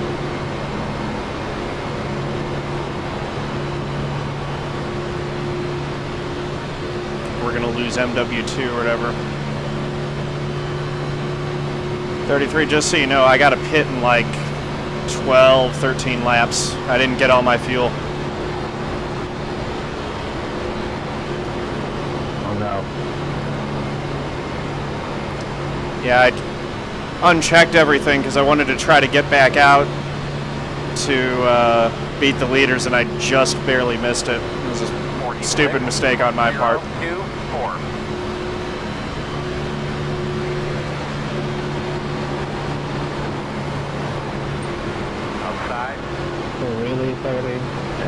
We're gonna lose MW2 or whatever. 33, just so you know, I got a pit in like 12, 13 laps. I didn't get all my fuel. Oh no. Yeah, I unchecked everything because I wanted to try to get back out to beat the leaders, and I just barely missed it. It was a stupid mistake on my part. 2, 4. Outside. So really, 30.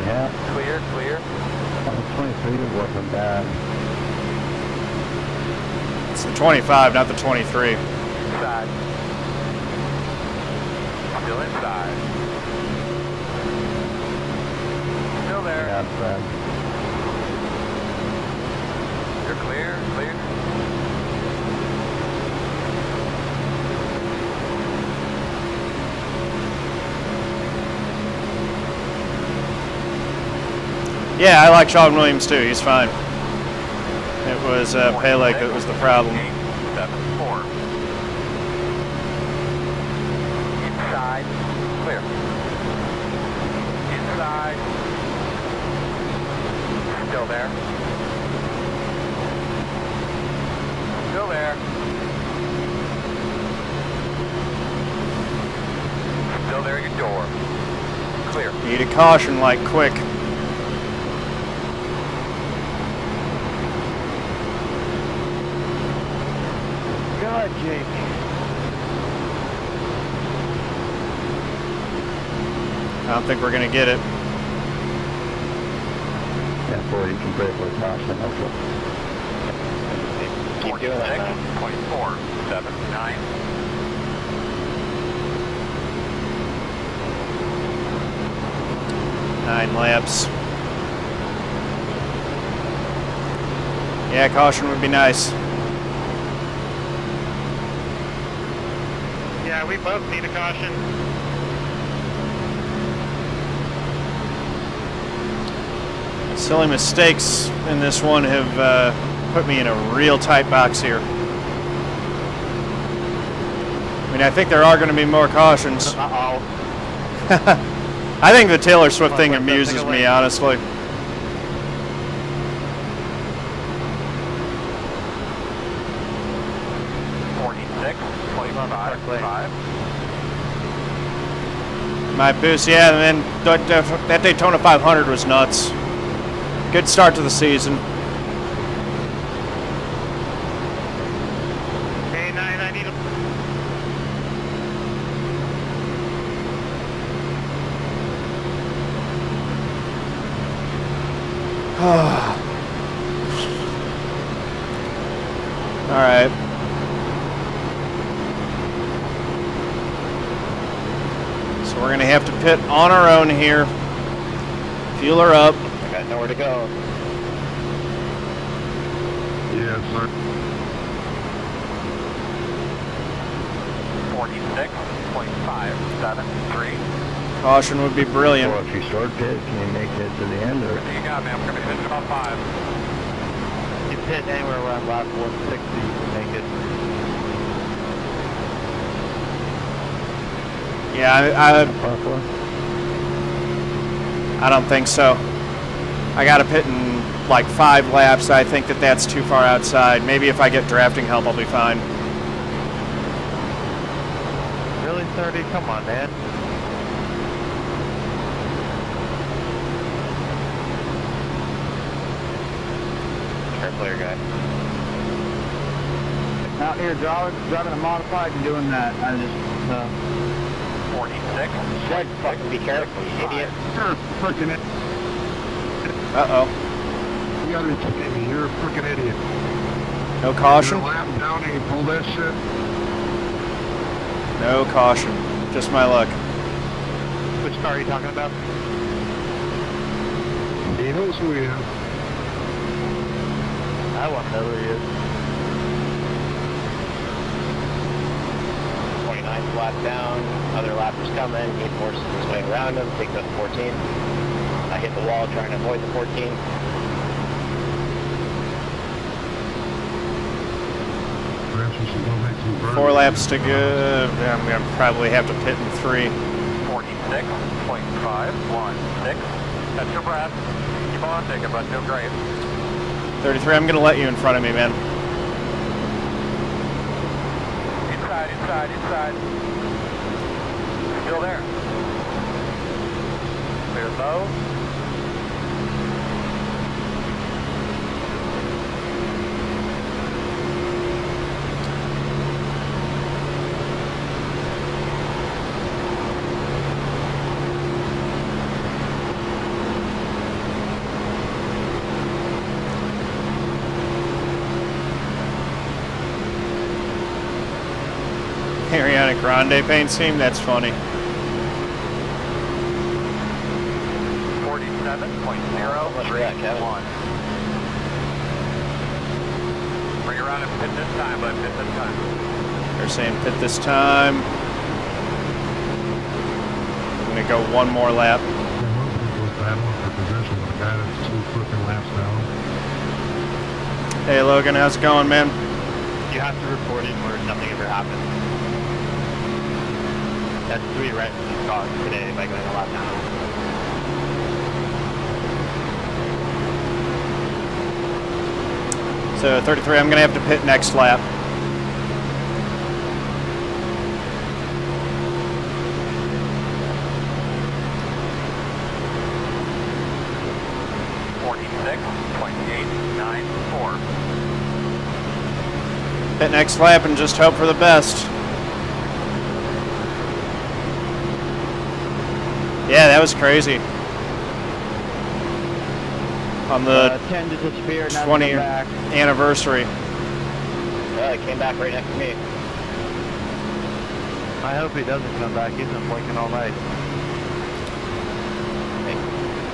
Yeah. Clear, clear. 23 wasn't bad. It's the 25, not the 23. Inside. Still inside. Still there. Yeah, that's bad. You're clear, clear. Yeah, I like Sean Williams too. He's fine. It was Peleg that was the problem. 8, 7, 4. Inside. Clear. Inside. Still there. Still there. Still there at your door. Clear. Need a caution, like quick. God, Jake. I don't think we're gonna get it. Yeah, 40 can break with caution. Okay. Keep doing that, man. 0.479. Nine laps. Yeah, caution would be nice. Yeah, we both need a caution. Silly mistakes in this one have put me in a real tight box here. I mean, I think there are going to be more cautions. Uh-oh. I think the Taylor Swift thing amuses me, honestly. My boost, yeah, and then that Daytona 500 was nuts. Good start to the season. Hey, 9, I need a... All right. So we're going to have to pit on our own here. Fuel her up. I got nowhere to go. Yes, sir. 46.573. Caution would be brilliant. Well, if you short pit, can you make it to the end? Or? What do you got, man? We're going to be finishing about 5. You pit anywhere around lap 160 to make it. Yeah, I don't think so. I got to pit in like 5 laps. I think that that's too far outside. Maybe if I get drafting help, I'll be fine. Really, 30? Come on, man. Player guy. Out here driving a modified and doing that. I just 46. What? Fuck, be careful, you idiot. You're a frickin' idiot. Uh-oh. You gotta be kidding me. You're a frickin' idiot. No caution? You're a lap down and you pull that shit. No caution. Just my luck. Which car are you talking about? He knows who he is. I want to know who he is. 29th lap down, other lappers coming, he forces his way around him, takes up 14. I hit the wall trying to avoid the 14. Perhaps 4 laps to go. I'm going to probably have to pit in 3. 46.516. That's your breath. Keep on taking, but feel great. 33, I'm going to let you in front of me, man. Inside, inside, inside. Still there. Clear low. Ariana Grande paint scheme? That's funny. 47.031. Bring around and pit this time, but pit this time. They're saying pit this time. I'm going to go 1 more lap. Hey Logan, how's it going, man? You have to report it or nothing ever happens. That's 3 right from the start today by going a lap down. So 33, I'm going to have to pit next lap. Pit next lap and just hope for the best. Yeah, that was crazy. On the 10 to disappear, 20th anniversary. Yeah, he came back right next to me. I hope he doesn't come back. He's been blinking all night.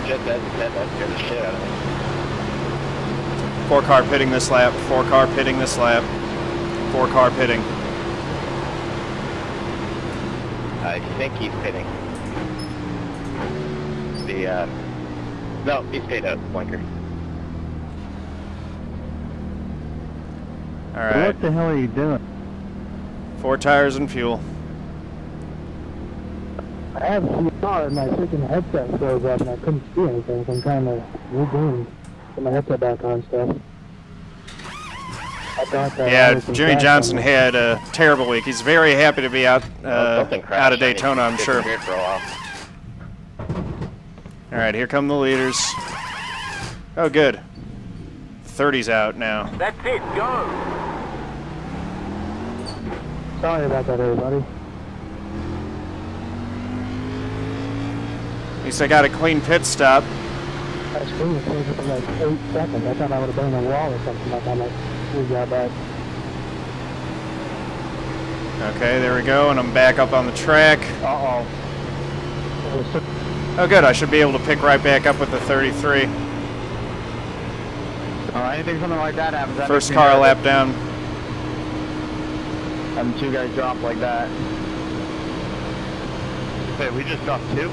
Just that scared the shit out of me. 4 car pitting this lap. 4 car pitting this lap. 4 car pitting. I think he's pitting. No, he stayed out, blinker. Alright. What the hell are you doing? 4 tires and fuel. I have CR and my freaking headset froze up and I couldn't see anything, so I'm trying to regain, get my headset back on stuff. Yeah, Jimmy Johnson had a terrible week. He's very happy to be out of Daytona, I'm sure. All right, here come the leaders. Oh, good. 30's out now. That's it, go! Sorry about that, everybody. At least I got a clean pit stop. My screen was changing for like 8 seconds. I thought I would have been in a wall or something like that. We got back. Okay, there we go, and I'm back up on the track. Uh-oh. Oh, good. I should be able to pick right back up with the 33. Anything something like that happens. That First car lap down. Having two guys drop like that. Wait, we just dropped 2?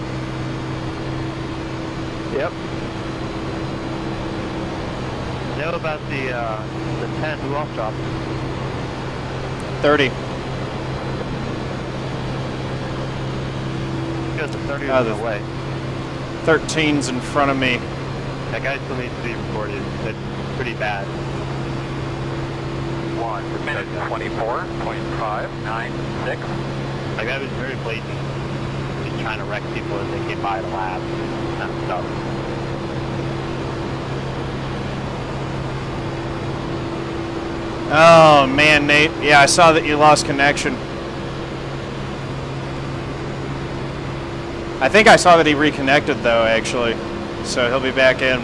Yep. Know about the 10, who else dropped? 30. Because the 30 Oh, was the away. 13's in front of me. That guy still needs to be recorded. It's pretty bad. 1 minute 24.596. Like, that was very blatant. Just trying to wreck people as they get by the lab. Kind of stuff. Oh, man, Nate. Yeah, I saw that you lost connection. I think I saw that he reconnected, though, actually. So he'll be back in.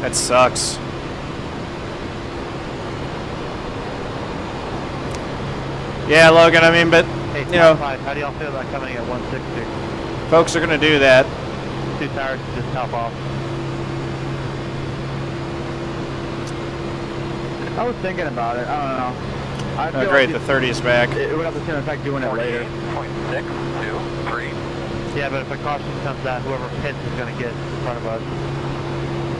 That sucks. Yeah, Logan, I mean, but, Hey, you know, 5, how do y'all feel about coming at 160? folks are going to do that. 2 tires to just top off. I was thinking about it. I don't know. I Oh, feel great, like the 30 is back. it would have the same effect doing it later. 48.623. Yeah, but if a caution comes out, whoever pits is going to get in front of us.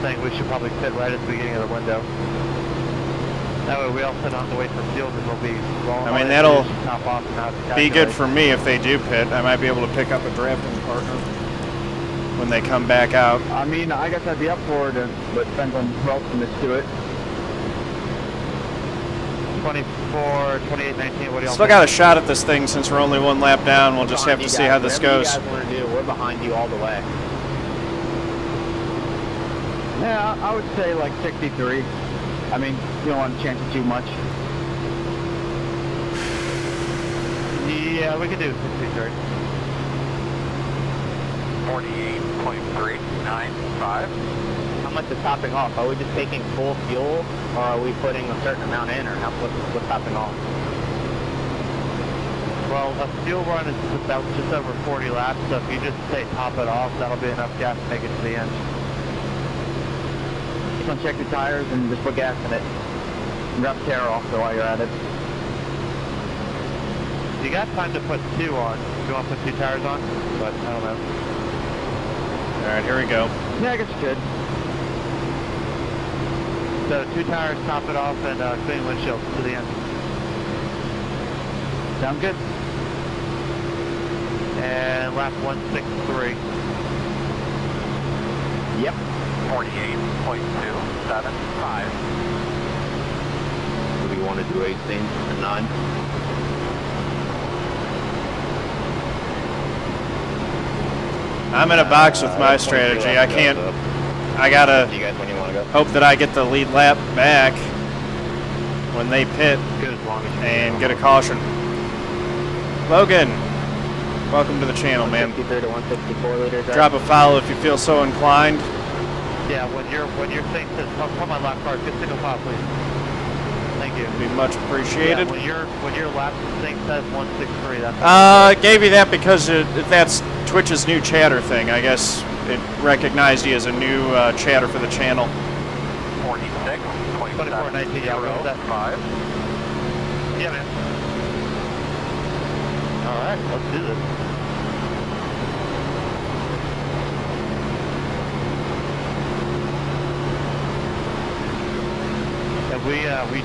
Saying we should probably pit right at the beginning of the window. That way we all sit on to wait for fuel and we'll be rolling. I mean, that'll top off and not be good calculate. for me if they do pit. I might be able to pick up a drafting partner when they come back out. I mean, I guess I'd be up for it, but it depends on who else commits to it. 24, 28, 19, what do y'all Still think? got a shot at this thing since we're only 1 lap down. We'll just have to see how this goes. Whatever you guys want to do, we're behind you all the way. Yeah, I would say like 63. I mean, you don't want to chance it too much. Yeah, we could do 63. 48.395. How much is topping off? Are we just taking full fuel, or are we putting a certain amount in, or what's topping off? Well, a fuel run is about just over 40 laps, so if you just say top it off, that'll be enough gas to make it to the end. Just want to check the tires and just put gas in it. Grab the tear off so while you're at it. You got time to put 2 on. If you want to put 2 tires on, but I don't know. All right, here we go. Yeah, I guess you could. So 2 tires, top it off, and clean windshield to the end. Sound good? And lap 163. Yep. 48.275. Do we want to do 18 or 9? I'm in a box with my strategy. I can't. I gotta You guys, when you want to go? hope that I get the lead lap back when they pit Good as long as you and get a caution. Logan, welcome to the channel, man. 153 to 164 liters. Drop a follow if you feel so inclined. Yeah, when your thing says, come on, lap cars, get single file, please. Thank you. Be much appreciated. Yeah, when your lap thing says 163, that's Gave you that because that's Twitch's new chatter thing. I guess it recognized you as a new chatter for the channel. 24.19, yeah, roll that. 5. Yeah, man. All right, let's do this. And we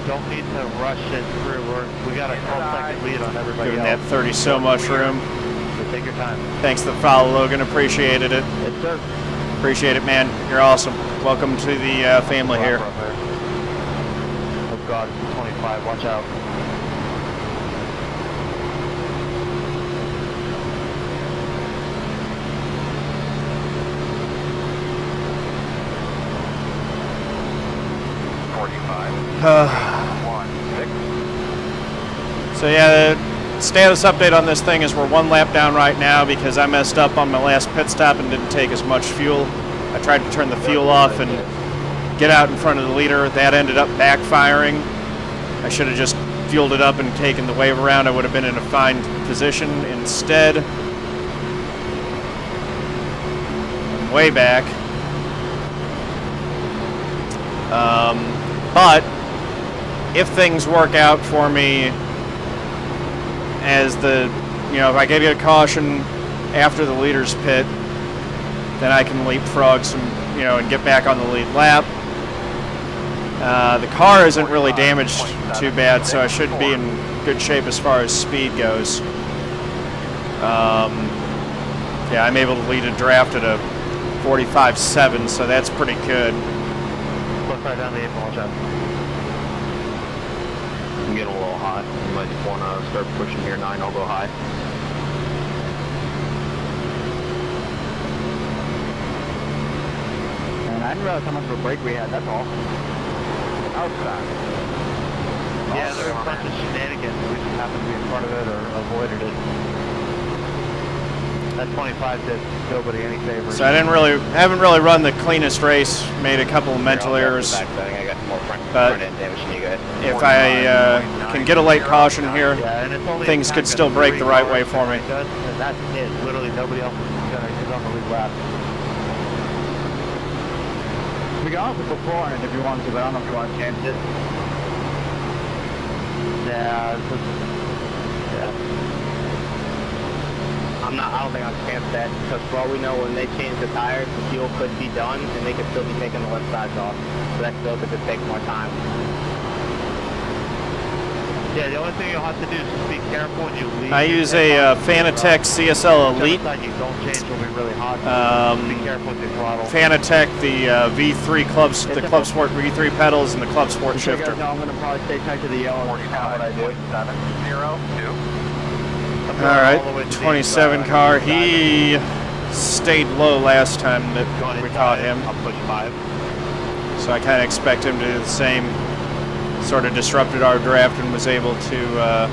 don't need to rush it through. We got a 12-second lead on everybody Giving else. that 30 so much room. So take your time. Thanks for the follow, Logan. Appreciated it. Yes, sir. Appreciate it, man. You're awesome. Welcome to the family here. Oh God, it's 25. Watch out. So yeah, the status update on this thing is we're 1 lap down right now because I messed up on my last pit stop and didn't take as much fuel I tried to turn the fuel off and get out in front of the leader. That ended up backfiring. I should have just fueled it up and taken the wave around. I would have been in a fine position. Instead, I'm way back. But if things work out for me as if I get a caution after the leader's pit, then I can leapfrog some, and get back on the lead lap. The car isn't really damaged too bad, so I should be in good shape as far as speed goes. Yeah, I'm able to lead a draft at a 45.7, so that's pretty good. Look right down the 8 ball jump. I'm getting a little hot. You might just want to start pushing your 9 elbow high. And I didn't realize how much of a break we had, that's all. Outside. Yeah, there were a bunch of shenanigans. We just happened to be in front of it or avoided it. That 25 did nobody any favors. So I haven't really run the cleanest race. Made a couple of mental errors. But if I can get a late caution here, things could still break the right way for me. And that's it. Literally nobody else is on the lead lap. We can also put 400 if you want to, but I don't know if you want to chance it. Yeah. I don't think I'll chance that, because for all we know, when they change the tires, the fuel could be done, and they could still be taking the left sides off. So that still could just take more time. Yeah, the only thing you'll have to do is just be careful when you leave. I use a Fanatec CSL Elite. Don't change, will be really hot. Be careful with the throttle. Fanatec, the V3 clubs, the Club Sport V3 pedals, and the Club Sport shifter. You guys know I'm going to probably stay tight to the yellow. What I do. 702. All right, 27 car. He stayed low last time that we caught him. I'll push 5. So I kind of expect him to do the same. Sort of disrupted our draft and was able to all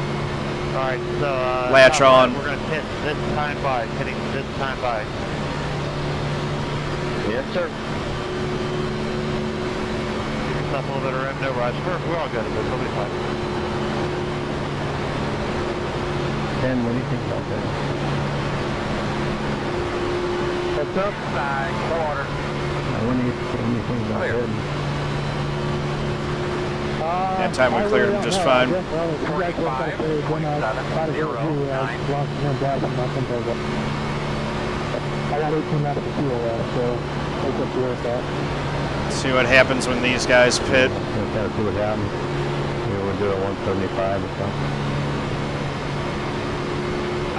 right, so, latch on. We're going to hit this time by, hitting this time by. Yes, sir. Give yourself a little bit of room, no rush. We're all good at this, we'll be fine. Ken, what do you think about that? What's up? Slow order. I wouldn't get anything about that. That time we cleared him just fine. 45, 27, 0, 9. I got 18 laps of fuel, so take up to work out. See what happens when these guys pit. Kind of see what happens. We'll do a 175 or something.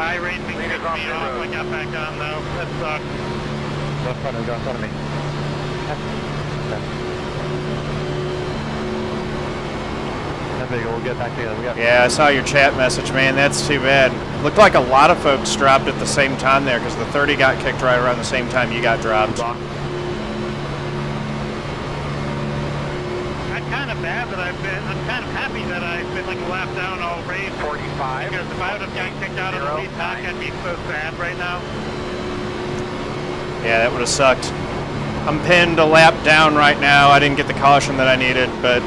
iRacing took me off. I got back on though. That sucks. Go in front of me. We'll get back together. Yeah, I saw your chat message, man. That's too bad. Looked like a lot of folks dropped at the same time there, because the 30 got kicked right around the same time you got dropped. I'm kind of happy that I've been like a lap down all race. 45. Because if I would have gotten kicked out of the lead pack, I'd be so sad right now. Yeah, that would have sucked. I'm pinned a lap down right now. I didn't get the caution that I needed, but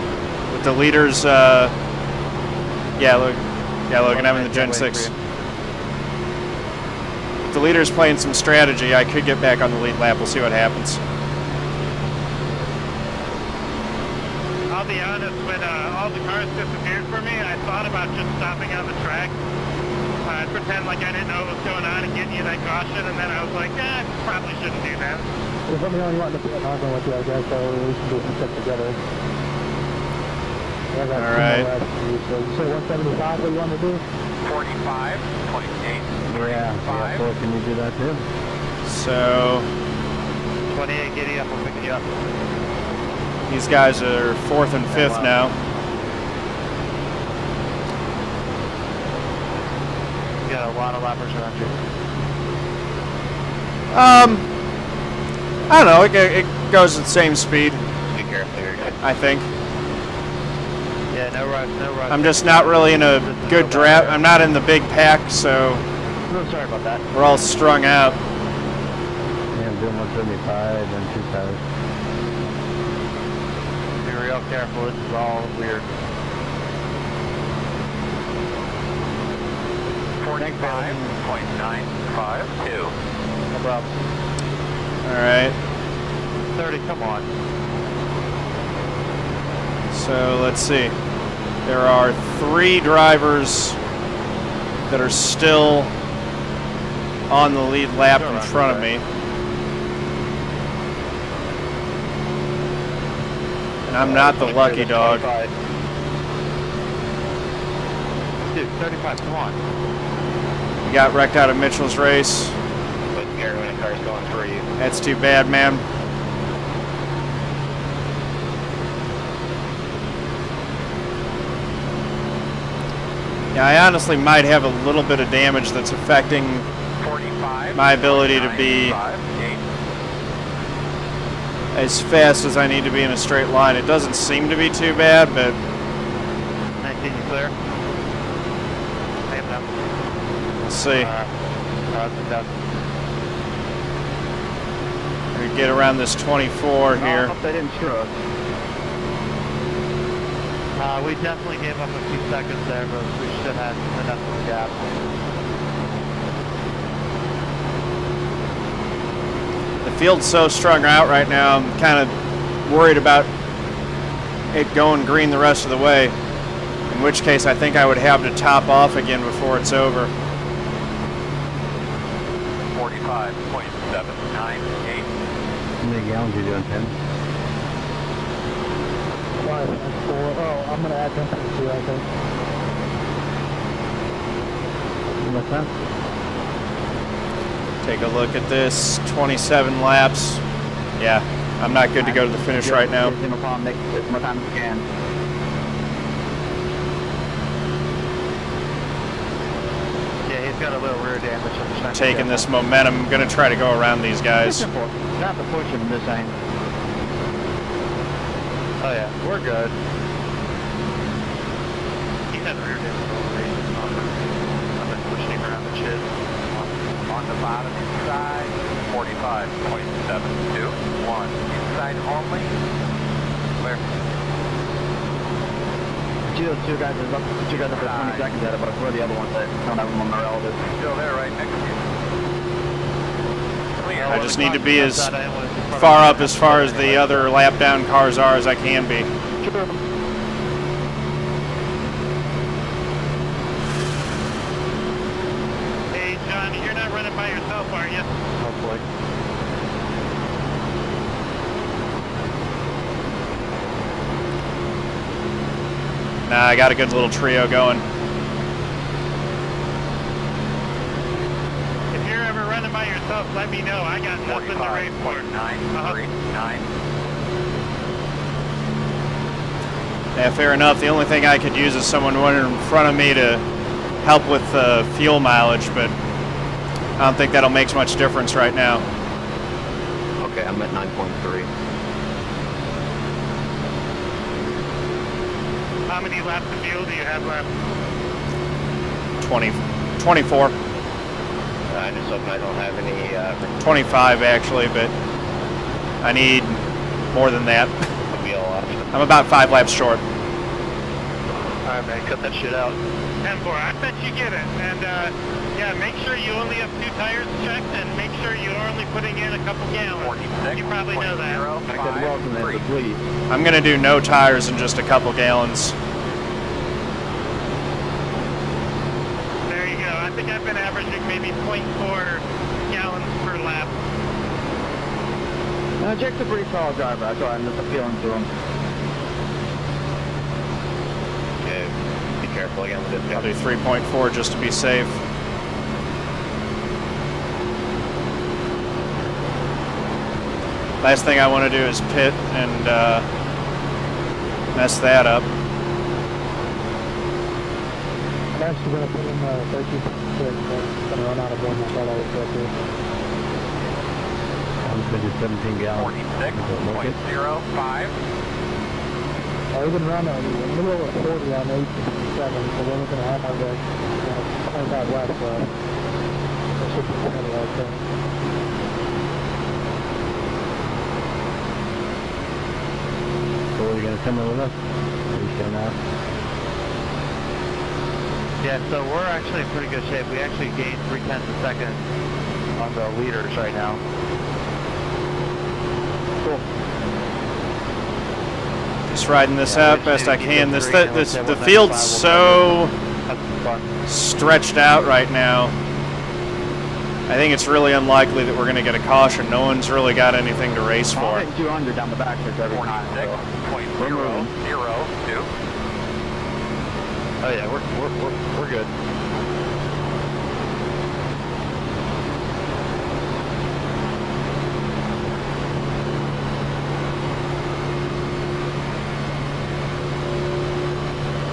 the leaders, Logan, I'm in the Gen 6. If the leader's playing some strategy, I could get back on the lead lap. We'll see what happens. I'll be honest, when all the cars disappeared for me, I thought about just stopping on the track. I'd pretend like I didn't know what was going on and getting you that caution, and then I was like, I probably shouldn't do that. If let me know you want to put an argument with you, I guess, so we can do some stuff together. All right. So you say 175, what you want to do? 45, 28, 35. So can you do that too? So 28, giddy up, we'll pick you up. these guys are 4th and 5th now. You got a lot of lappers around you. I don't know, it goes at the same speed, Be careful, you're good. I think. Yeah, no rush, no rush. I'm just not really in a good draft. I'm not in the big pack, so I'm sorry about that. we're all strung out. Yeah, doing 175 and 2 tires. Be real careful, this is all weird. 45.952. No problem. All right. 30, come on. So let's see. There are 3 drivers that are still on the lead lap in front of me. And I'm not the lucky dog. Dude, 35, come on. You got wrecked out of Mitchell's race. But Gary, when the car's going through you. That's too bad, man. Yeah, I honestly might have a little bit of damage that's affecting 45, my ability to be 58. as fast as I need to be in a straight line. It doesn't seem to be too bad, but 19, you clear? Same now. let's see. We get around this 24 here. I hope they didn't screw us. We definitely gave up a few seconds there, but we should have enough of a gap. The field's so strung out right now, I'm kind of worried about it going green the rest of the way, in which case I think I would have to top off again before it's over. 45.798. How many gallons are you doing, Tim? 5 and 4. Oh, I'm going to add them to the 2, I think. What's that? Take a look at this, 27 laps. Yeah, I'm not good to go to the finish right now. No problem, Nick. As much time as you can. Yeah, he's got a little rear damage. I'm Taking this momentum, I'm going to try to go around these guys. Simple. Not to push him this end. Oh yeah, we're good. He had rear damage all the way. I've been pushing him around the shit. On the bottom inside, 45.721. Inside only. Clear. Those 2 guys are up. 2 guys are for 20 seconds ahead of us. Where are the other ones that don't have them on their relatives? Still there, right next to you. Clear. I just need to be as far up as far as the other lap down cars are as I can be. Hey, John, you're not running by yourself, are you? Hopefully. Nah, I got a good little trio going. If you're ever running by yourself, let me know. I got nothing to race for. 45.939. Yeah, fair enough. The only thing I could use is someone running in front of me to help with fuel mileage, but I don't think that'll make much difference right now. Okay, I'm at 9.3. How many laps of fuel do you have left? 24. I just hope I don't have any... 25 actually, but I need more than that. wheel option. I'm about 5 laps short. Alright man, cut that shit out. 10-4, I bet you get it. And yeah, make sure you only have 2 tires checked and make sure you're only putting in a couple gallons. You probably know that. I could welcome it, but please. I'm going to do no tires and just a couple gallons. There you go. I think I've been averaging maybe 0.4 gallons per lap. Jake's a pretty solid driver. That's why I'm just appealing to him. Okay, be careful again with this guy. I'll do 3.4 just to be safe. Last thing I want to do is pit and mess that up. I'm actually going to put in 13.6, but I'm going to run out of one. I thought I was right there. I'm going to do 17 gallons. 46.05. I was going to run a little over 40 on 8.7, so we're going to have 25 laps left. That should be plenty, I think. coming with us? Yeah, so we're actually in pretty good shape. We actually gained 0.3 seconds on the leaders right now. Cool. Just riding this out best I can. The field's so stretched out right now. I think it's really unlikely that we're going to get a caution. No one's really got anything to race for. I'll hit 200 down the back every time. 46.002. Oh yeah, we're good.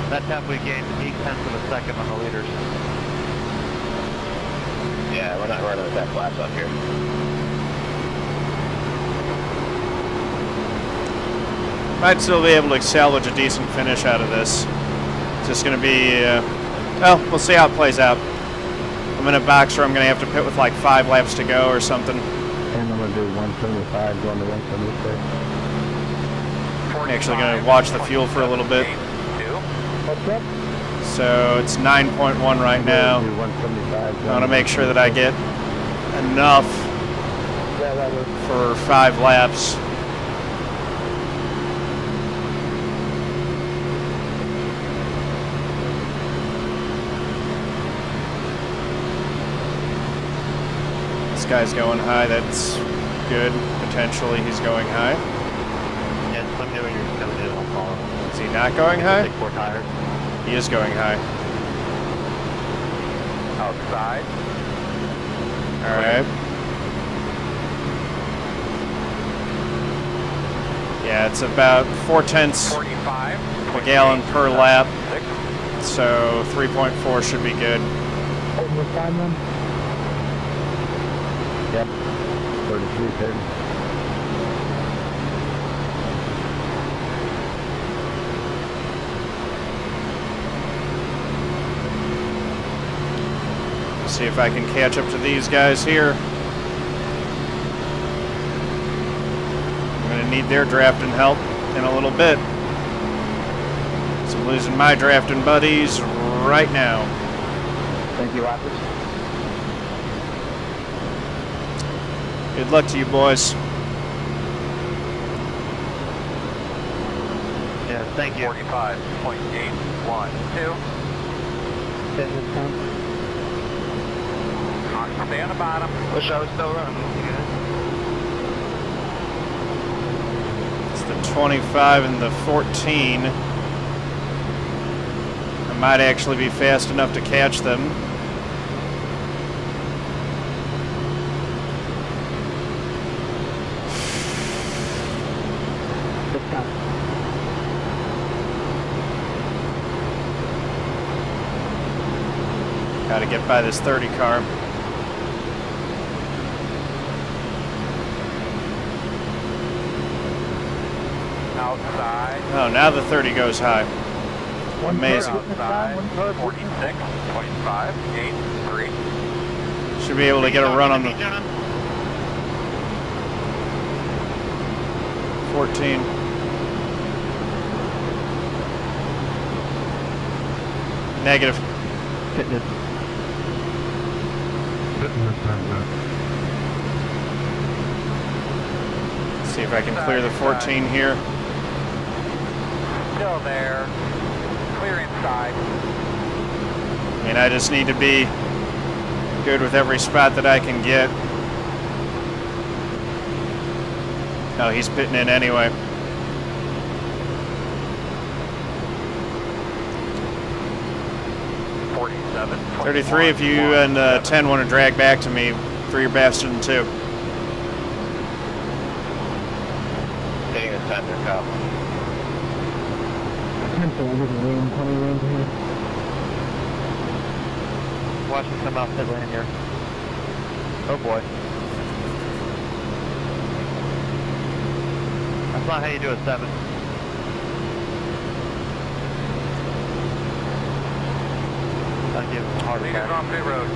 That time we gained 0.8 of a second on the leaders. Yeah, we're not running with that flash up here. Might still be able to salvage a decent finish out of this. It's just going to be, well, we'll see how it plays out. I'm in a box where I'm going to have to pit with like 5 laps to go or something. And I'm going to do 175 going to 176. I'm actually going to watch the fuel for a little bit. What's up? So it's 9.1 right now. I want to make sure that I get enough for 5 laps. This guy's going high. That's good. Potentially he's going high. Yeah, just let me know when you're coming in. I'll follow. Is he not going high? Take 4 tires. He is going high. Outside. All right. Yeah, it's about 0.4 a gallon per lap. So 3.4 should be good. Over 5 then? Yep. 33.30. See if I can catch up to these guys here. I'm going to need their drafting help in a little bit. So I'm losing my drafting buddies right now. Thank you, Lapis. Good luck to you boys. Yeah, thank you. 45.812. Stay on the bottom. Wish I was still running. It's the 25 and the 14. I might actually be fast enough to catch them. Got to get by this 30 car. Outside. Oh, now the 30 goes high. Amazing. Outside. 46.583. Should be able to get a run on the 14. Negative. Hitting it. See if I can clear the 14 here. Still there. Clear inside. I mean, I just need to be good with every spot that I can get. Oh, he's pitting in anyway. 33 if you and 10 want to drag back to me for your Bastion 2. Hitting the center cup. Watch him come out pit lane here. Oh boy. That's not how you do a 7. I'll give him a hard Leaders attack. on pit road.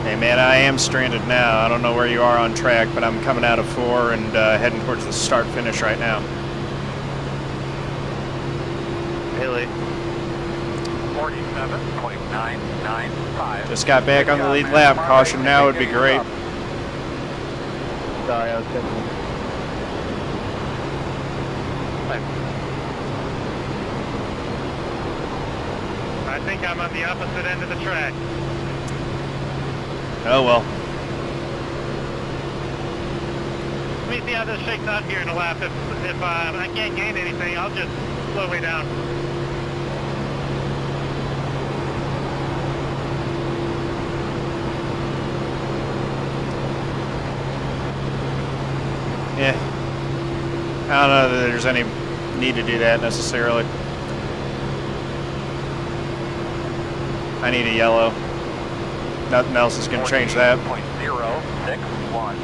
They Hey man, I am stranded now. I don't know where you are on track, but I'm coming out of 4 and heading towards the start finish right now. Haley. 47.995. Just got back on the lead lap. Caution now would be great. Sorry, I was thinking. I think I'm on the opposite end of the track. Oh well. Let me see how this shakes out here in a lap. If I can't gain anything, I'll just slow way down. Yeah. I don't know that there's any need to do that necessarily. I need a yellow. Nothing else is going to change that. 0.061.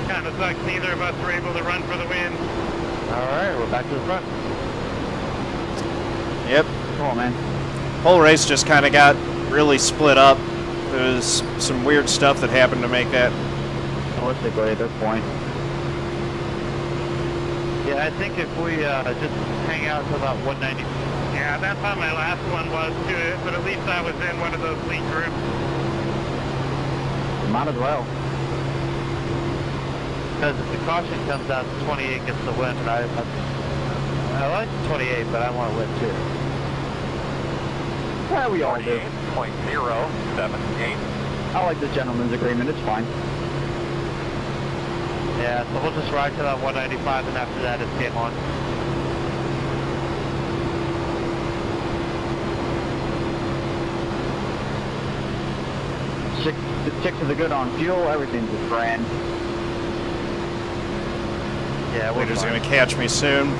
Kind of sucks neither of us were able to run for the win. All right, we're back to the front. Yep. Come on, man. Whole race just kind of got really split up. There was some weird stuff that happened to make that. Realistically, at this point. Yeah, I think if we just hang out to about 190. Yeah, that's how my last one was too, but at least I was in one of those lead groups. Might as well. Because if the caution comes out, 28 gets the win, and I like 28, but I want to win too. Yeah, we all do. 48.078. I like the gentleman's agreement. It's fine. Yeah, so we'll just ride to that 195, and after that, it's game on. The chicks are good on fuel. Everything's a grand. Yeah, They're just going to catch me soon.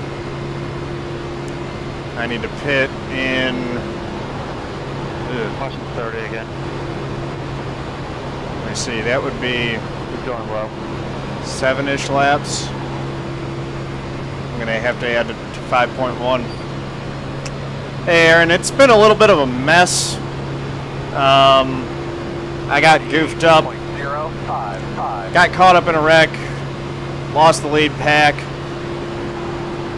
I need to pit in... Caution 30 again. Let me see, that would be... Keep going low. 7-ish laps. I'm going to have to add to 5.1. Hey Aaron, it's been a little bit of a mess. I got goofed up. 0.055. Got caught up in a wreck. Lost the lead pack.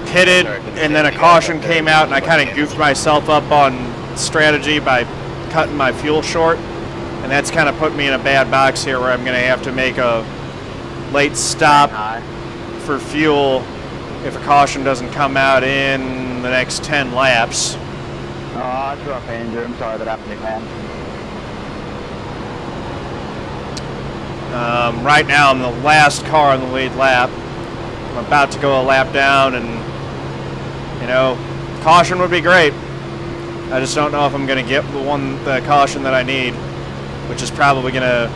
Pitted, and then a caution came out, and I kind of goofed myself up on strategy by cutting my fuel short. And that's kind of put me in a bad box here where I'm going to have to make a late stop for fuel if a caution doesn't come out in the next 10 laps. Oh, that's rough, Andrew. I'm sorry that happened to you, man. Right now I'm the last car on the lead lap. I'm about to go a lap down, and you know, caution would be great. I just don't know if I'm going to get the caution that I need, which is probably going to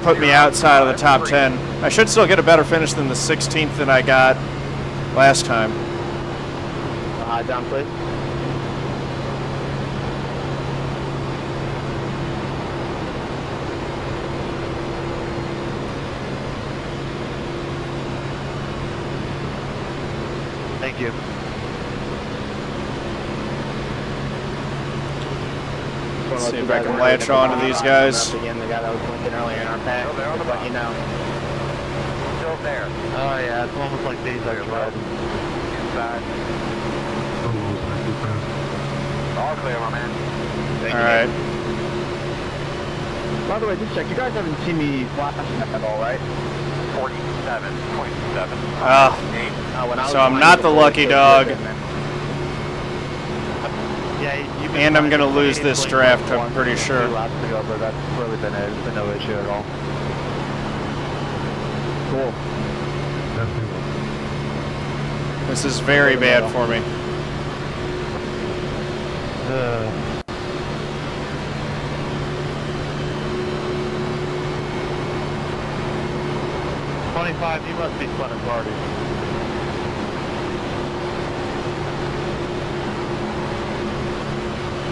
put me outside of the top 10. I should still get a better finish than the 16th that I got last time. Down, please. Thank you. Let's see if I can latch on to these guys. Again, the guy that was blinking earlier in our pack. Just let you know. Still there. Oh yeah, it's almost like these are red. Inside. All clear, my man. All right. By the way, just check. You guys haven't seen me flashing at all, right? 47.7. So I'm not the lucky dog. Yeah, And I'm going to lose this draft, I'm pretty sure. Laps ago, but that's really been no issue at all. Cool. This is very bad for me. 25, you must be fun and party.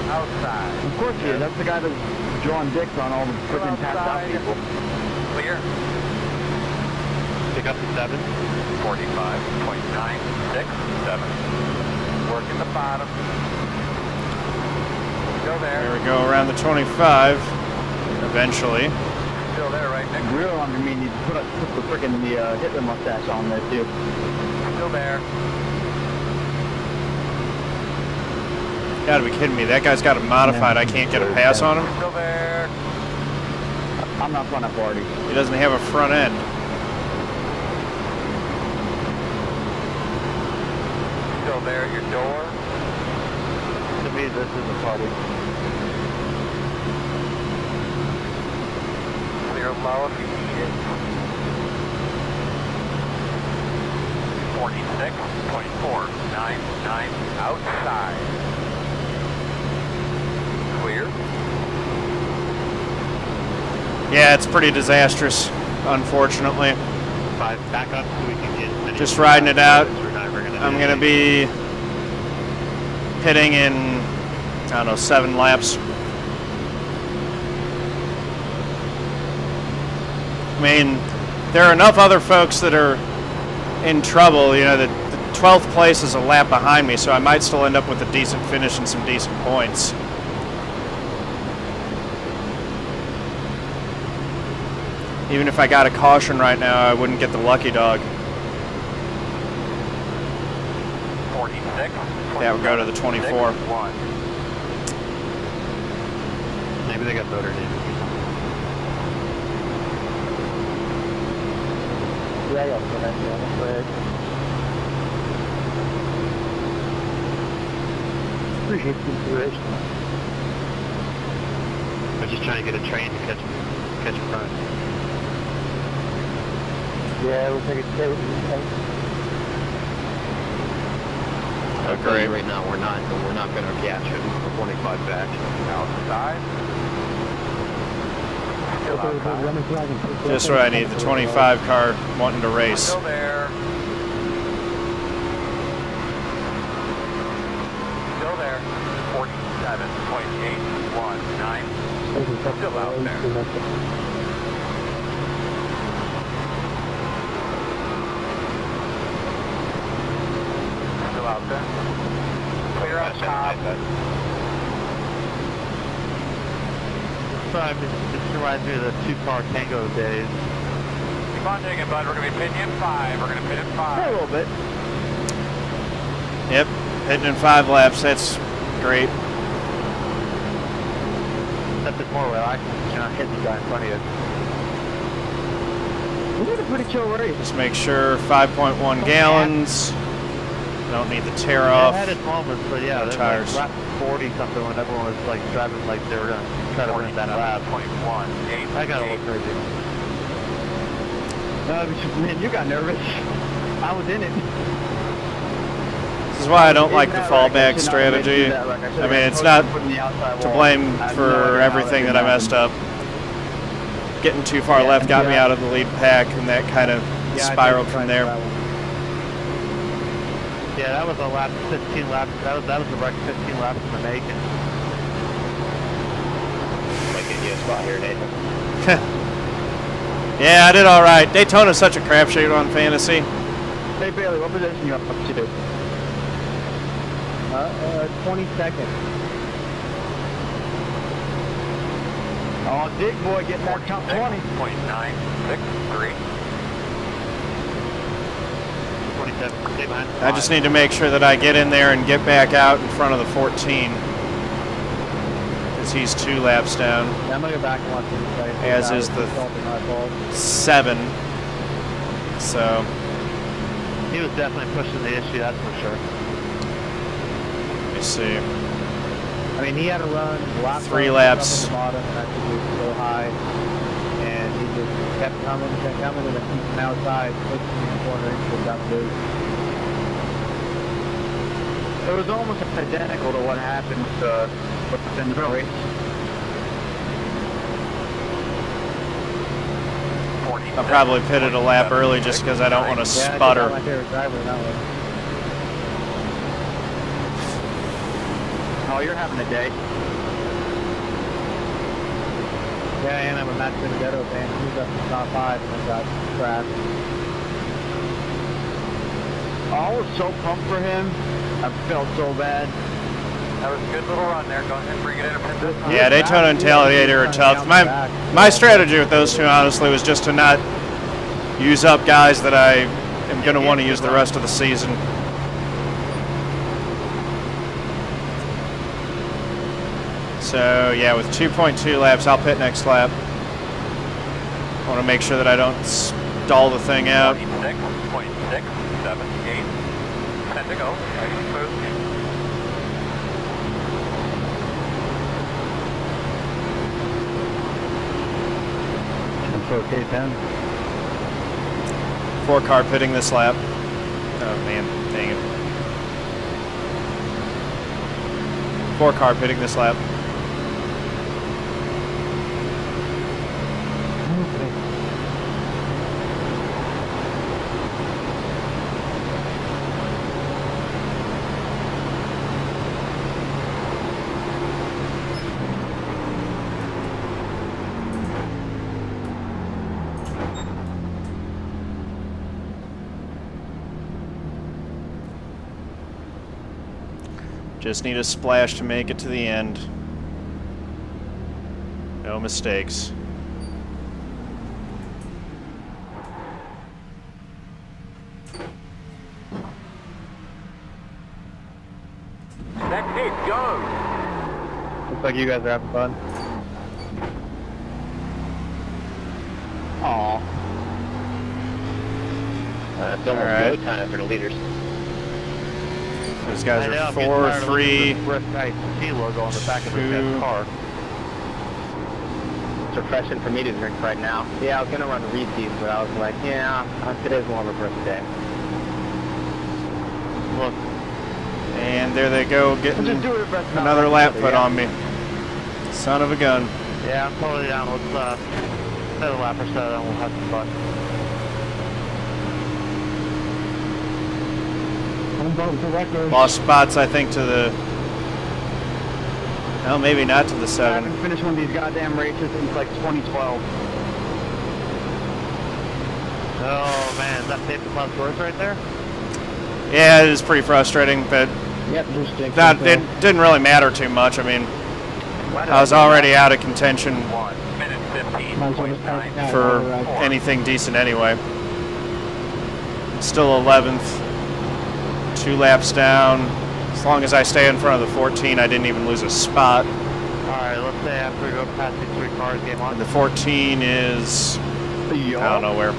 Outside. Of course he is. That's the guy that's drawing dicks on all the freaking tapped out people. Clear. Back up to 7. 45.967. Working the bottom. Still there. There we go, around the 25, eventually. Still there, right, Nick? Real under me needs to put the freaking Hitler mustache on there too. Still there. You gotta be kidding me, that guy's got it modified, I can't get a pass on him? Still there. I'm not fun at parties. He doesn't have a front end. Still there at your door. To me, this is a party. Clear low if you need it. 46.499 outside. Clear. Yeah, it's pretty disastrous, unfortunately. 5 back up so we can get... Just riding it out. I'm going to be pitting in, I don't know, 7 laps. I mean, there are enough other folks that are in trouble. You know, the 12th place is a lap behind me, so I might still end up with a decent finish and some decent points. Even if I got a caution right now, I wouldn't get the lucky dog. 46. That would go to the 24. Maybe they got voted in. Yeah, I got the next one. Appreciate the consideration. I'm just trying to get a train to catch a front. Yeah, we'll take it today with you. I'll tell you right now, we're not going to catch it. 25 back. Outside. Still outside. Just what I need, the 25 car wanting to race. Still there. Still there. 47.819. Still out there. Still out there. Clear up top. It just reminds me of the 2-car Tango days. Keep on digging, bud. We're going to be pitting in 5. We're going to pit in 5. Yeah, a little bit. Yep, hitting in 5 laps, that's great. Except it's more relaxing. You're not hitting the guy in front of you. We did a pretty chill race. Just make sure 5.1 gallons. Don't need the tear off. It had its moments, but yeah, No there's tires. like lap 40 something when everyone was like driving like they were gonna try to win that lap. 47.1. That got a little crazy. Man, you got nervous. I was in it. This is why I don't like the fallback strategy. I mean, it's not to blame for everything that I messed up. Getting too far left got me out of the lead pack, and that kind of spiraled from there. Yeah, that was a lap, 15 laps. That was a wreck 15 laps in the making. Might get you a spot here, Nathan. Yeah, I did all right. Daytona's such a crapshoot on fantasy. Hey Bailey, what position you up to? 22nd. Oh, Dig Boy getting that top 20. 0.963. 27. Stay behind. I just need to make sure that I get in there and get back out in front of the 14. Because he's 2 laps down. Yeah, I'm going to go back and watch him play. As is the 7. So, He was definitely pushing the issue, that's for sure. let me see. I mean, he had a run. 3 laps. From the bottom, and I think he was so high. And he just kept coming, and then keeping him outside, pushing him in the corner, and he down the loop. It was almost identical to what happened within the race. I probably pitted a lap early just because I don't want to sputter. Yeah, my favorite driver in that one. Oh, you're having a day. Yeah, and I'm a Matt Benedetto fan. He was up in the top 5 and then got crashed. I was so pumped for him. I felt so bad. That was a good little run there. Go ahead and bring it in a minute this time. Yeah, Daytona and Talladega are tough. My strategy with those two, honestly, was just to not use up guys that I am going to want to use the rest of the season. So, yeah, with 2.2 laps, I'll pit next lap. I want to make sure that I don't stall the thing out. 26.678. 10 to go. Nice smooth. Okay, 10. 4-car pitting this lap. Oh, man. Dang it. 4-car pitting this lap. Just need a splash to make it to the end. No mistakes. Next heat, go! Looks like you guys are having fun. Aw. It's almost Alright. go time for the leaders. Those guys are 4, 3, 2. Logo on the back of the car. It's refreshing for me to drink right now. Yeah, I was gonna run a reseed, but I was like, yeah, today's more of a birthday. Look. And there they go, getting another lap put on me. Son of a gun. Yeah, I'm totally down. Let's set a lap or so, and we'll have some fun. Lost spots, I think, to the... No, maybe not to the 7. I haven't finished one of these goddamn races since like 2012. Oh man, is that safe to plus worth right there? Yeah, it is pretty frustrating, but Yep, just Jake. that it didn't really matter too much. I mean, I was already out of contention 1 minute 15.9 for anything decent anyway. Still 11th. 2 laps down. As long as I stay in front of the 14, I didn't even lose a spot. Alright, let's say after we go past these 3 cars, game on. And the 14 is... I don't know where.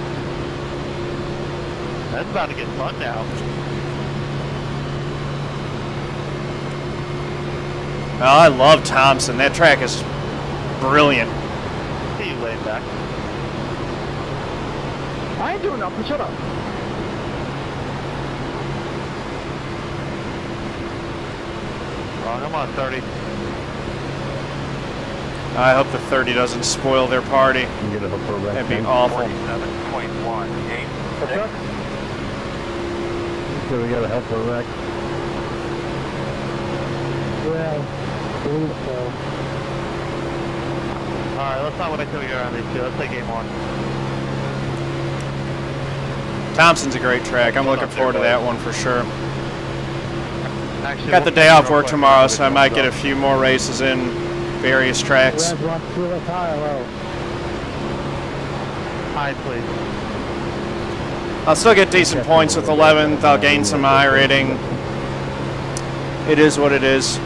That's about to get fun now. Oh, I love Thompson. That track is brilliant. See you laid back. I ain't doing nothing, shut up. Wrong, I'm on 30. I hope the 30 doesn't spoil their party. That'd be awful. 47.186. So we gotta help her wreck. Well, I believe so. Alright, let's not wait till we get around these 2. Let's take game 1. Thompson's a great track. I'm looking forward to that one for sure. Actually, Got the day off work tomorrow, so I might get a few more races in various tracks. High, please. I'll still get decent points with 11th. I'll gain some I rating. It is what it is.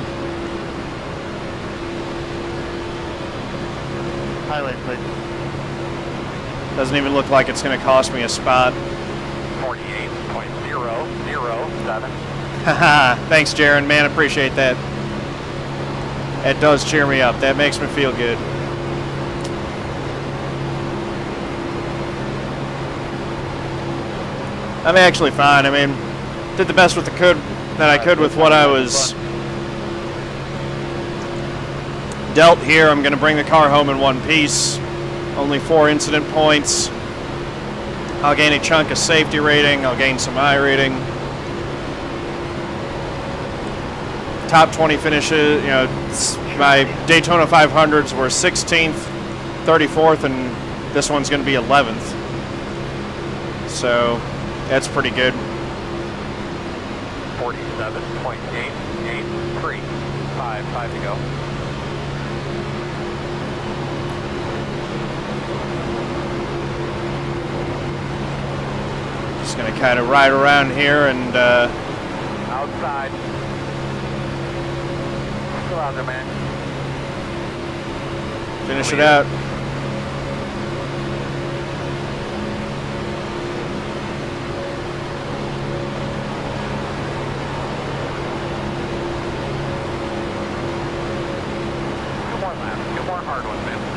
Highlight, please. Doesn't even look like it's going to cost me a spot. 48.007. Haha, thanks, Jaron. Man, appreciate that. That does cheer me up. That makes me feel good. I'm actually fine. I mean, did the best with that I could with what I was dealt here. I'm going to bring the car home in one piece. Only 4 incident points. I'll gain a chunk of safety rating. I'll gain some I rating. Top 20 finishes, you know, my Daytona 500s were 16th, 34th, and this one's going to be 11th. So that's pretty good. 47.883. 5 to go. Just going to kind of ride around here and outside. Still out there, man. finish it out.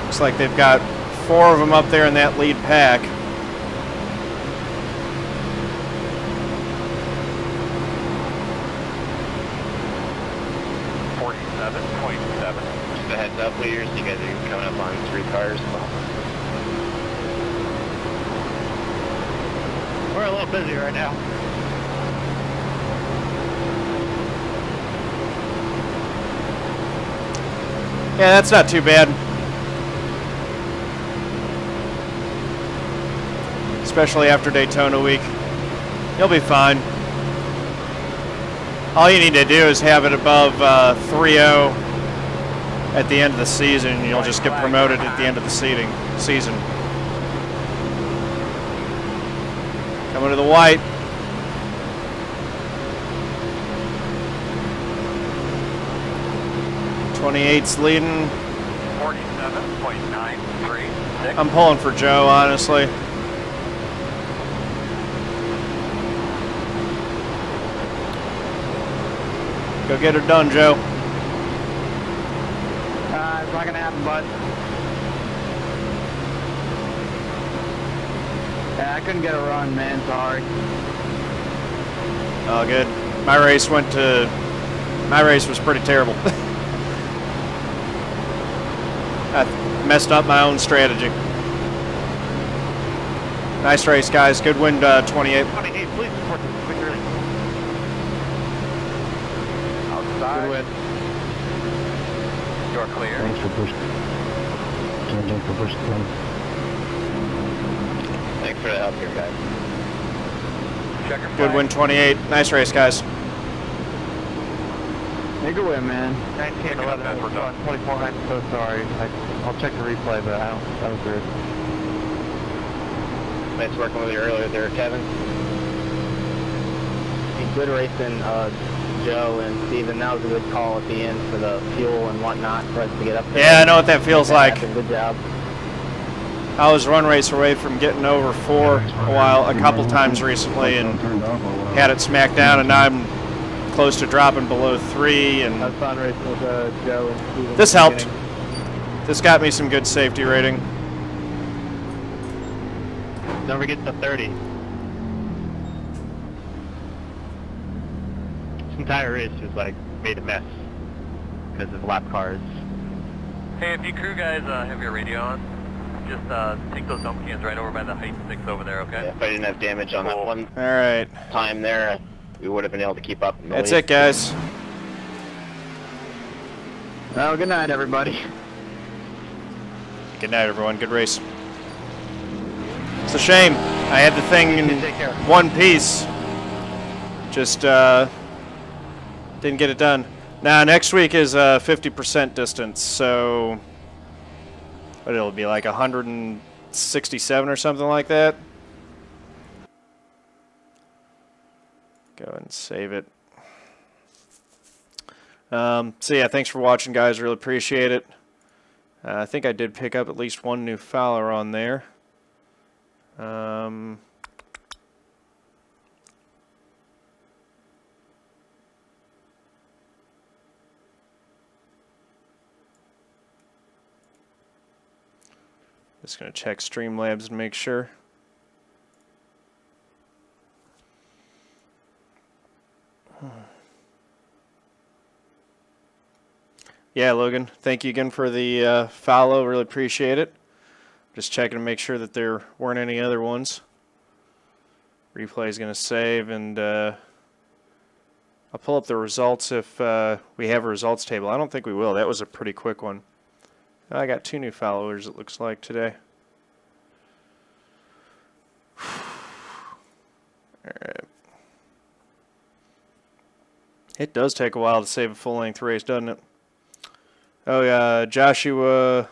Looks like they've got 4 of them up there in that lead pack. Just a heads up, leaders. You guys are coming up on 3 cars. We're a little busy right now. Yeah, that's not too bad. Especially after Daytona week. You'll be fine. All you need to do is have it above 3-0 at the end of the season, and you'll just get promoted at the end of the season. Coming to the white. .28's leading. 47.936. I'm pulling for Joe, honestly. Go get her done, Joe. It's not gonna happen, bud. Yeah, I couldn't get a run, man. Sorry. Oh, good. My race was pretty terrible. I messed up my own strategy. Nice race, guys. Good win, 28. 28, please support this quicker. Outside. Good win. You're clear. Thanks for pushing. Thanks for pushing. Thanks for the help here, guys. Check your Good flag. win, 28. Nice race, guys. Make a win, man. 19, 11, 24, I'm so sorry. I'll check the replay, but that was weird. Nice working with you earlier there, Kevin. Good racing, Joe and Steven. That was a good call at the end for the fuel and whatnot for us to get up there. Yeah, I know what that feels like. Good job. I was run race away from getting over 4 a couple times recently, and had it smacked down, and now I'm close to dropping below 3. And That was fun racing with Joe and Steven. this helped. This got me some good safety rating. Don't forget the 30. This entire race just like made a mess because of lap cars. Hey, if you crew guys have your radio on, just take those dump cans right over by the height sticks over there, okay? Yeah, if I didn't have damage on that one All right. time there, we would have been able to keep up. That's it, guys. Well, good night, everybody. Good night, everyone. Good race. It's a shame. I had the thing in Take care. one piece. Just didn't get it done. Now, next week is 50% distance, so what it'll be like 167 or something like that. Go ahead and save it. So yeah, thanks for watching, guys. Really appreciate it. I think I did pick up at least 1 new Fowler on there. Just going to check Streamlabs and make sure. Yeah, Logan, thank you again for the follow. Really appreciate it. Just checking to make sure that there weren't any other ones. Replay is going to save, and I'll pull up the results if we have a results table. I don't think we will. That was a pretty quick one. I got 2 new followers, it looks like, today. All right. It does take a while to save a full-length race, doesn't it? Oh, yeah, Joshua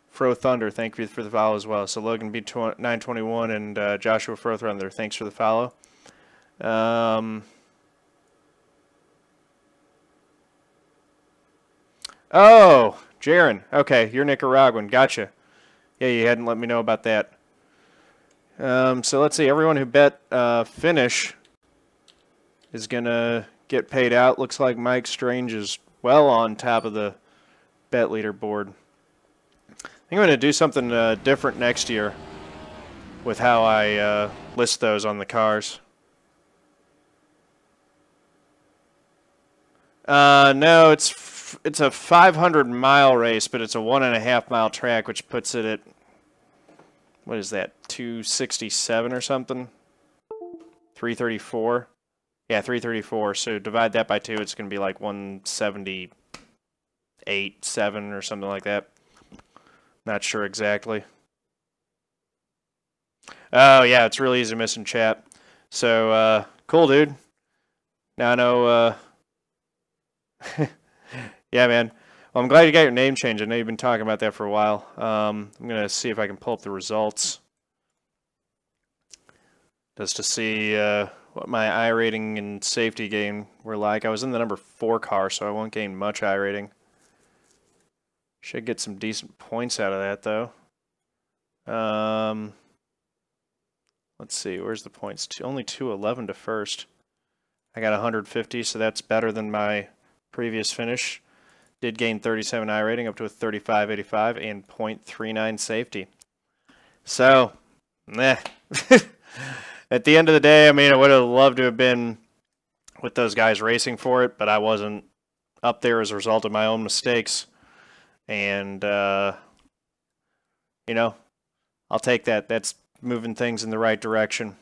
Fro Thunder, thank you for the follow as well. So Logan B921 and Joshua Fro Thunder, thanks for the follow. Oh, Jaron. Okay, you're Nicaraguan. Gotcha. Yeah, you hadn't let me know about that. So let's see. Everyone who bet finish is going to get paid out. Looks like Mike Strange is well on top of the bet leaderboard. I think I'm going to do something different next year with how I list those on the cars. No, it's a 500-mile race, but it's a 1.5-mile track, which puts it at, what is that, 267 or something? 334? Yeah, 334. So divide that by 2, it's going to be like 178, 7 or something like that. Not sure exactly. Oh, yeah, it's really easy to miss in chat. So, cool, dude. Now I know, yeah, man. Well, I'm glad you got your name changed. I know you've been talking about that for a while. I'm going to see if I can pull up the results just to see what my iRating and safety gain were like. I was in the number 4 car, so I won't gain much iRating. Should get some decent points out of that, though. Let's see. Where's the points? Only 211 to first. I got 150, so that's better than my previous finish. Did gain 37 iRating up to a 35.85 and 0.39 safety. So, meh. At the end of the day, I mean, I would have loved to have been with those guys racing for it, but I wasn't up there as a result of my own mistakes. And, you know, I'll take that. That's moving things in the right direction.